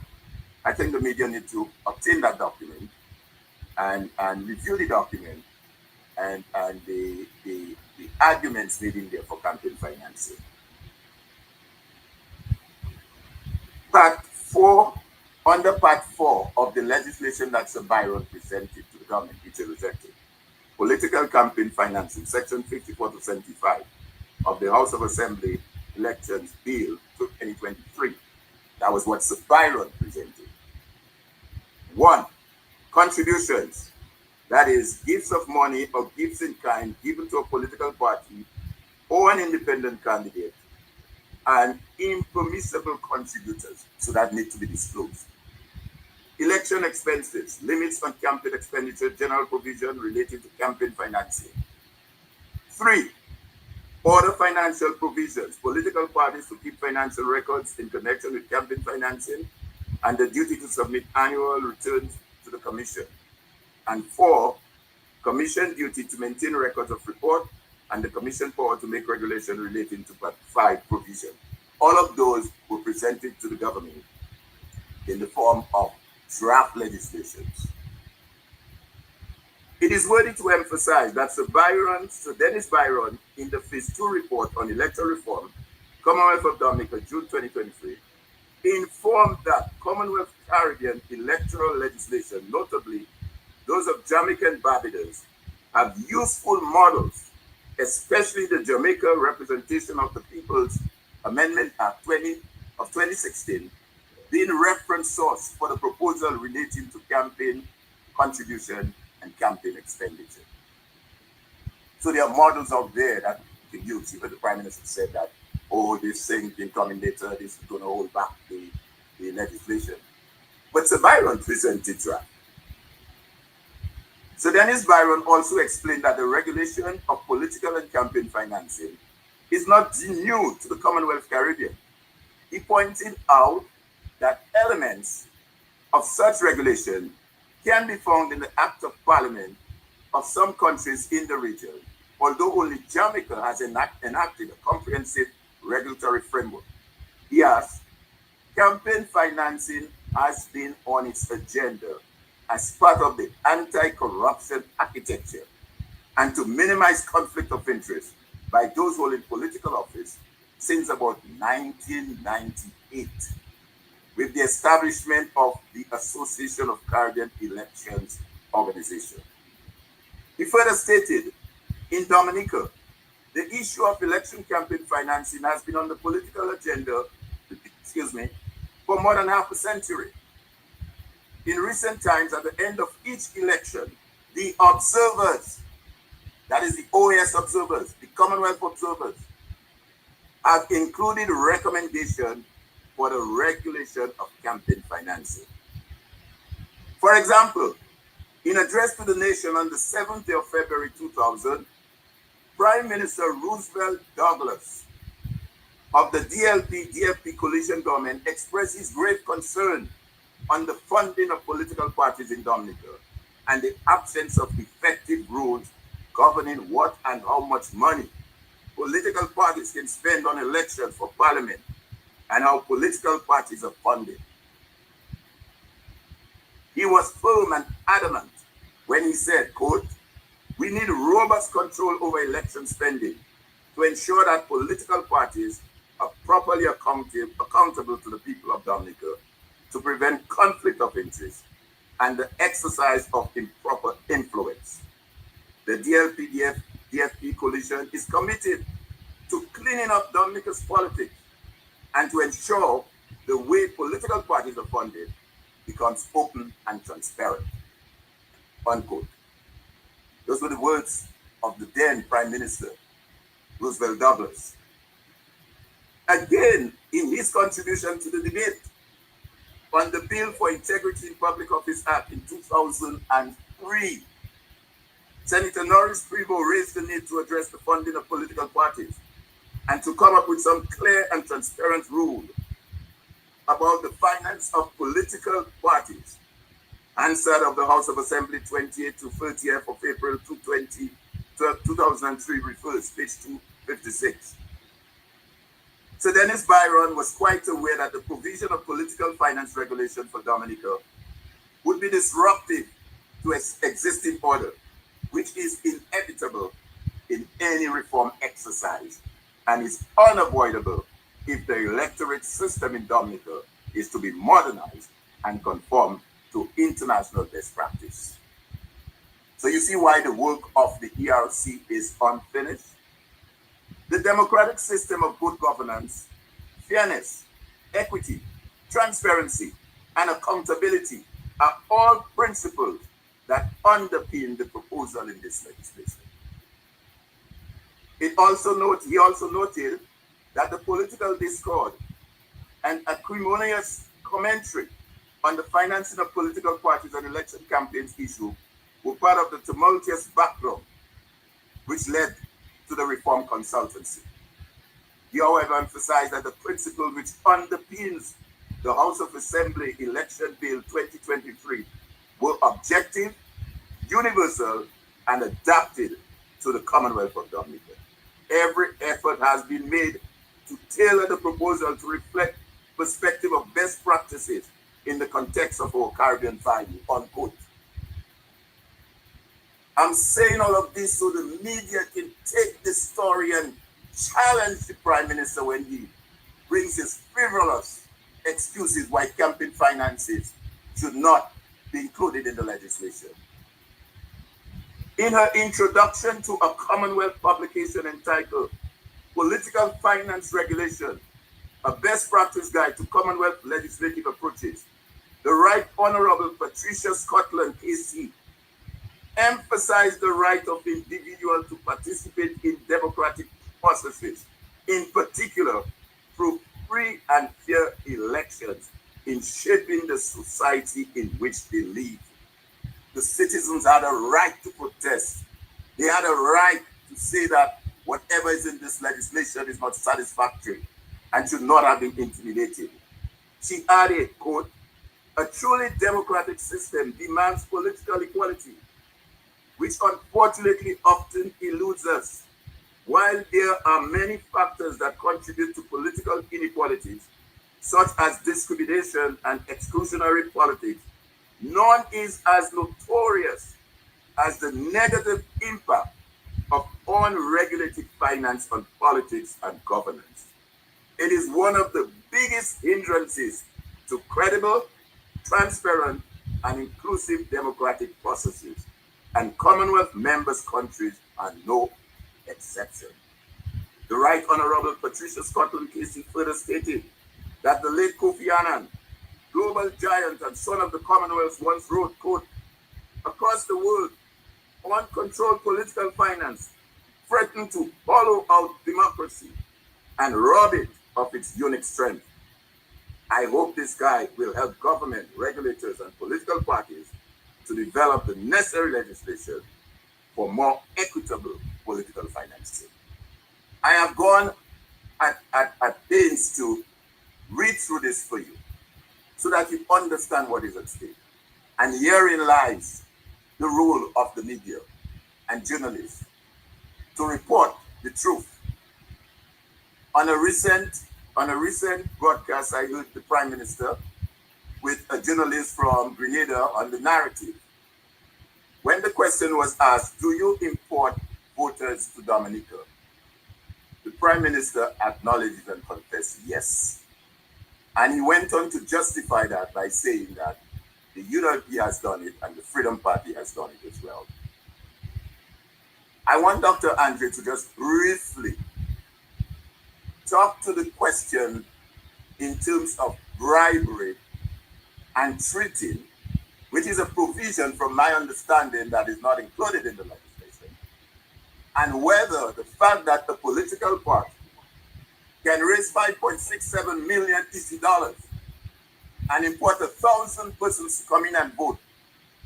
I think the media need to obtain that document and review the document and the arguments made in there for campaign financing. Under Part 4 of the legislation that Sir Byron presented to the government, which is rejected, political campaign financing, Section 54 to 75 of the House of Assembly Elections Bill 2023. That was what Sir Byron presented. 1. Contributions, that is, gifts of money or gifts in kind given to a political party or an independent candidate, and impermissible contributors, so that need to be disclosed. Election expenses, limits on campaign expenditure, general provision related to campaign financing. 3. Other financial provisions, political parties to keep financial records in connection with campaign financing, and the duty to submit annual returns to the Commission. And 4, Commission duty to maintain records of report, and the Commission power to make regulation relating to Part 5 provision. All of those were presented to the government in the form of draft legislations. It is worthy to emphasize that Sir Dennis Byron, in the Phase 2 report on electoral reform, Commonwealth of Dominica, June 2023, informed that Commonwealth Caribbean electoral legislation, notably those of Jamaica and Barbados, have useful models, especially the Jamaica Representation of the People's Amendment Act 2016, being reference source for the proposal relating to campaign contribution and campaign expenditure. So there are models out there that you can use. Even the Prime Minister said that, oh, this thing can come in later, this is going to hold back the legislation. But Sir Byron presented draft. So Dennis Byron also explained that the regulation of political and campaign financing is not new to the Commonwealth Caribbean. He pointed out that elements of such regulation can be found in the Act of Parliament of some countries in the region, although only Jamaica has enacted a comprehensive regulatory framework. He asked, campaign financing has been on its agenda as part of the anti-corruption architecture and to minimize conflict of interest by those holding political office since about 1998, with the establishment of the Association of Caribbean Elections Organization. He further stated, in Dominica, The issue of election campaign financing has been on the political agenda, for more than half a century. In recent times, at the end of each election, the observers, that is the OAS observers, the Commonwealth observers, have included recommendation for the regulation of campaign financing. For example, in address to the nation on the 7th day of February 2000, Prime Minister Roosevelt Douglas of the DLP-DFP coalition government expressed his grave concern on the funding of political parties in Dominica and the absence of effective rules governing what and how much money political parties can spend on elections for parliament and how political parties are funded. He was firm and adamant when he said, quote, "We need robust control over election spending to ensure that political parties are properly accountable to the people of Dominica to prevent conflict of interest and the exercise of improper influence. The DLP-DFP coalition is committed to cleaning up Dominica's politics and to ensure the way political parties are funded becomes open and transparent." Unquote. Those were the words of the then Prime Minister, Roosevelt Douglas. Again, in his contribution to the debate on the Bill for Integrity in Public Office Act in 2003, Senator Norris Prevost raised the need to address the funding of political parties and to come up with some clear and transparent rule about the finance of political parties. Answered of the House of Assembly 28 to 30th of April 2003 refers, page 256. Sir Dennis Byron was quite aware that the provision of political finance regulation for Dominica would be disruptive to existing order, which is inevitable in any reform exercise and is unavoidable if the electorate system in Dominica is to be modernized and conform to international best practice. So you see why the work of the ERC is unfinished? The democratic system of good governance, fairness, equity, transparency, and accountability are all principles that underpin the proposal in this legislation. He also noted that the political discord and acrimonious commentary on the financing of political parties and election campaigns issue were part of the tumultuous background which led to the reform consultancy. He, however, emphasized that the principle which underpins the House of Assembly Election Bill 2023 were objective, universal, and adapted to the Commonwealth of Dominica. Every effort has been made to tailor the proposal to reflect perspective of best practices in the context of our Caribbean value, unquote. I'm saying all of this so the media can take this story and challenge the Prime Minister when he brings his frivolous excuses why campaign finances should not be included in the legislation. In her introduction to a Commonwealth publication entitled Political Finance Regulation, a Best Practice Guide to Commonwealth Legislative Approaches, the Right Honorable Patricia Scotland, KC, emphasized the right of individuals to participate in democratic processes, in particular through free and fair elections in shaping the society in which they live. The citizens had a right to protest. They had a right to say that whatever is in this legislation is not satisfactory and should not have been intimidated. She added, quote, "A truly democratic system demands political equality, which unfortunately often eludes us. While there are many factors that contribute to political inequalities, such as discrimination and exclusionary politics, none is as notorious as the negative impact of unregulated finance on politics and governance. It is one of the biggest hindrances to credible, transparent, and inclusive democratic processes, and Commonwealth members countries are no exception." The Right Honorable Patricia Scotland Casey further stated that the late Kofi Annan, global giant and son of the Commonwealth, once wrote, quote, across the world, uncontrolled political finance threaten to hollow out democracy and rob it of its unique strength. I hope this guide will help government, regulators, and political parties to develop the necessary legislation for more equitable political financing. I have gone at pains to read through this for you so that you understand what is at stake. And herein lies the role of the media and journalists to report the truth. On a recent broadcast, I heard the Prime Minister with a journalist from Grenada on the narrative. When the question was asked, do you import voters to Dominica? The Prime Minister acknowledged and confessed yes. And he went on to justify that by saying that the ULP has done it and the Freedom Party has done it as well. I want Dr. Andre to just briefly talk to the question in terms of bribery and treating, which is a provision from my understanding that is not included in the legislation, and whether the fact that the political party can raise 5.67 million EC dollars and import 1,000 persons to come in and vote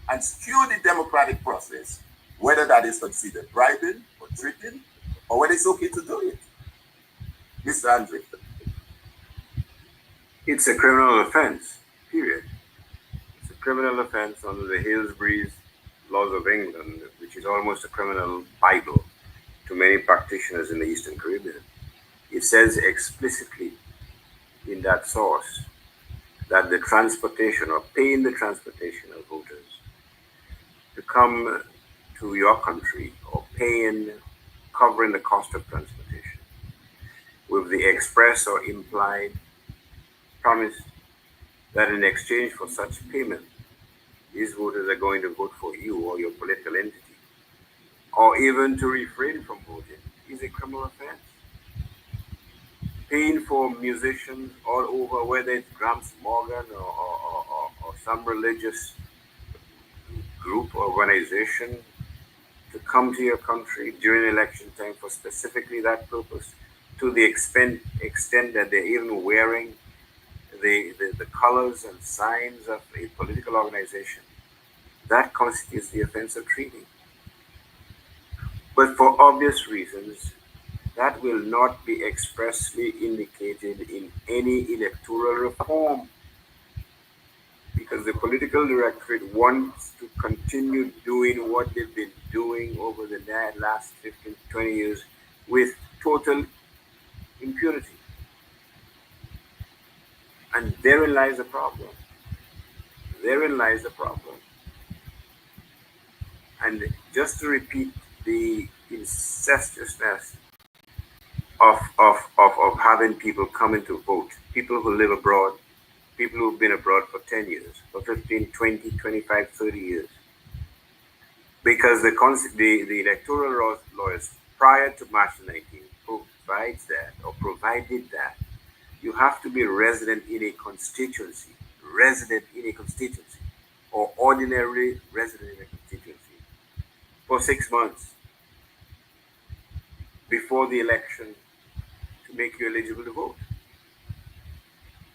and skew the democratic process, whether that is considered bribing or treating, or whether it's okay to do it. Mr. Andre. It's a criminal offense, period. It's a criminal offense under the Hillsbury's laws of England, which is almost a criminal Bible to many practitioners in the Eastern Caribbean. It says explicitly in that source that the transportation or paying the transportation of voters to come to your country or covering the cost of transportation with the express or implied promise that in exchange for such payment, these voters are going to vote for you or your political entity, or even to refrain from voting, is a criminal offense. Paying for musicians all over, whether it's Gramps Morgan or some religious group or organization, to come to your country during election time for specifically that purpose, to the extent that they're even wearing the colors and signs of a political organization, that constitutes the offense of treating. But for obvious reasons, that will not be expressly indicated in any electoral reform, because the political directorate wants to continue doing what they've been doing over the last 15, 20 years with total impunity. And therein lies the problem. Therein lies the problem. And just to repeat the incestuousness of having people coming to vote, people who live abroad, people who've been abroad for 10 years, for 15, 20, 25, 30 years. Because the electoral laws prior to March 19 provides that, or provided that, you have to be resident in a constituency, or ordinarily resident in a constituency for 6 months before the election to make you eligible to vote.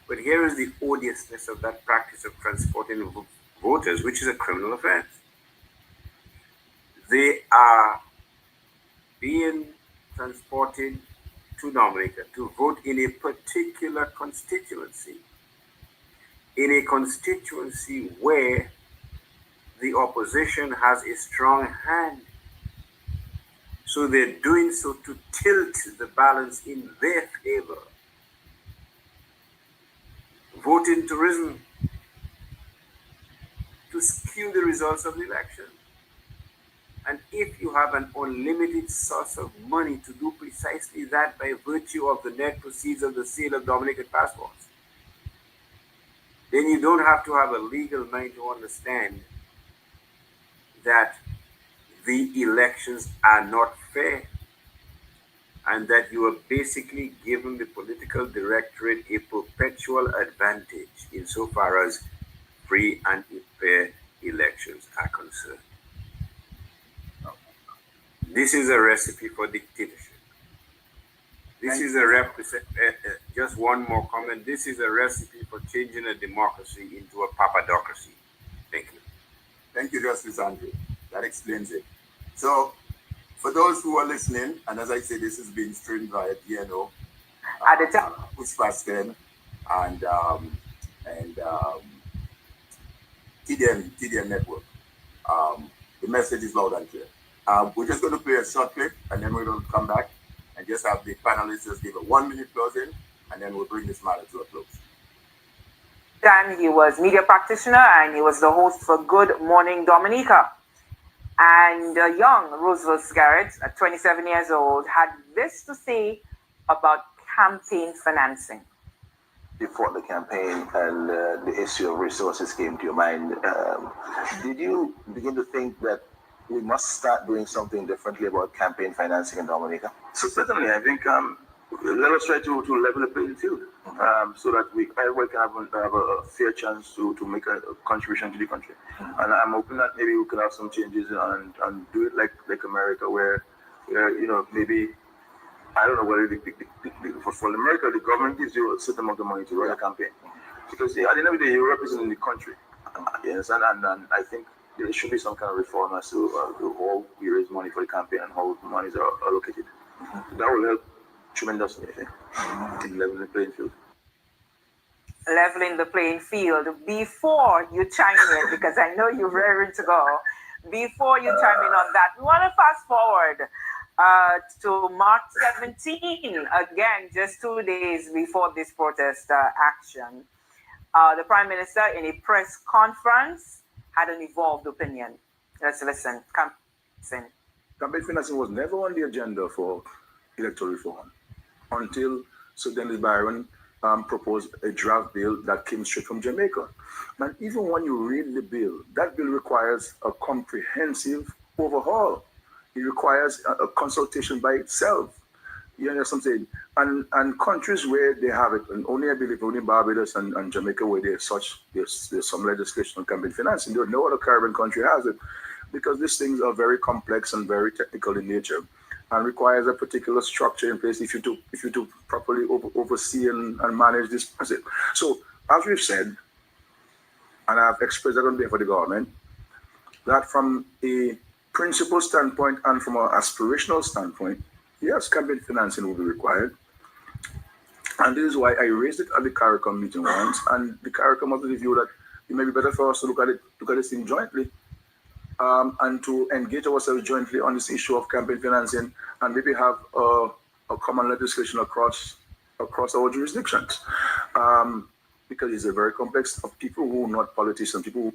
But here is the odiousness of that practice of transporting voters, which is a criminal offense. They are being transported to Dominica to vote in a particular constituency, where the opposition has a strong hand. So they're doing so to tilt the balance in their favor. Voting tourism to skew the results of the election. And if you have an unlimited source of money to do precisely that by virtue of the net proceeds of the sale of Dominican passports, then you don't have to have a legal mind to understand that the elections are not fair and that you are basically giving the political directorate a perpetual advantage insofar as free and fair elections are concerned. This is a recipe for dictatorship. This is just one more comment. This is a recipe for changing a democracy into a papadocracy. Thank you. Thank you, Justice Andrew. That explains it. So, for those who are listening, and as I say, this is being streamed via DNO, At the time, Pushpasken, and TDM Network. The message is loud and clear. We're just going to play a short clip, and then we're going to come back and just have the panelists just give a 1 minute closing, and then we'll bring this matter to a close. Dan, he was media practitioner and he was the host for Good Morning Dominica. And young Roosevelt Scarrett, at 27 years old, had this to say about campaign financing. Before the campaign and the issue of resources came to your mind, did you begin to think that we must start doing something differently about campaign financing in Dominica? So certainly, I think let us try to level the playing field so that everybody can have a fair chance to make a contribution to the country. And I'm hoping that maybe we can have some changes and do it like America, where maybe, I don't know whether for America, the government gives you a certain amount of money to run a campaign. Because at the end of the day, you're representing the country. You understand? And I think there should be some kind of reform as to how we raise money for the campaign and how monies are allocated. That will help tremendously, I think, in leveling the playing field. Leveling the playing field. Before you chime in, because I know you're raring to go, before you chime in on that, we want to fast forward to March 17, again, just 2 days before this protest action. The Prime Minister, in a press conference, had an evolved opinion. Let's listen. Campaign financing was never on the agenda for electoral reform until Sir Dennis Byron proposed a draft bill that came straight from Jamaica. And even when you read the bill, that bill requires a comprehensive overhaul. It requires a consultation by itself. You understand what I'm saying? And countries where they have it, and only I believe only Barbados and Jamaica where there's some legislation on campaign financing. No other Caribbean country has it, because these things are very complex and very technical in nature, and requires a particular structure in place if you to properly oversee and manage this process. So as we've said, and I've expressed that on behalf of the government, that from a principal standpoint and from an aspirational standpoint, yes, campaign financing will be required. And this is why I raised it at the CARICOM meeting once, and the CARICOM was of the view that it may be better for us to look at this thing jointly, and to engage ourselves jointly on this issue of campaign financing, and maybe have a common legislation across our jurisdictions, because it's a very complex of people who are not politicians, people who...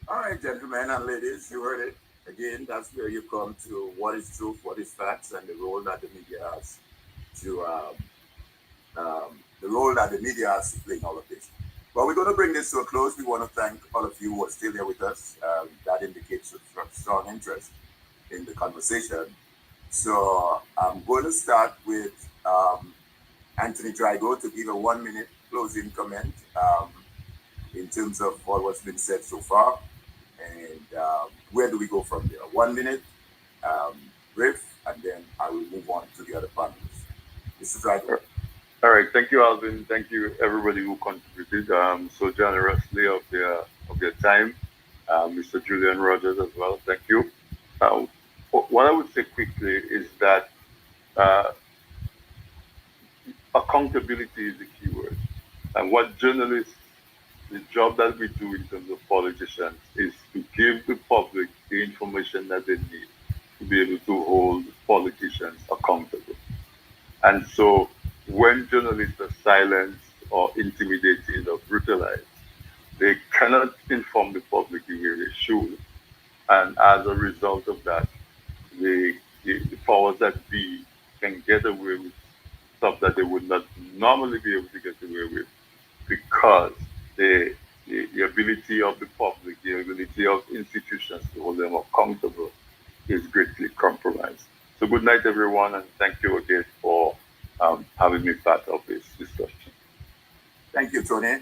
All right, gentlemen and ladies, you heard it. Again, that's where you come to what is truth, what is facts, and the role that the media has to play in all of this. Well, we're going to bring this to a close. We want to thank all of you who are still here with us. That indicates a strong interest in the conversation. So I'm going to start with Anthony Drago to give a 1 minute closing comment in terms of all what's been said so far. And where do we go from there? 1 minute brief, and then I will move on to the other panelists. Mr. Drago. All right, thank you, Alvin. Thank you, everybody who contributed so generously of their time. Mr. Julian Rogers as well. Thank you. What I would say quickly is that accountability is the key word. And what journalists, the job that we do in terms of politicians, is to give the public the information that they need to be able to hold politicians accountable. And so when journalists are silenced or intimidated or brutalized, they cannot inform the public the way they should. And as a result of that, the powers that be can get away with stuff that they would not normally be able to get away with, because the ability of the public, the ability of institutions to hold them accountable is greatly compromised. night, everyone, and thank you again for having me part of this discussion. Thank you, Tony.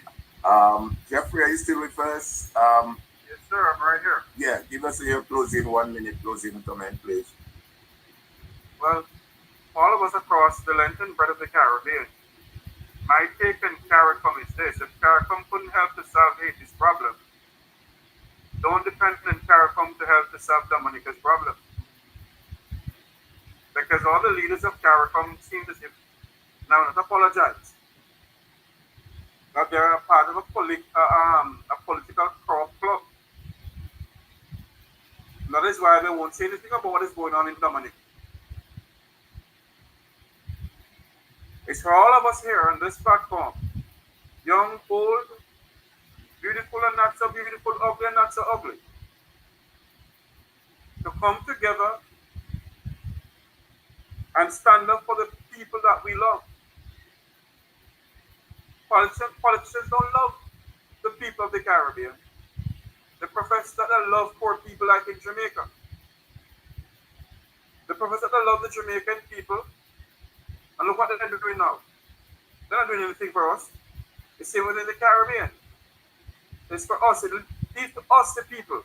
Jeffrey, are you still with us? Yes, sir. I'm right here. Yeah, give us your closing 1 minute closing comment, please. Well, all of us across the length and breadth of the Caribbean, my take on CARICOM is this: if CARICOM couldn't help to solve Haiti's problem, don't depend on CARICOM to help to solve Dominica's problem. Because all the leaders of CARICOM seem as if now not apologize that they're a part of a political club. That is why they won't say anything about what is going on in Dominica. It's for all of us here on this platform, young, old, beautiful and not so beautiful, ugly and not so ugly, to come together and stand up for the people that we love. Politicians don't love the people of the Caribbean. They profess that they love poor people like in Jamaica. They profess that they love the Jamaican people. And look what they're doing now. They're not doing anything for us. The same within the Caribbean. It's for us. It leads to us, the people.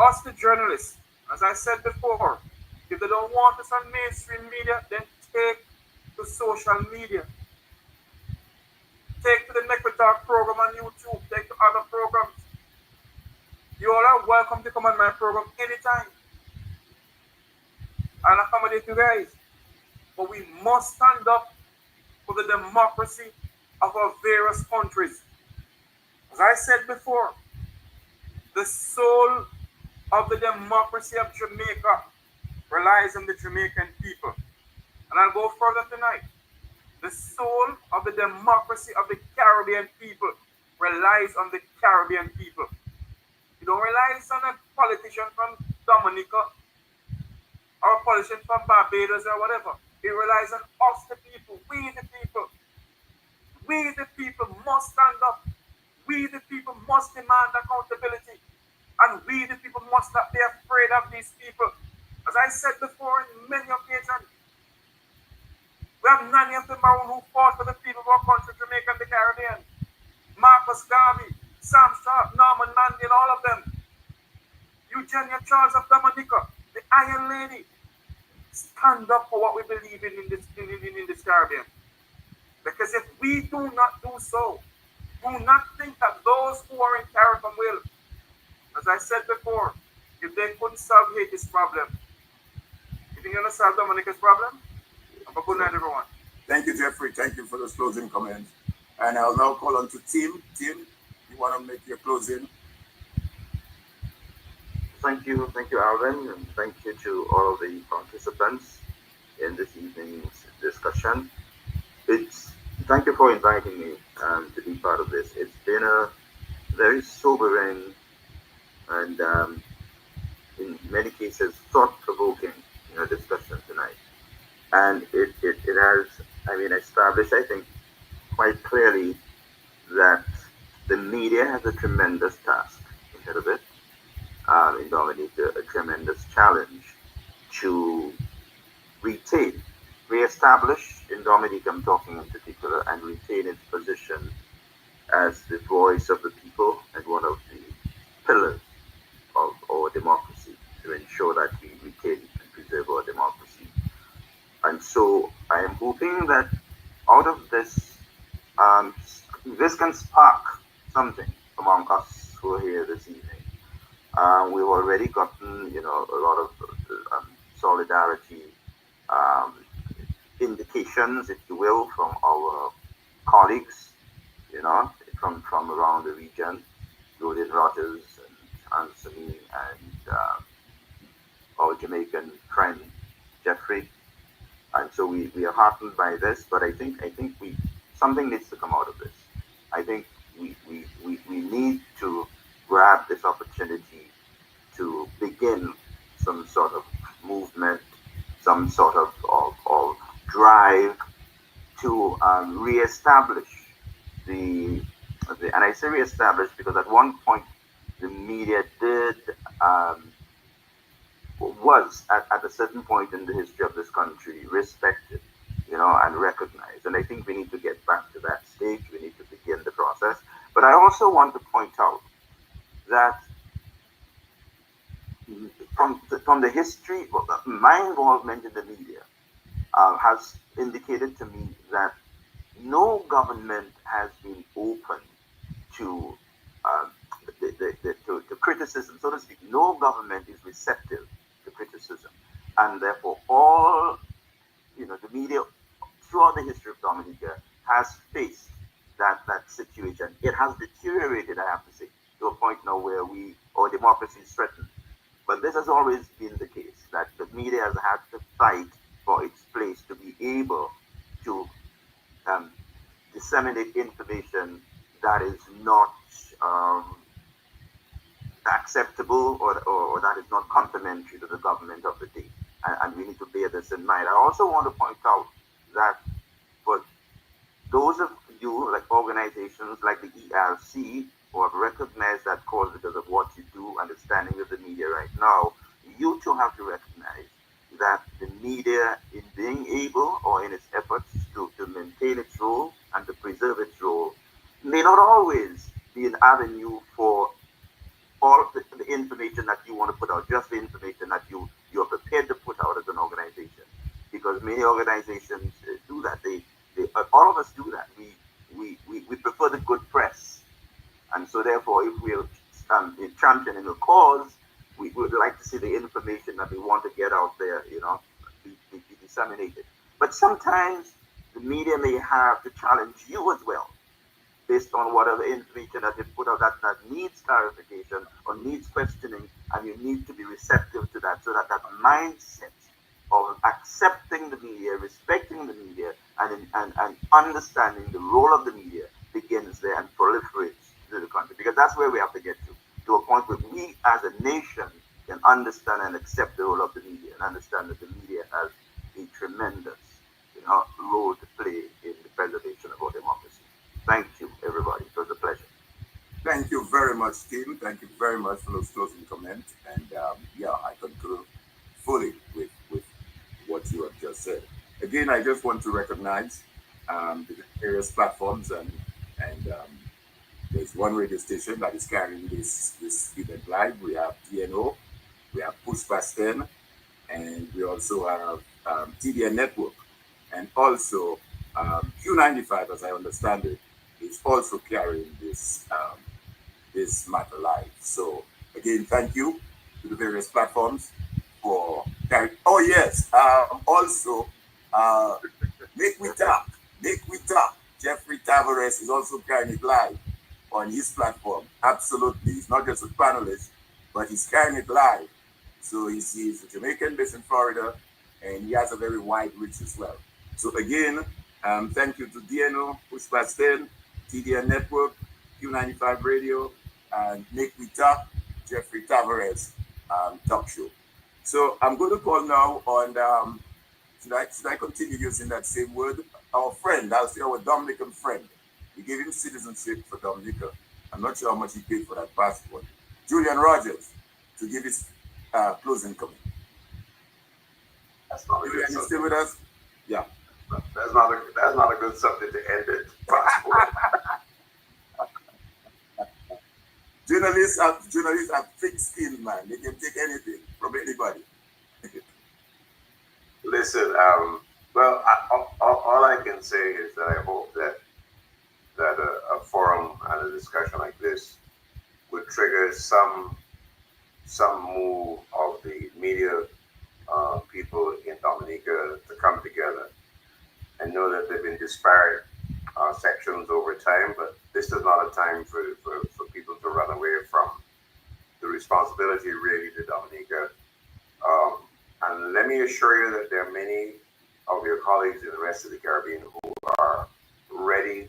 Us, the journalists. As I said before, if they don't want us on mainstream media, then take to social media. Take to the Neck Talk program on YouTube. Take to other programs. You all are welcome to come on my program anytime. I'll accommodate you guys. But we must stand up for the democracy of our various countries. As I said before, the soul of the democracy of Jamaica relies on the Jamaican people. And I'll go further tonight. The soul of the democracy of the Caribbean people relies on the Caribbean people. It don't rely on a politician from Dominica or a politician from Barbados or whatever. It relies on us, the people, we the people. We the people must stand up. We the people must demand accountability. And we the people must not be afraid of these people. As I said before in many occasions, we have Nanny of the Maroon who fought for the people of our country, Jamaica and the Caribbean. Marcus Garvey, Sam Sharp, Norman Mandy, and all of them. Eugenia Charles of Dominica, the Iron Lady. Stand up for what we believe in this Caribbean. Because if we do not do so, do not think that those who are in Caribbean will. As I said before, if they couldn't solve Haiti's problem, you think you're going to solve Dominica's problem? Have a good night, everyone. Thank you, Jeffrey. Thank you for those closing comments. And I'll now call on to Tim. Tim, you want to make your closing? Thank you, Alvin, and thank you to all of the participants in this evening's discussion. Thank you for inviting me to be part of this. It's been a very sobering and in many cases thought-provoking discussion tonight. And it has, established, I think, quite clearly that the media has a tremendous task ahead of it in Dominica, a tremendous challenge to re-establish in Dominica, I'm talking in particular, and retain its position as the voice of the people and one of the pillars of our democracy to ensure that we retain and preserve our democracy. And so I am hoping that out of this, this can spark something among us who are here this evening. We've already gotten, a lot of solidarity indications, if you will, from our colleagues, from around the region, Jordan Rogers and Anthony and our Jamaican friend Jeffrey. And so we are heartened by this, but I think something needs to come out of this. I think we need to grab this opportunity to begin some sort of movement, some sort of drive to reestablish and I say reestablish because at one point the media did was at a certain point in the history of this country respected, and recognized. And I think we need to get back to that stage. We need to begin the process. But I also want to point out that from the history, my involvement in the media has indicated to me that no government has been open to um, to criticism, so to speak. No government is receptive to criticism, and therefore all the media throughout the history of Dominica has faced that situation. It has deteriorated, I have to say, to a point now where our democracy is threatened. But this has always been the case, that the media has had to fight for its place to be able to um, disseminate information that is not acceptable or that is not complementary to the government of the day. And we need to bear this in mind. I also want to point out that for those of you, like organizations like the ERC, who have recognized that cause because of what you do, understanding of the media right now, you too have to recognize that the media, in being able or in its efforts to maintain its role and to preserve its role, may not always be an avenue for all of the information that you want to put out, just the information that you're prepared to put out as an organization. Because many organizations do that. All of us do that. We prefer the good press. And so therefore, if we're championing a cause, we would like to see the information that we want to get out there, be disseminated. But sometimes the media may have to challenge you as well, based on whatever information that they put out that needs clarification or needs questioning, and you need to be receptive to that, so that mindset of accepting the media, respecting the media, and understanding the role of the media begins there and proliferates to the country. Because that's where we have to get to a point where we as a nation can understand and accept the role of the media and understand that the media has a tremendous role to play in the preservation of our democracy. Thank you, everybody. It was a pleasure. Thank you very much, Tim. Thank you very much for those closing comments. And I concur fully with what you have just said. Again, I just want to recognize the various platforms, and there's one radio station that is carrying this event live. We have DNO, we have Push Past 10, and we also have TDN Network, and also Q95, as I understand it, is also carrying this matter live. So again, thank you to the various platforms for carrying. Oh yes, also Make We Talk. Jeffrey Tavares is also carrying it live on his platform. Absolutely, he's not just a panelist, but he's carrying it live. So he's a Jamaican based in Florida, and he has a very wide reach as well. So again, thank you to DNO, Push Past 10, TDN Network, Q95 Radio, and Make We Talk, Jeffrey Tavares talk show. So I'm going to call now on, should I continue using that same word? Our friend, I'll say our Dominican friend. We gave him citizenship for Dominica. I'm not sure how much he paid for that passport. Julian Rogers, to give his closing comment. That's not a Julian, good you still with us? Yeah. That's not a good subject to end it. Passport. Journalists have thick skin, man. They can take anything from anybody. Listen, well, all I can say is that I hope that a forum and a discussion like this would trigger some move of the media people in Dominica to come together. I know that they've been disparate sections over time, but this is not a time for people to run away from the responsibility really to Dominica. And let me assure you that there are many of your colleagues in the rest of the Caribbean who are ready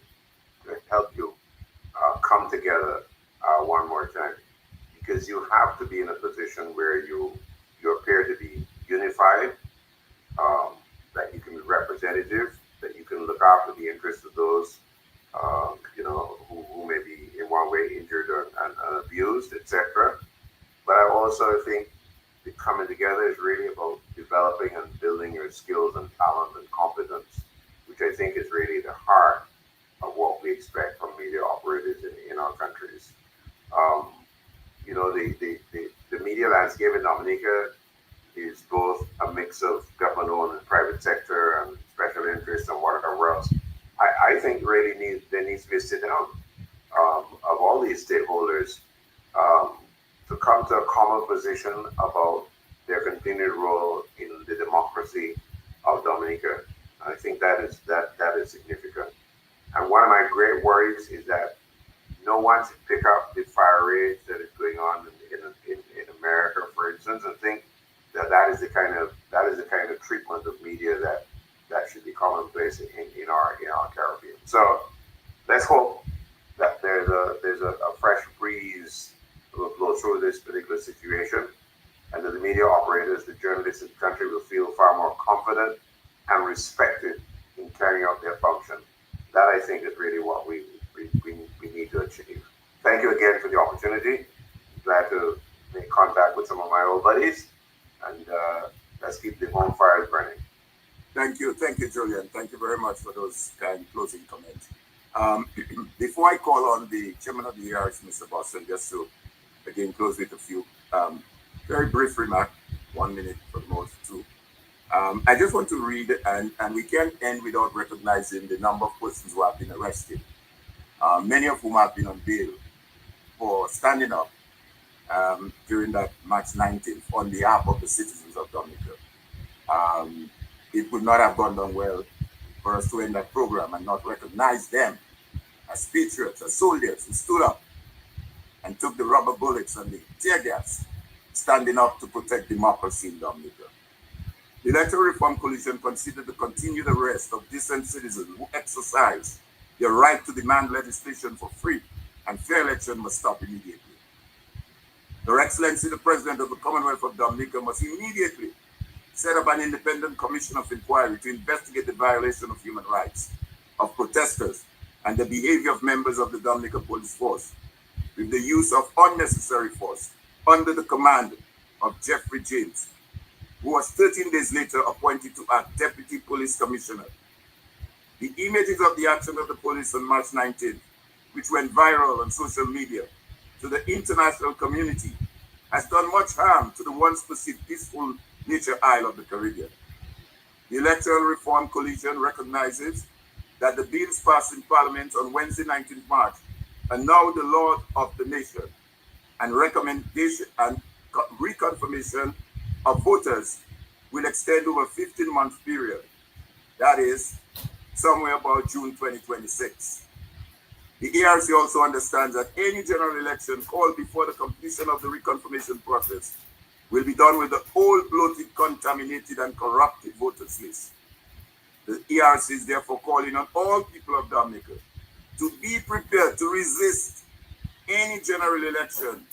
to help you come together one more time, because you have to be in a position where you appear to be unified, that you can be representative, that you can look after the interests of those who may be in one way injured and abused, etc. But I also think the coming together is really about developing and building your skills and talent and competence, which I think is really the heart of what we expect from media operators in our countries. Um, you know, the media landscape in Dominica is both a mix of government-owned and private sector and special interests and whatever else. I think really there needs to be a sit-down of all these stakeholders um, to come to a common position about their continued role in the democracy of Dominica. I think that is significant. And one of my great worries is that no one should pick up the fire rate that is going on in America, for instance, and think that is the kind of treatment of media that should be commonplace in our Caribbean. So let's hope that there's a fresh breeze that will blow through this particular situation, and that the media operators, the journalists in the country will feel far more confident and respected in carrying out their function. That I think is really what we need to achieve. Thank you again for the opportunity. Glad to make contact with some of my old buddies, and let's keep the home fires burning. Thank you, Julian. Thank you very much for those kind closing comments. Before I call on the chairman of the ERC, Mr. Boston, just to again close with a few very brief remarks, 1 minute for the most, two. I just want to read, and we can't end without recognizing the number of persons who have been arrested, many of whom have been on bail for standing up during that March 19th on behalf of the citizens of Dominica. It would not have gone down well for us to end that program and not recognize them as patriots, as soldiers who stood up and took the rubber bullets and the tear gas, standing up to protect democracy in Dominica. The Electoral Reform Coalition considered the continued arrest of decent citizens who exercise their right to demand legislation for free and fair election must stop immediately. Your Excellency, the President of the Commonwealth of Dominica, must immediately set up an independent commission of inquiry to investigate the violation of human rights of protesters and the behavior of members of the Dominica Police Force with the use of unnecessary force under the command of Jeffrey James, who was 13 days later appointed to act Deputy Police Commissioner. The images of the action of the police on March 19th, which went viral on social media to the international community, has done much harm to the once perceived peaceful nature isle of the Caribbean. The Electoral Reform Coalition recognizes that the bills passed in Parliament on Wednesday, 19th March, are now the law of the nation, and recommendation and reconfirmation of voters will extend over a 15-month period. That is somewhere about June 2026. The ERC also understands that any general election called before the completion of the reconfirmation process will be done with the old, bloated, contaminated, and corrupted voters list. The ERC is therefore calling on all people of Dominica to be prepared to resist any general election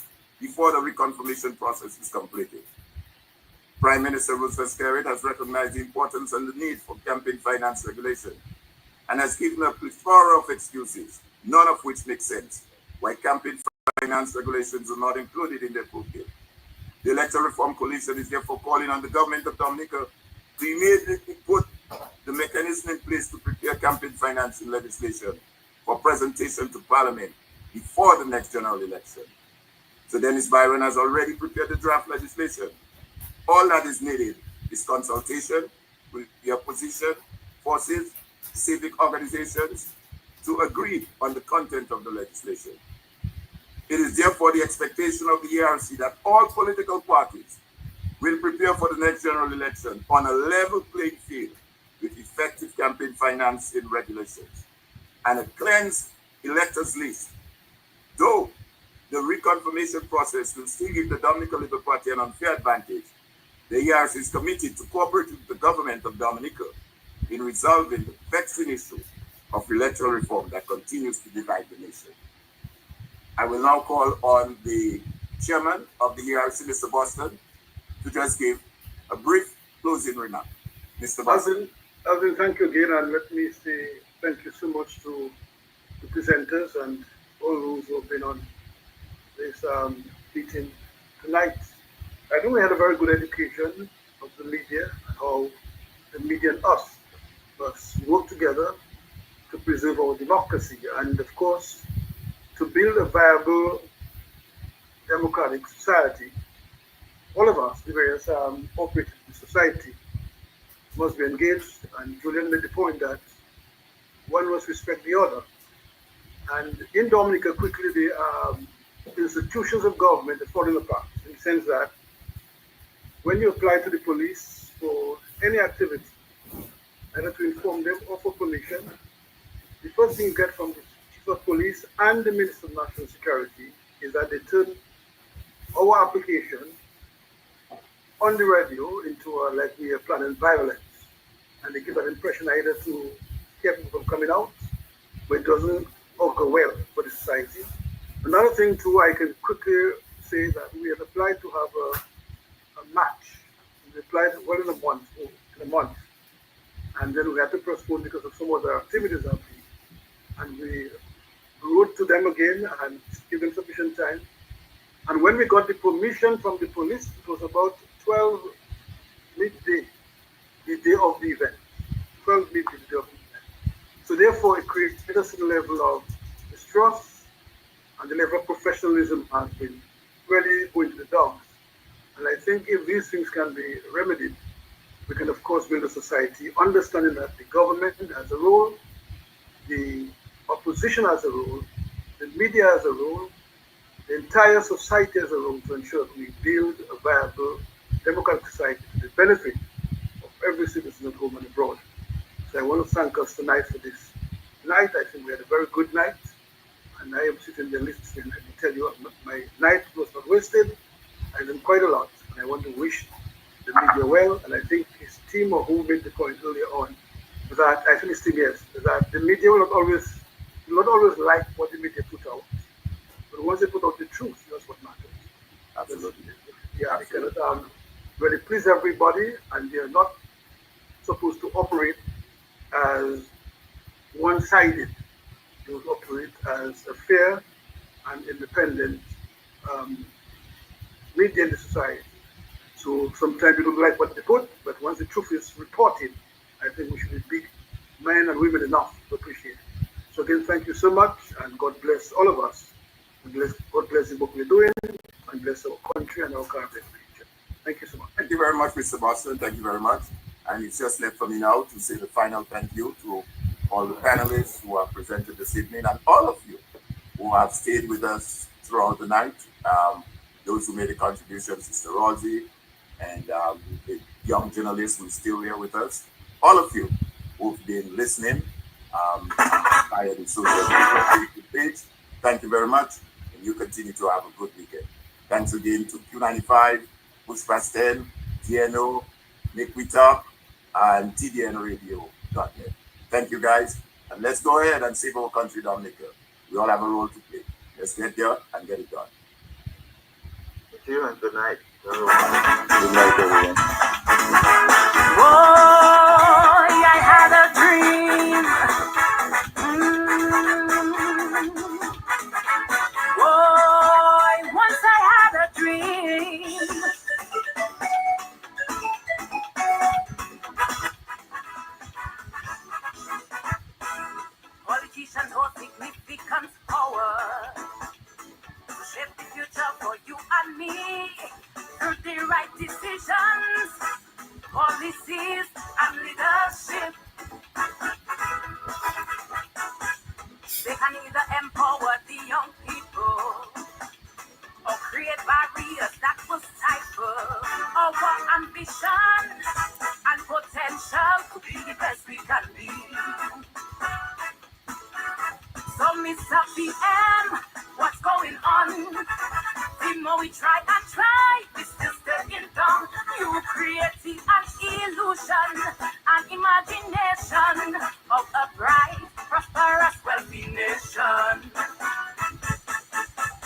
before the reconfirmation process is completed. Prime Minister Roosevelt Skerrit has recognized the importance and the need for campaign finance regulation and has given a plethora of excuses, none of which make sense, why campaign finance regulations are not included in the toolkit. The Electoral Reform Coalition is therefore calling on the government of Dominica to immediately put the mechanism in place to prepare campaign financing legislation for presentation to Parliament before the next general election. So Dennis Byron has already prepared the draft legislation. All that is needed is consultation with the opposition forces, civic organizations to agree on the content of the legislation. It is therefore the expectation of the ERC that all political parties will prepare for the next general election on a level playing field with effective campaign financing regulations and a cleansed electors list. Though the reconfirmation process will still give the Dominica Labour Party an unfair advantage, the ERC is committed to cooperate with the government of Dominica in resolving the vexing issue of electoral reform that continues to divide the nation. I will now call on the chairman of the ERC, Mr. Boston, to just give a brief closing remark. Mr. Boston. Alvin, thank you again, and let me say thank you so much to the presenters and all those who have been on this meeting tonight. I think we had a very good education of the media and how the media and us must work together to preserve our democracy and, of course, to build a viable democratic society. All of us, the various operators in society, must be engaged. And Julian made the point that one must respect the other. And in Dominica, quickly, the institutions of government are falling apart in the sense that when you apply to the police for any activity, either to inform them or for permission, the first thing you get from the chief of police and the Minister of National Security is that they turn our application on the radio into like we are planning violence. And they give an impression either to keep people from coming out, but it doesn't augur well for the society. Another thing too, I can quickly say that we have applied to have a match. We applied well in a month. And then we had to postpone because of some other activities happening. And we wrote to them again and give them sufficient time. And when we got the permission from the police, it was about 12 midday, the day of the event. 12 midday, the day of the event. So therefore, it created a certain level of distrust, and the level of professionalism has been really going to the dogs. And I think if these things can be remedied, we can of course build a society understanding that the government has a role, the opposition has a role, the media has a role, the entire society has a role to ensure that we build a viable democratic society to the benefit of every citizen at home and abroad. So I want to thank us tonight for this night. I think we had a very good night, and I am sitting there listening. I can tell you my night was not wasted. I learned quite a lot, and I want to wish the media well, and I think his team, or who made the point earlier on, that I think his team, yes, that the media will not always like what the media put out, but once they put out the truth, that's what matters. Absolutely. Yeah, they cannot really please everybody, and they are not supposed to operate as one-sided. They will operate as a fair and independent media in the society. So sometimes we don't like what they put, but once the truth is reported, I think we should be big men and women enough to appreciate it. So again, thank you so much, and God bless all of us. And God bless the work we're doing, and bless our country and our Caribbean region. Thank you so much. Thank you very much, Mr. Boston. Thank you very much. And it's just left for me now to say the final thank you to all the panelists who have presented this evening, and all of you who have stayed with us throughout the night. Those who made a contribution, Sister Rosie, and the young journalist who's still here with us. All of you who've been listening via the social media page, thank you very much, and you continue to have a good weekend. Thanks again to Q95, Push Past 10, TNO, Make We Talk, and TDNRadio.net. Thank you guys, and let's go ahead and save our country, Dominica. We all have a role to play. Let's get there and get it done. Thank you and good night. Good night, everyone. Boy, I had a dream. Boy, once I had a dream. Politicians hold significant power to shape the future for you and me through the right decisions, policies, and leadership. They can either empower the young people or create barriers that will stifle our ambition and potential to be the best we can be. So, Mr. PM, what's going on? The more we try and try, we still staying down. You created an illusion, an imagination of a bright, prosperous, wealthy nation.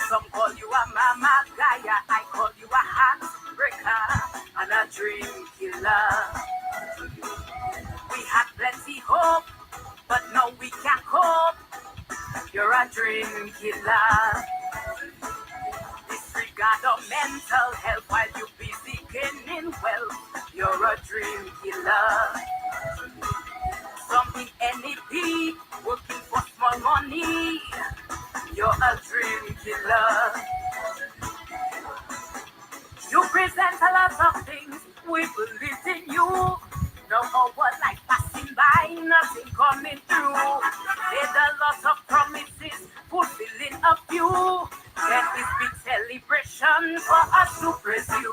Some call you a mama Gaia, I call you a heartbreaker and a dream killer. We had plenty hope, but now we can't cope. You're a dream killer. Disregard of mental health while you busy killer. Some big NEP working for small money. You're a dream killer. You present a lot of things, we believe in you. No our life passing by, nothing coming through. There's a lot of promises, fulfilling a few. Then this big celebration for us to praise you.